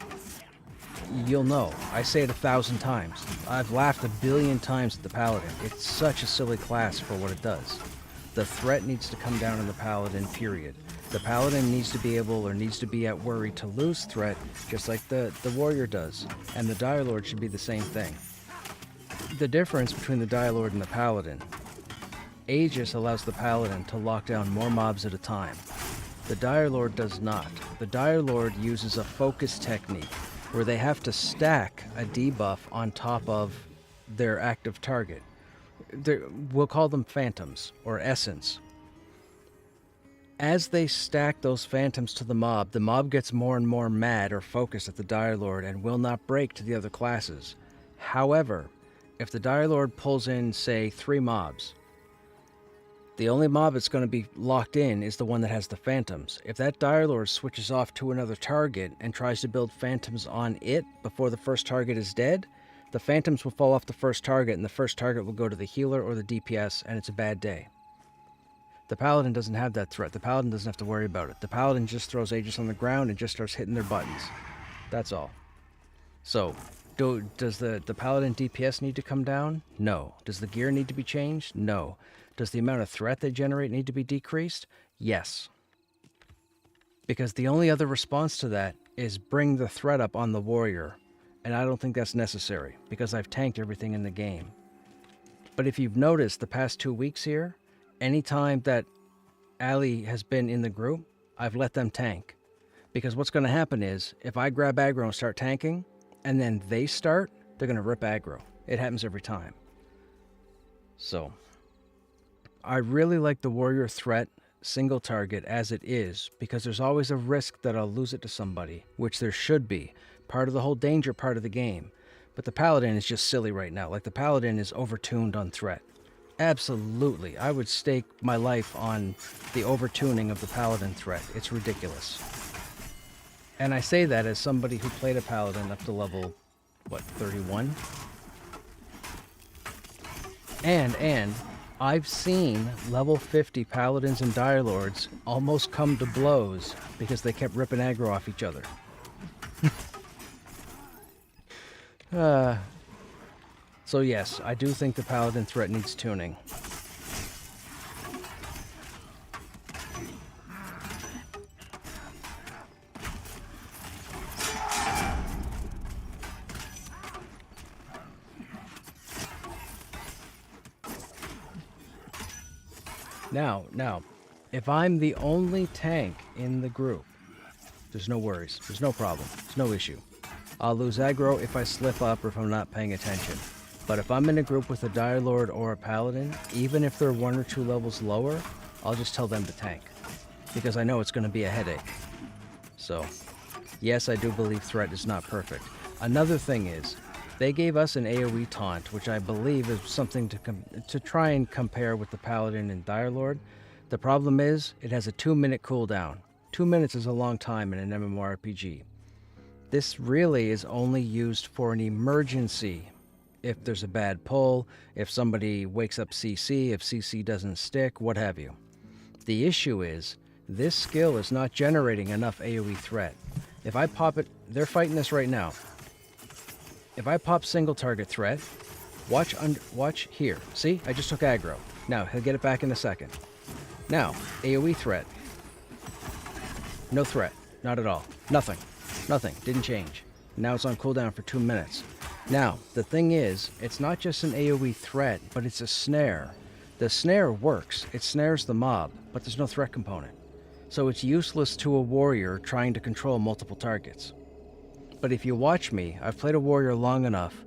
you'll know. I say it 1,000 times. I've laughed 1 billion times at the Paladin. It's such a silly class for what it does. The threat needs to come down in the Paladin, period. The Paladin needs to be able, or needs to be at worry to lose threat, just like the Warrior does. And the Dire Lord should be the same thing. The difference between the Dire Lord and the Paladin: Aegis allows the Paladin to lock down more mobs at a time. The Dire Lord does not. The Dire Lord uses a focus technique, where they have to stack a debuff on top of their active target. We'll call them phantoms, or essence. As they stack those phantoms to the mob gets more and more mad or focused at the Dire Lord and will not break to the other classes. However, if the Dire Lord pulls in, say, 3 mobs, the only mob that's going to be locked in is the one that has the phantoms. If that Dire Lord switches off to another target and tries to build phantoms on it before the first target is dead, the phantoms will fall off the first target and the first target will go to the healer or the DPS, and it's a bad day. The Paladin doesn't have that threat. The Paladin doesn't have to worry about it. The Paladin just throws Aegis on the ground and just starts hitting their buttons. That's all. So, does the Paladin DPS need to come down? No. Does the gear need to be changed? No. Does the amount of threat they generate need to be decreased? Yes. Because the only other response to that is bring the threat up on the Warrior. And I don't think that's necessary, because I've tanked everything in the game. But if you've noticed the past 2 weeks here, anytime that Ali has been in the group, I've let them tank. Because what's going to happen is, if I grab aggro and start tanking, and then they start, they're going to rip aggro. It happens every time. So, I really like the Warrior threat single target as it is, because there's always a risk that I'll lose it to somebody, which there should be. Part of the whole danger part of the game. But the Paladin is just silly right now. Like, the Paladin is overtuned on threat. Absolutely. I would stake my life on the overtuning of the Paladin threat. It's ridiculous. And I say that as somebody who played a Paladin up to level, 31? And I've seen level 50 Paladins and Dire Lords almost come to blows because they kept ripping aggro off each other. So yes, I do think the Paladin threat needs tuning. Now, if I'm the only tank in the group, there's no worries, there's no problem, there's no issue. I'll lose aggro if I slip up or if I'm not paying attention. But if I'm in a group with a Dire Lord or a Paladin, even if they're 1 or 2 levels lower, I'll just tell them to tank. Because I know it's going to be a headache. So, yes, I do believe threat is not perfect. Another thing is, they gave us an AoE taunt, which I believe is something to try and compare with the Paladin and Dire Lord. The problem is, it has a 2-minute cooldown. 2 minutes is a long time in an MMORPG. This really is only used for an emergency. If there's a bad pull, if somebody wakes up CC, if CC doesn't stick, what have you. The issue is, this skill is not generating enough AoE threat. If I pop it, they're fighting this right now. If I pop single target threat, watch here. See, I just took aggro. Now, he'll get it back in a second. Now, AoE threat. No threat. Not at all. Nothing. Nothing. Didn't change. Now it's on cooldown for 2 minutes. Now, the thing is, it's not just an AoE threat, but it's a snare. The snare works. It snares the mob, but there's no threat component. So it's useless to a warrior trying to control multiple targets. But if you watch me, I've played a warrior long enough,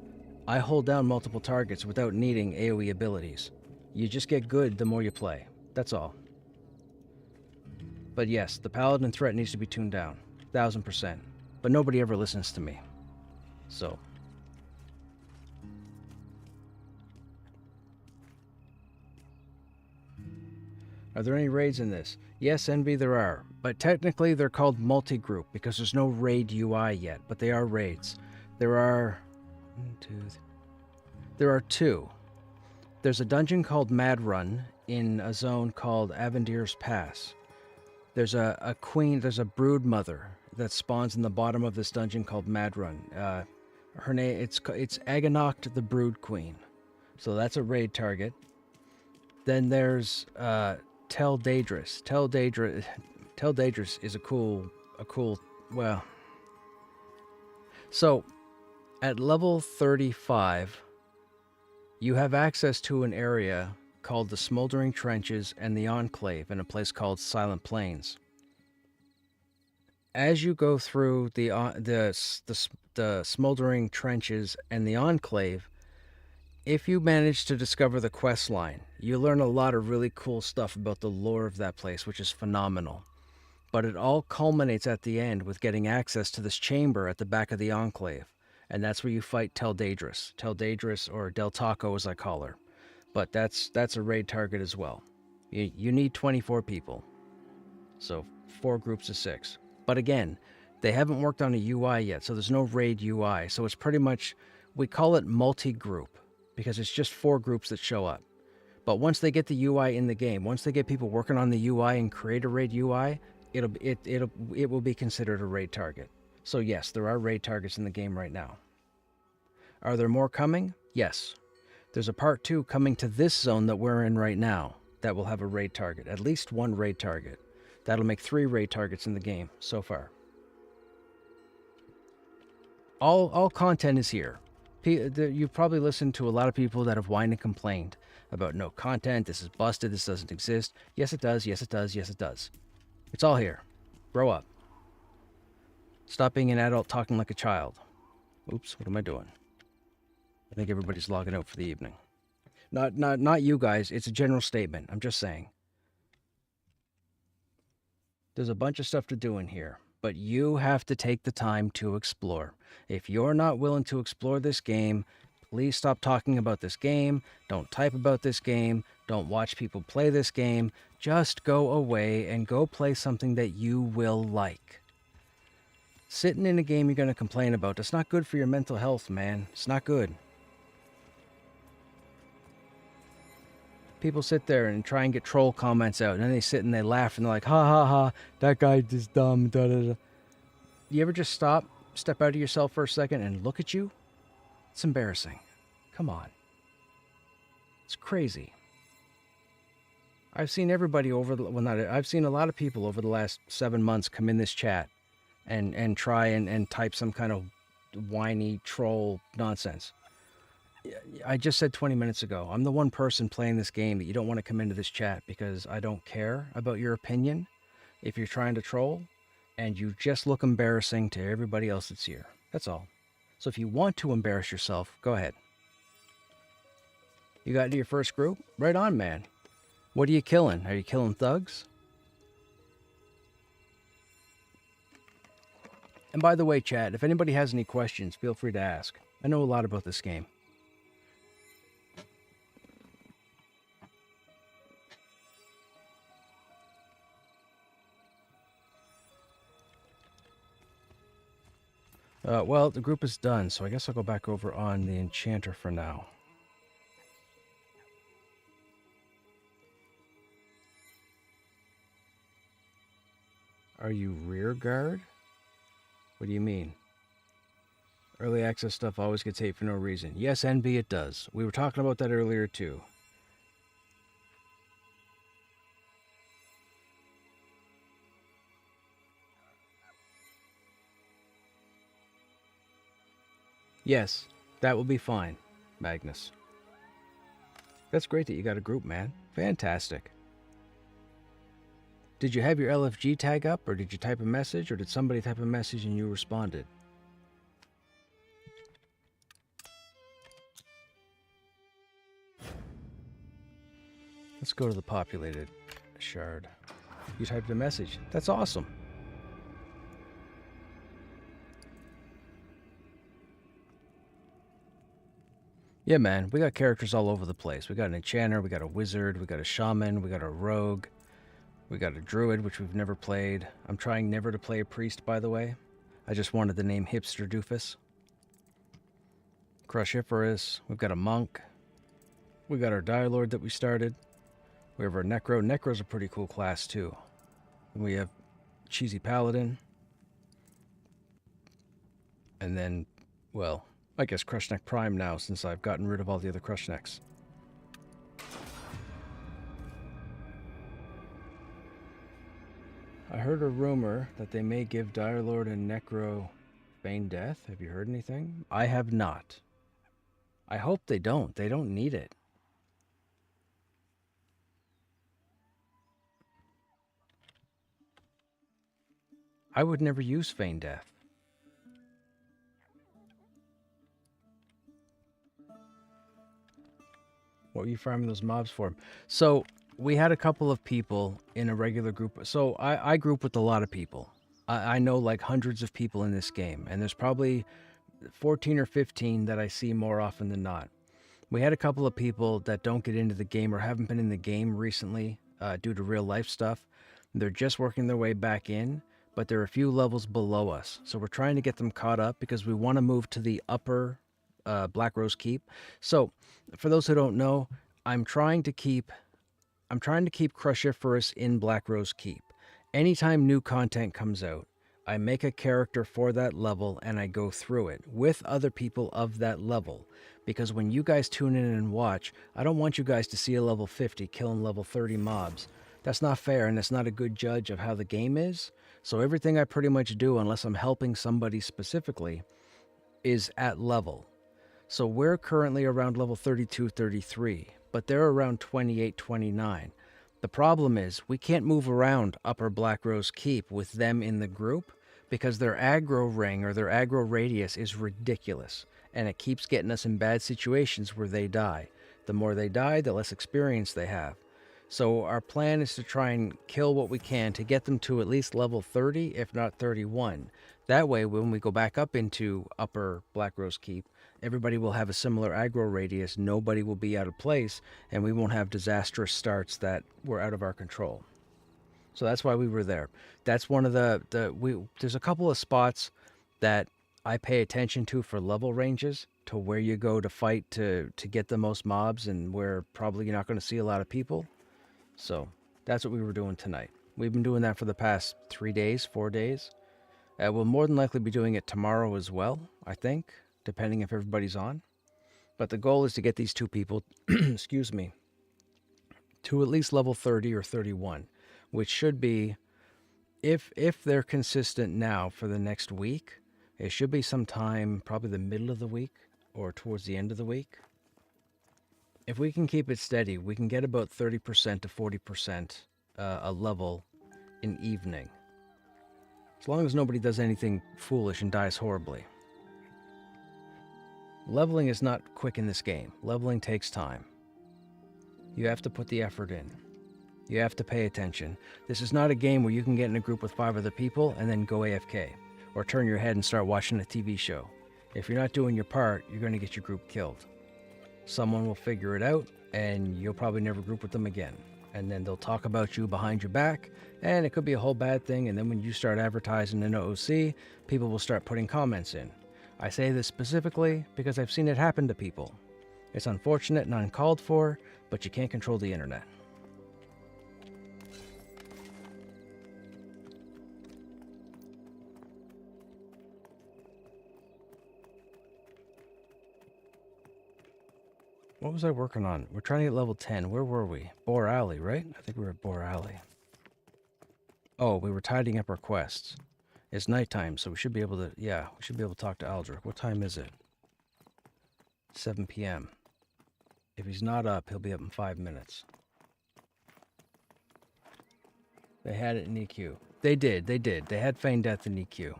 I hold down multiple targets without needing AoE abilities. You just get good the more you play. That's all. But yes, the paladin threat needs to be tuned down. 1000%. But nobody ever listens to me. So. Are there any raids in this? Yes, Envy, there are. But technically they're called multi-group because there's no raid UI yet, but they are raids. There are... There are 2. There's a dungeon called Mad Run in a zone called Avendir's Pass. There's a queen, there's a brood mother that spawns in the bottom of this dungeon called Mad Run. Her name, it's Aganoct the Brood Queen. So that's a raid target. Then there's Tel Daedrus. Tel Daedrus is a cool, well. So, at level 35, you have access to an area called the Smoldering Trenches and the Enclave in a place called Silent Plains. As you go through the Smoldering Trenches and the Enclave, if you manage to discover the quest line, you learn a lot of really cool stuff about the lore of that place, which is phenomenal. But it all culminates at the end with getting access to this chamber at the back of the Enclave. And that's where you fight Tel Daedrus. Tel Daedrus, or Del Taco as I call her. But that's a raid target as well. You need 24 people. So 4 groups of 6. But again, they haven't worked on a UI yet, so there's no raid UI. So it's pretty much, we call it multi-group, because it's just 4 groups that show up. But once they get the UI in the game, once they get people working on the UI and create a raid UI, it will be considered a raid target. So yes, there are raid targets in the game right now. Are there more coming? Yes. There's a part 2 coming to this zone that we're in right now that will have a raid target. At least 1 raid target. That'll make 3 raid targets in the game so far. All content is here. You've probably listened to a lot of people that have whined and complained about no content, this is busted, this doesn't exist. Yes, it does, yes, it does, yes, it does. It's all here. Grow up. Stop being an adult talking like a child. Oops, what am I doing? I think everybody's logging out for the evening. Not you guys, it's a general statement. I'm just saying. There's a bunch of stuff to do in here, but you have to take the time to explore. If you're not willing to explore this game, please stop talking about this game. Don't type about this game. Don't watch people play this game. Just go away and go play something that you will like. Sitting in a game you're going to complain about, that's not good for your mental health, man. It's not good. People sit there and try and get troll comments out, and then they sit and they laugh and they're like, ha ha ha, that guy is dumb, da da da. You ever just step out of yourself for a second and look at you? It's embarrassing. Come on. It's crazy. I've seen everybody I've seen a lot of people over the last 7 months come in this chat and try and type some kind of whiny troll nonsense. I just said 20 minutes ago, I'm the one person playing this game that you don't want to come into this chat because I don't care about your opinion if you're trying to troll, and you just look embarrassing to everybody else that's here. That's all. So if you want to embarrass yourself, go ahead. You got into your first group? Right on, man. What are you killing? Are you killing thugs? And by the way, chat, if anybody has any questions, feel free to ask. I know a lot about this game. Well, the group is done, so I guess I'll go back over on the Enchanter for now. Are you rear guard? What do you mean? Early access stuff always gets hate for no reason. Yes, NB, it does. We were talking about that earlier, too. Yes, that will be fine, Magnus. That's great that you got a group, man. Fantastic. Did you have your LFG tag up, or did you type a message, or did somebody type a message and you responded? Let's go to the populated shard. You typed a message. That's awesome. Yeah, man, we got characters all over the place. We got an enchanter, we got a wizard, we got a shaman, we got a rogue, we got a druid, which we've never played. I'm trying never to play a priest, by the way. I just wanted the name Hipster Doofus. Crushiferous, we've got a monk. We got our Dire Lord that we started. We have our Necro. Necro's a pretty cool class, too. And we have Cheesy Paladin. And then, well, I guess Krushnek Prime now, since I've gotten rid of all the other Krushneks. I heard a rumor that they may give Dire Lord and Necro feign death. Have you heard anything? I have not. I hope they don't. They don't need it. I would never use feign death. What were you farming those mobs for? So we had a couple of people in a regular group. So I group with a lot of people. I know like hundreds of people in this game, and there's probably 14 or 15 that I see more often than not. We had a couple of people that don't get into the game or haven't been in the game recently due to real life stuff. They're just working their way back in, but they're a few levels below us. So we're trying to get them caught up because we want to move to the upper Black Rose Keep. So for those who don't know, I'm trying to keep Crushiferous in Black Rose Keep. Anytime new content comes out, I make a character for that level and I go through it with other people of that level. Because when you guys tune in and watch, I don't want you guys to see a level 50 killing level 30 mobs. That's not fair, and that's not a good judge of how the game is. So everything I pretty much do, unless I'm helping somebody specifically, is at level. So we're currently around level 32, 33, but they're around 28, 29. The problem is we can't move around Upper Black Rose Keep with them in the group because their aggro ring or their aggro radius is ridiculous, and it keeps getting us in bad situations where they die. The more they die, the less experience they have. So our plan is to try and kill what we can to get them to at least level 30, if not 31. That way, when we go back up into Upper Black Rose Keep, everybody will have a similar aggro radius, nobody will be out of place, and we won't have disastrous starts that were out of our control. So that's why we were there. That's one of there's a couple of spots that I pay attention to for level ranges, to where you go to fight to get the most mobs and where probably you're not going to see a lot of people. So that's what we were doing tonight. We've been doing that for the past 3 days, 4 days. We'll more than likely be doing it tomorrow as well, I think, depending if everybody's on. But the goal is to get these two people, excuse me, to at least level 30 or 31, which should be, if they're consistent now for the next week, it should be sometime probably the middle of the week or towards the end of the week. If we can keep it steady, we can get about 30% to 40% a level in evening. As long as nobody does anything foolish and dies horribly. Leveling is not quick in this game. Leveling takes time. You have to put the effort in. You have to pay attention. This is not a game where you can get in a group with 5 other people and then go AFK, or turn your head and start watching a TV show. If you're not doing your part, you're going to get your group killed. Someone will figure it out, and you'll probably never group with them again. And then they'll talk about you behind your back, and it could be a whole bad thing, and then when you start advertising in OOC, people will start putting comments in. I say this specifically because I've seen it happen to people. It's unfortunate and uncalled for, but you can't control the internet. What was I working on? We're trying to get level 10. Where were we? Boar Alley, right? I think we were at Boar Alley. Oh, we were tidying up our quests. It's nighttime, so we should be able to... Yeah, we should be able to talk to Aldrich. What time is it? 7 p.m. If he's not up, he'll be up in 5 minutes. They had it in EQ. They did. They had Feigned Death in EQ.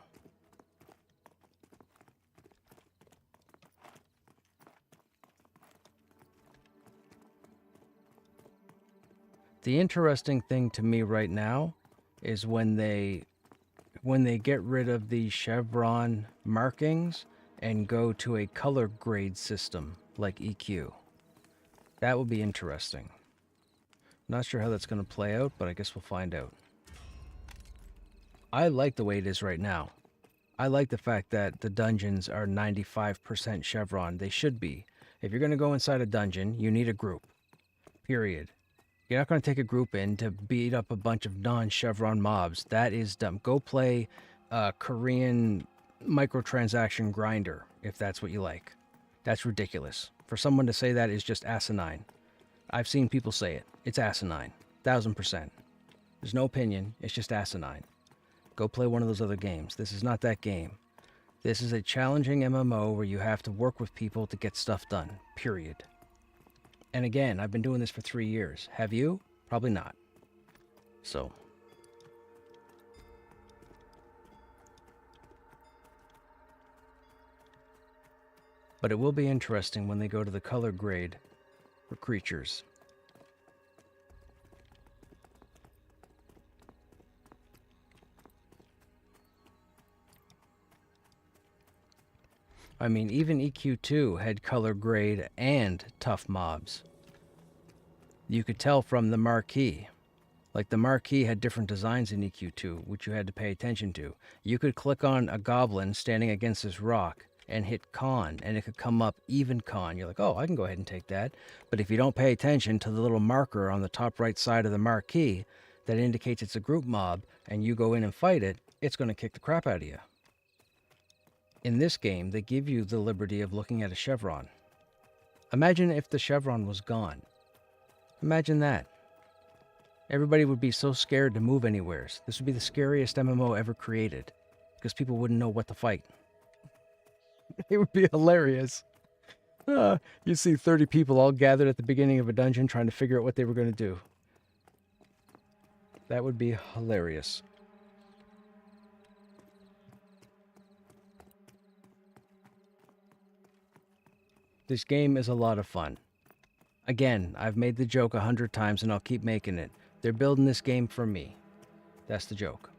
The interesting thing to me right now is when they get rid of the chevron markings and go to a color grade system like EQ. That will be interesting. Not sure how that's going to play out, but I guess we'll find out. I like the way it is right now. I like the fact that the dungeons are 95% chevron. They should be. If you're going to go inside a dungeon, you need a group. Period. You're not going to take a group in to beat up a bunch of non-chevron mobs. That is dumb. Go play Korean microtransaction grinder, if that's what you like. That's ridiculous. For someone to say that is just asinine. I've seen people say it. It's asinine. 1000%. There's no opinion. It's just asinine. Go play one of those other games. This is not that game. This is a challenging MMO where you have to work with people to get stuff done. Period. And again, I've been doing this for 3 years. Have you? Probably not. So. But it will be interesting when they go to the color grade for creatures. I mean, even EQ2 had color grade and tough mobs. You could tell from the marquee. Like, the marquee had different designs in EQ2, which you had to pay attention to. You could click on a goblin standing against this rock and hit con, and it could come up even con. You're like, oh, I can go ahead and take that. But if you don't pay attention to the little marker on the top right side of the marquee that indicates it's a group mob, and you go in and fight it, it's going to kick the crap out of you. In this game, they give you the liberty of looking at a chevron. Imagine if the chevron was gone. Imagine that. Everybody would be so scared to move anywhere. This would be the scariest MMO ever created, because people wouldn't know what to fight. It would be hilarious. You see 30 people all gathered at the beginning of a dungeon trying to figure out what they were going to do. That would be hilarious. This game is a lot of fun. Again, I've made the joke 100 times and I'll keep making it. They're building this game for me. That's the joke.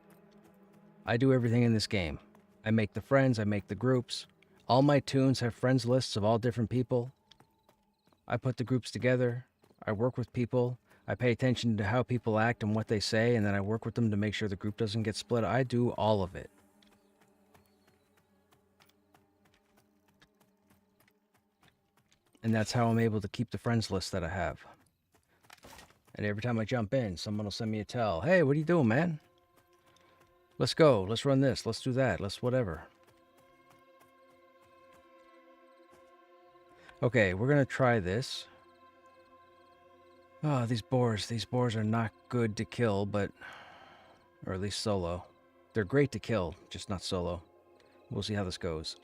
I do everything in this game. I make the friends, I make the groups. All my tunes have friends lists of all different people. I put the groups together. I work with people. I pay attention to how people act and what they say, and then I work with them to make sure the group doesn't get split. I do all of it. And that's how I'm able to keep the friends list that I have. And every time I jump in, someone will send me a tell. Hey, what are you doing, man? Let's go. Let's run this. Let's do that. Let's whatever. Okay, we're going to try this. Oh, these boars. These boars are not good to kill, but... Or at least solo. They're great to kill, just not solo. We'll see how this goes.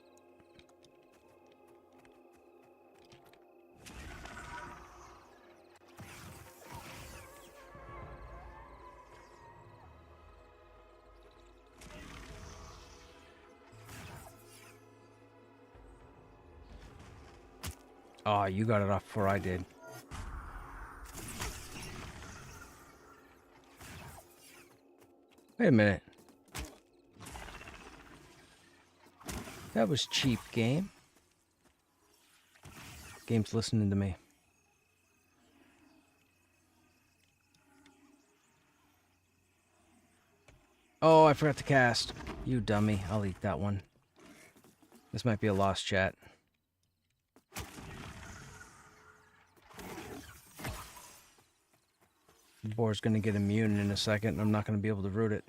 Oh, you got it off before I did. Wait a minute. That was cheap, game. Game's listening to me. Oh, I forgot to cast. You dummy. I'll eat that one. This might be a lost chat. The boar's gonna get immune in a second, and I'm not gonna be able to root it.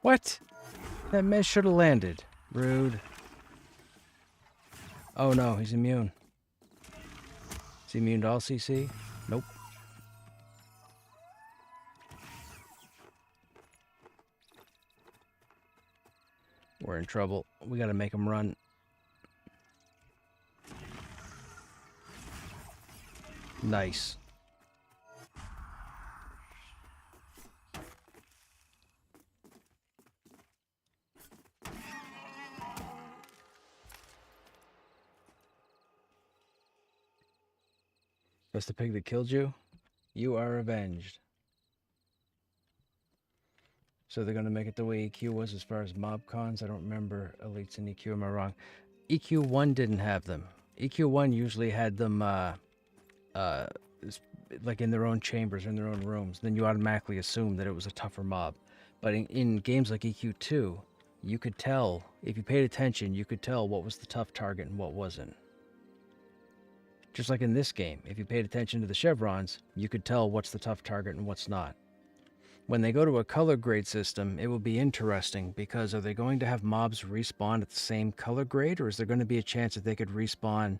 What? That mess should have landed. Rude. Oh no, he's immune. Is he immune to all CC? Nope. We're in trouble. We gotta make him run. Nice. That's the pig that killed you? You are avenged. So they're gonna make it the way EQ was as far as mob cons. I don't remember elites in EQ. Am I wrong? EQ1 didn't have them. EQ1 usually had them like in their own chambers, in their own rooms. Then you automatically assume that it was a tougher mob. But in games like EQ2, you could tell, if you paid attention, you could tell what was the tough target and what wasn't. Just like in this game, if you paid attention to the chevrons, you could tell what's the tough target and what's not. When they go to a color grade system, it will be interesting because are they going to have mobs respawn at the same color grade, or is there going to be a chance that they could respawn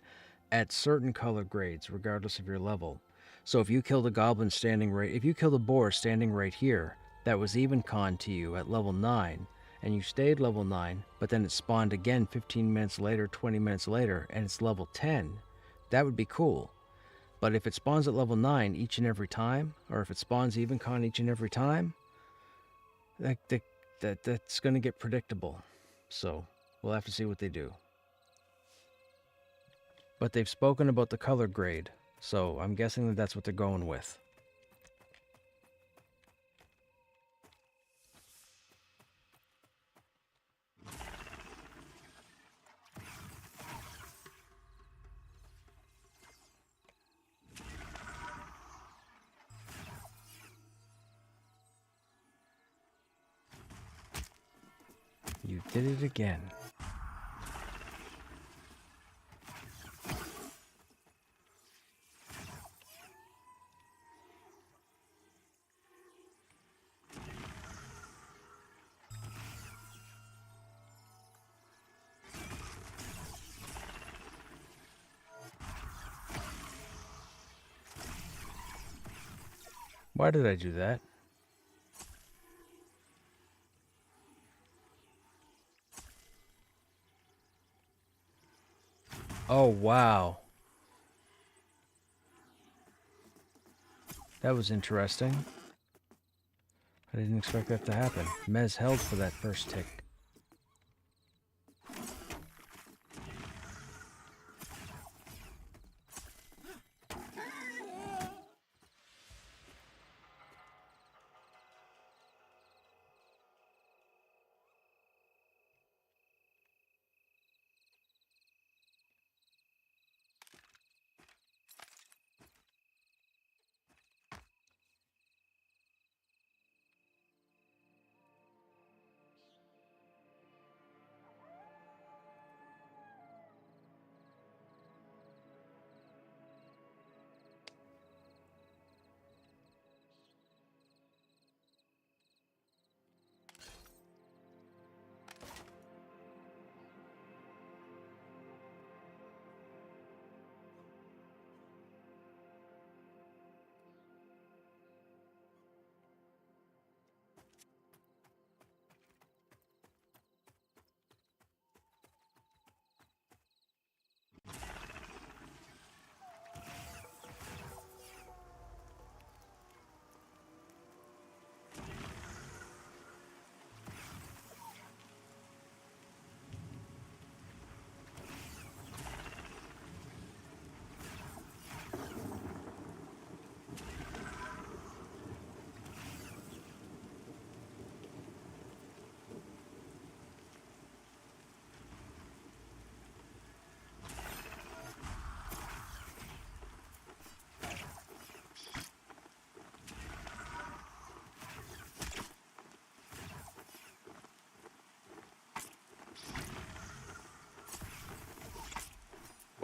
at certain color grades regardless of your level? So if you killed a goblin if you killed a boar standing right here, that was even con to you at level 9, and you stayed level 9, but then it spawned again 15 minutes later, 20 minutes later, and it's level 10, that would be cool. But if it spawns at level 9 each and every time, or if it spawns even con each and every time, that's going to get predictable. So we'll have to see what they do. But they've spoken about the color grade, so I'm guessing that that's what they're going with. You did it again. Why did I do that? Oh, wow. That was interesting. I didn't expect that to happen. Mez held for that first tick.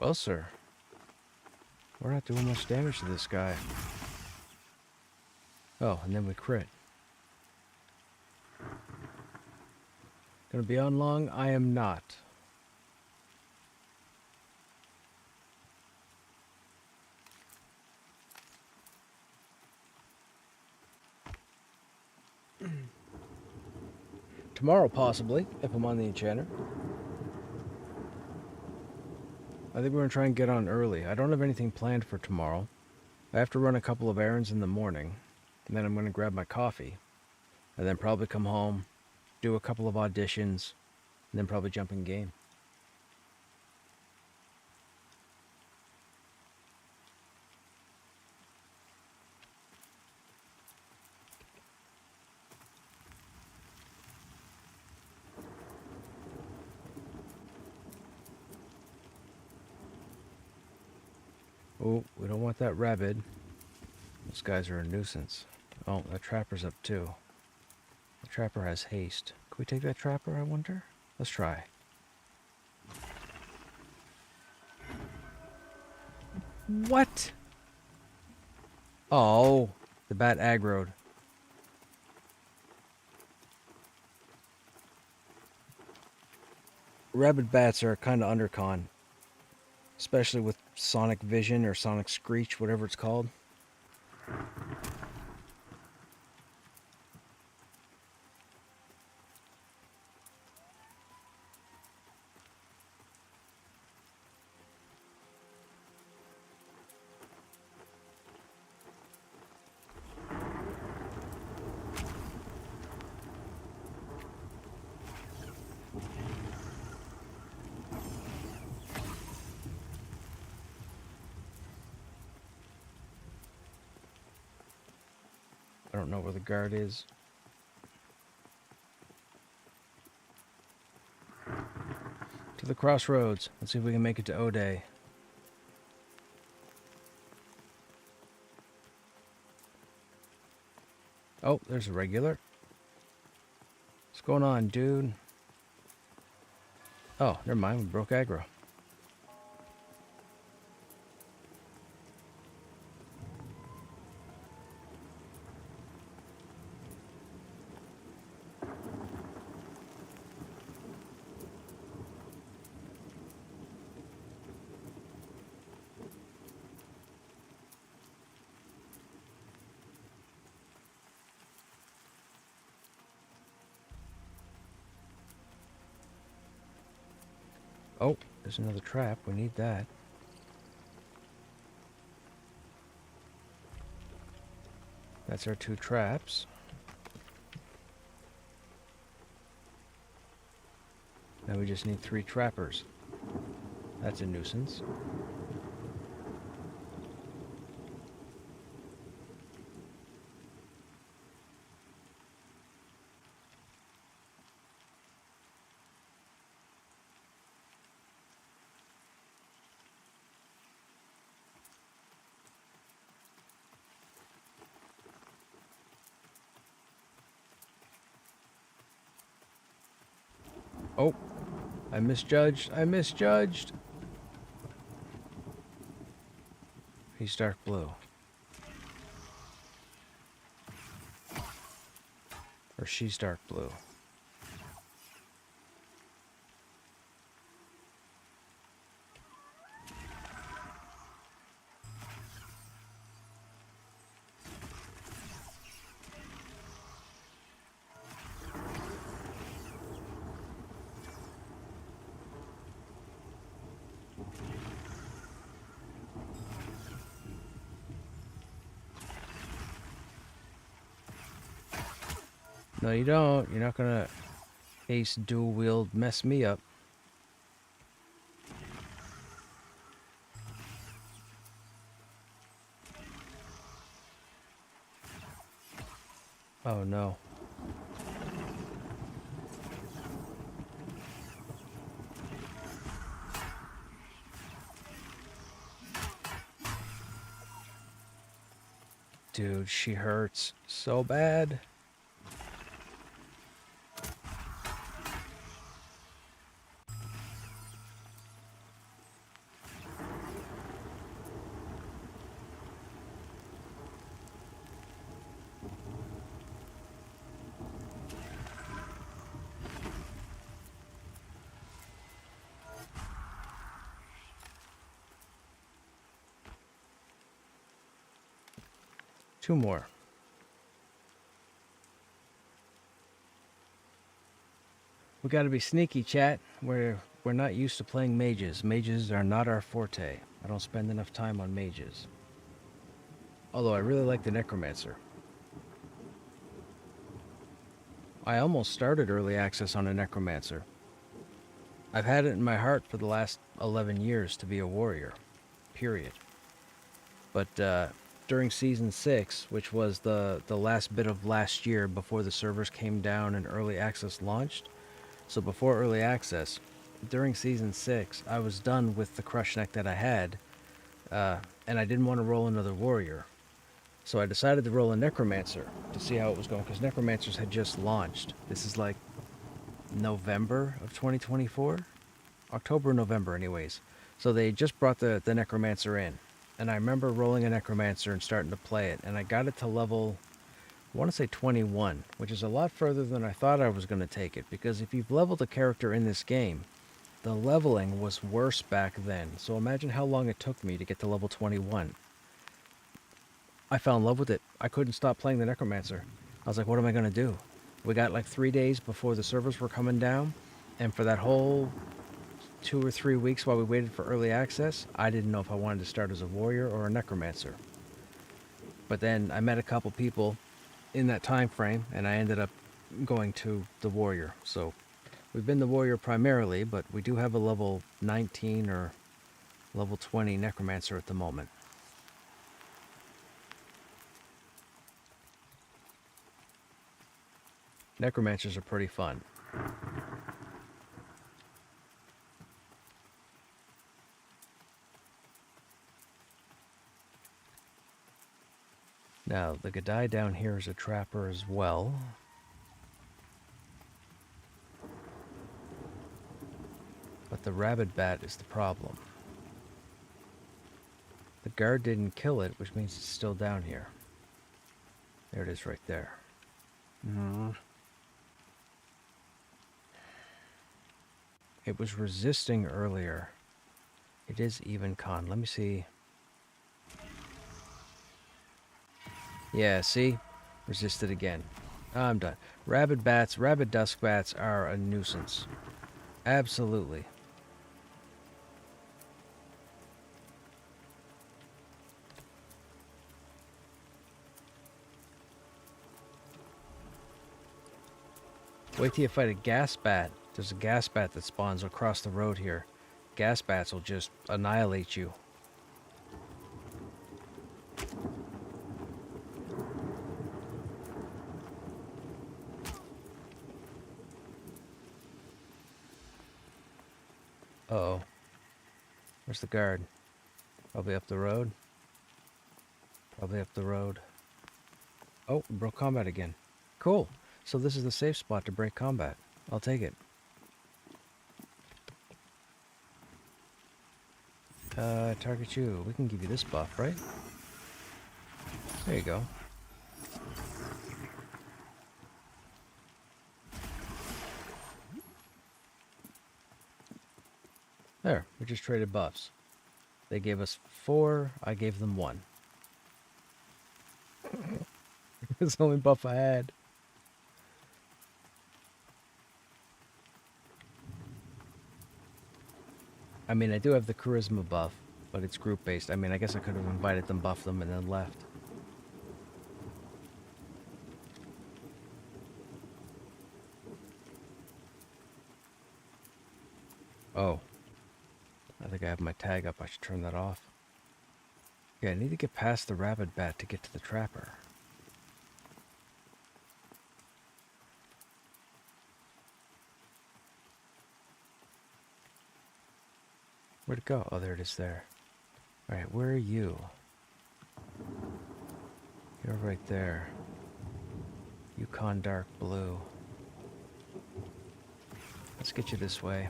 closer. We're not doing much damage to this guy. Oh, and then we crit. Gonna be on long? I am not. Tomorrow, possibly, if I'm on the enchanter. I think we're gonna try and get on early. I don't have anything planned for tomorrow. I have to run a couple of errands in the morning, and then I'm gonna grab my coffee, and then probably come home, do a couple of auditions, and then probably jump in game. Oh, we don't want that rabid. Those guys are a nuisance. Oh, that trapper's up too. The trapper has haste. Can we take that trapper, I wonder? Let's try. What? Oh, the bat aggroed. Rabid bats are kind of undercon. Especially with Sonic Vision or Sonic Screech, whatever it's called. I don't know where the guard is. To the crossroads. Let's see if we can make it to O'Day. Oh, there's a regular. What's going on, dude? Oh, never mind. We broke aggro. Oh, there's another trap. We need that. That's our 2 traps. Now we just need 3 trappers. That's a nuisance. Oh, I misjudged. I misjudged. He's dark blue. Or she's dark blue. No, you don't. You're not gonna ace dual wield mess me up. Oh no. Dude, she hurts so bad. 2 more. We gotta be sneaky, chat. We're not used to playing mages. Mages are not our forte. I don't spend enough time on mages. Although I really like the necromancer. I almost started early access on a necromancer. I've had it in my heart for the last 11 years to be a warrior. Period. But during Season 6, which was the last bit of last year before the servers came down and early access launched, so before early access, during Season 6, I was done with the Krushnek that I had, and I didn't want to roll another warrior. So I decided to roll a necromancer to see how it was going, because necromancers had just launched. This is like November of 2024? October, November anyways. So they just brought the necromancer in. And I remember rolling a necromancer and starting to play it, and I got it to level, I want to say 21, which is a lot further than I thought I was going to take it, because if you've leveled a character in this game, the leveling was worse back then. So imagine how long it took me to get to level 21. I fell in love with it. I couldn't stop playing the necromancer. I was like, what am I going to do? We got like 3 days before the servers were coming down, and for that whole 2 or 3 weeks while we waited for early access, I didn't know if I wanted to start as a warrior or a necromancer. But then I met a couple people in that time frame, and I ended up going to the warrior. So we've been the warrior primarily, but we do have a level 19 or level 20 necromancer at the moment. Necromancers are pretty fun. Now, the Gadai down here is a trapper as well. But the rabid bat is the problem. The guard didn't kill it, which means it's still down here. There it is right there. It was resisting earlier. It is even con. Let me see. Yeah, see? Resisted again. I'm done. Rabid bats, rabid dusk bats are a nuisance. Absolutely. Wait till you fight a gas bat. There's a gas bat that spawns across the road here. Gas bats will just annihilate you. Uh-oh. Where's the guard? Probably up the road. Probably up the road. Oh, broke combat again. Cool. So this is the safe spot to break combat. I'll take it. Target you. We can give you this buff, right? There you go. There, we just traded buffs. They gave us 4, I gave them 1. It's the only buff I had. I mean, I do have the charisma buff, but it's group-based. I mean, I guess I could have invited them, buffed them, and then left. Oh. I think I have my tag up. I should turn that off. Yeah, I need to get past the rabid bat to get to the trapper. Where'd it go? Oh, there it is there. Alright, where are you? You're right there. Yukon Dark Blue. Let's get you this way.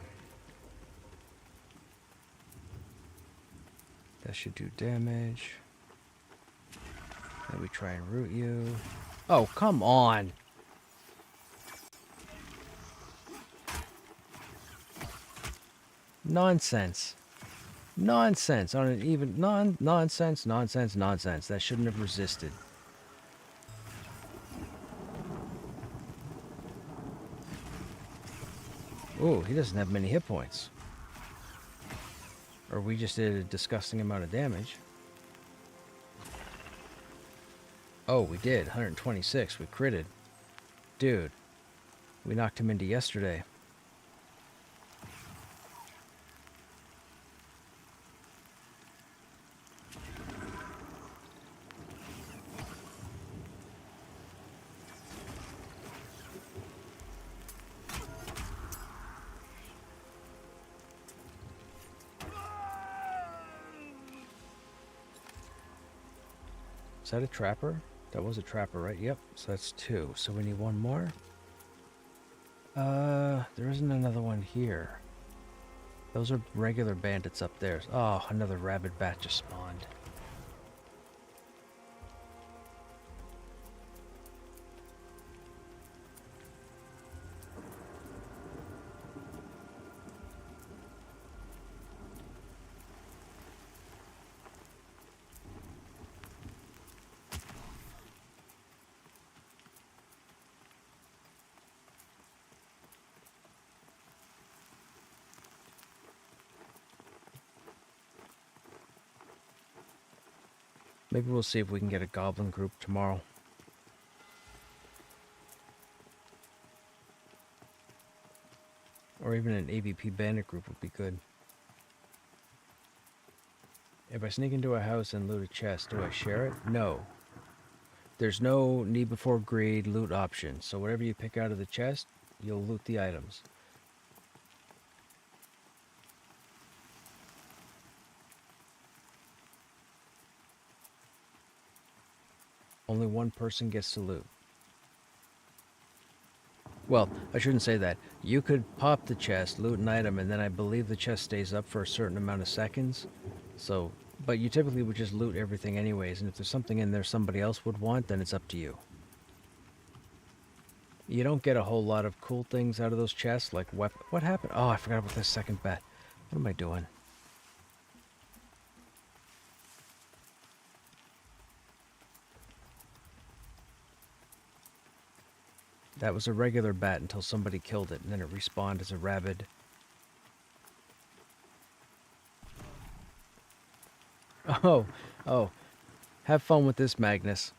That should do damage. Then we try and root you. Oh, come on! Nonsense. Nonsense on an even nonsense. That shouldn't have resisted. Ooh, he doesn't have many hit points. Or we just did a disgusting amount of damage. Oh, we did. 126. We critted. Dude, we knocked him into yesterday. Is that a trapper? That was a trapper, right? Yep. So that's 2. So we need 1 more. There isn't another one here. Those are regular bandits up there. Oh, another rabid bat just spawned. Maybe we'll see if we can get a goblin group tomorrow. Or even an AVP bandit group would be good. If I sneak into a house and loot a chest, do I share it? No. There's no need before greed loot option. So whatever you pick out of the chest, you'll loot the items. Only one person gets to loot. Well, I shouldn't say that. You could pop the chest, loot an item, and then I believe the chest stays up for a certain amount of seconds. So, but you typically would just loot everything anyways, and if there's something in there somebody else would want, then it's up to you. You don't get a whole lot of cool things out of those chests, like weapon. What happened? Oh, I forgot about this second bat. What am I doing? That was a regular bat until somebody killed it, and then it respawned as a rabid. Oh. Have fun with this, Magnus.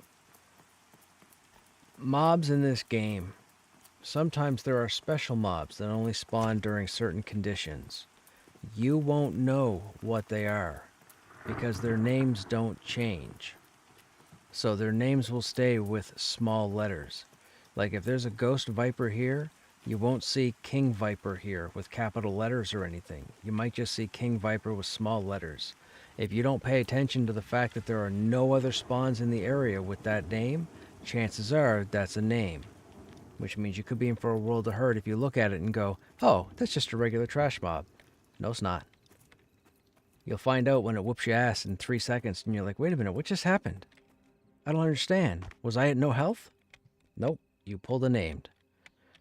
Mobs in this game. Sometimes there are special mobs that only spawn during certain conditions. You won't know what they are, because their names don't change. So their names will stay with small letters. Like if there's a ghost viper here, you won't see king viper here with capital letters or anything. You might just see king viper with small letters. If you don't pay attention to the fact that there are no other spawns in the area with that name, chances are that's a name. Which means you could be in for a world of hurt if you look at it and go, oh, that's just a regular trash mob. No, it's not. You'll find out when it whoops your ass in 3 seconds and you're like, wait a minute, what just happened? I don't understand. Was I at no health? Nope. You pulled a named.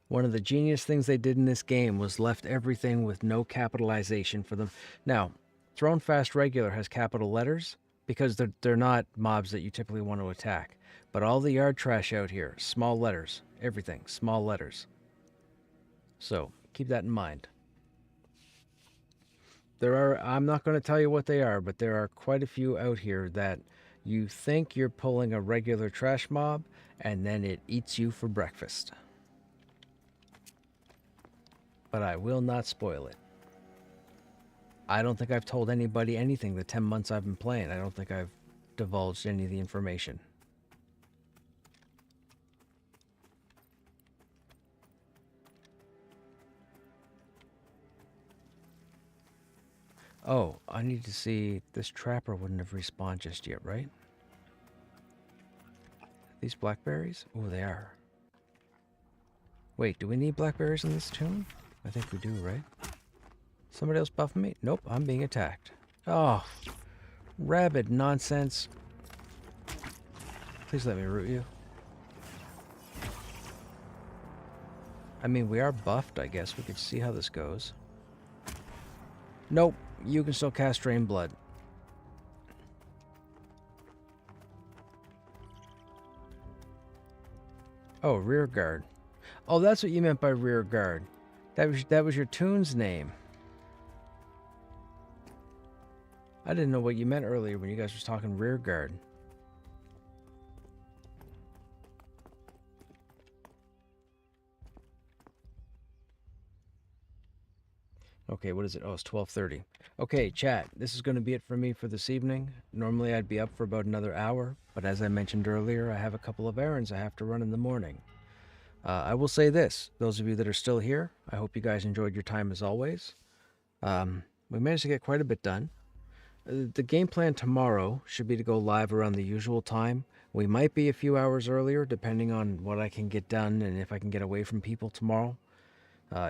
One of the genius things they did in this game was left everything with no capitalization for them. Now, Thrown Fast Regular has capital letters because they're not mobs that you typically want to attack. But all the yard trash out here, small letters. Everything, small letters. So, keep that in mind. I'm not going to tell you what they are, but there are quite a few out here that you think you're pulling a regular trash mob, and then it eats you for breakfast. But I will not spoil it. I don't think I've told anybody anything the 10 months I've been playing. I don't think I've divulged any of the information. Oh, I need to see... This trapper wouldn't have respawned just yet, right? These blackberries? Oh, they are. Wait, do we need blackberries in this tune? I think we do, right? Somebody else buffing me? Nope, I'm being attacked. Oh, rabid nonsense. Please let me root you. I mean, we are buffed, I guess. We could see how this goes. Nope, you can still cast Drain Blood. Oh, rear guard. Oh, that's what you meant by rear guard. That was your tune's name. I didn't know what you meant earlier when you guys was talking rear guard. Okay, what is it? Oh, it's 12:30. Okay, chat, this is going to be it for me for this evening. Normally I'd be up for about another hour, but as I mentioned earlier, I have a couple of errands I have to run in the morning. I will say this, those of you that are still here, I hope you guys enjoyed your time as always. We managed to get quite a bit done. The game plan tomorrow should be to go live around the usual time. We might be a few hours earlier, depending on what I can get done and if I can get away from people tomorrow.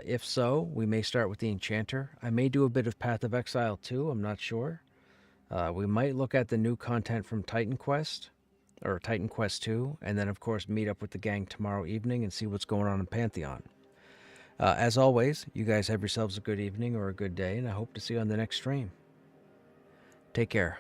If so, we may start with the Enchanter. I may do a bit of Path of Exile too, I'm not sure. We might look at the new content from Titan Quest, or Titan Quest 2, and then of course meet up with the gang tomorrow evening and see what's going on in Pantheon. As always, you guys have yourselves a good evening or a good day, and I hope to see you on the next stream. Take care.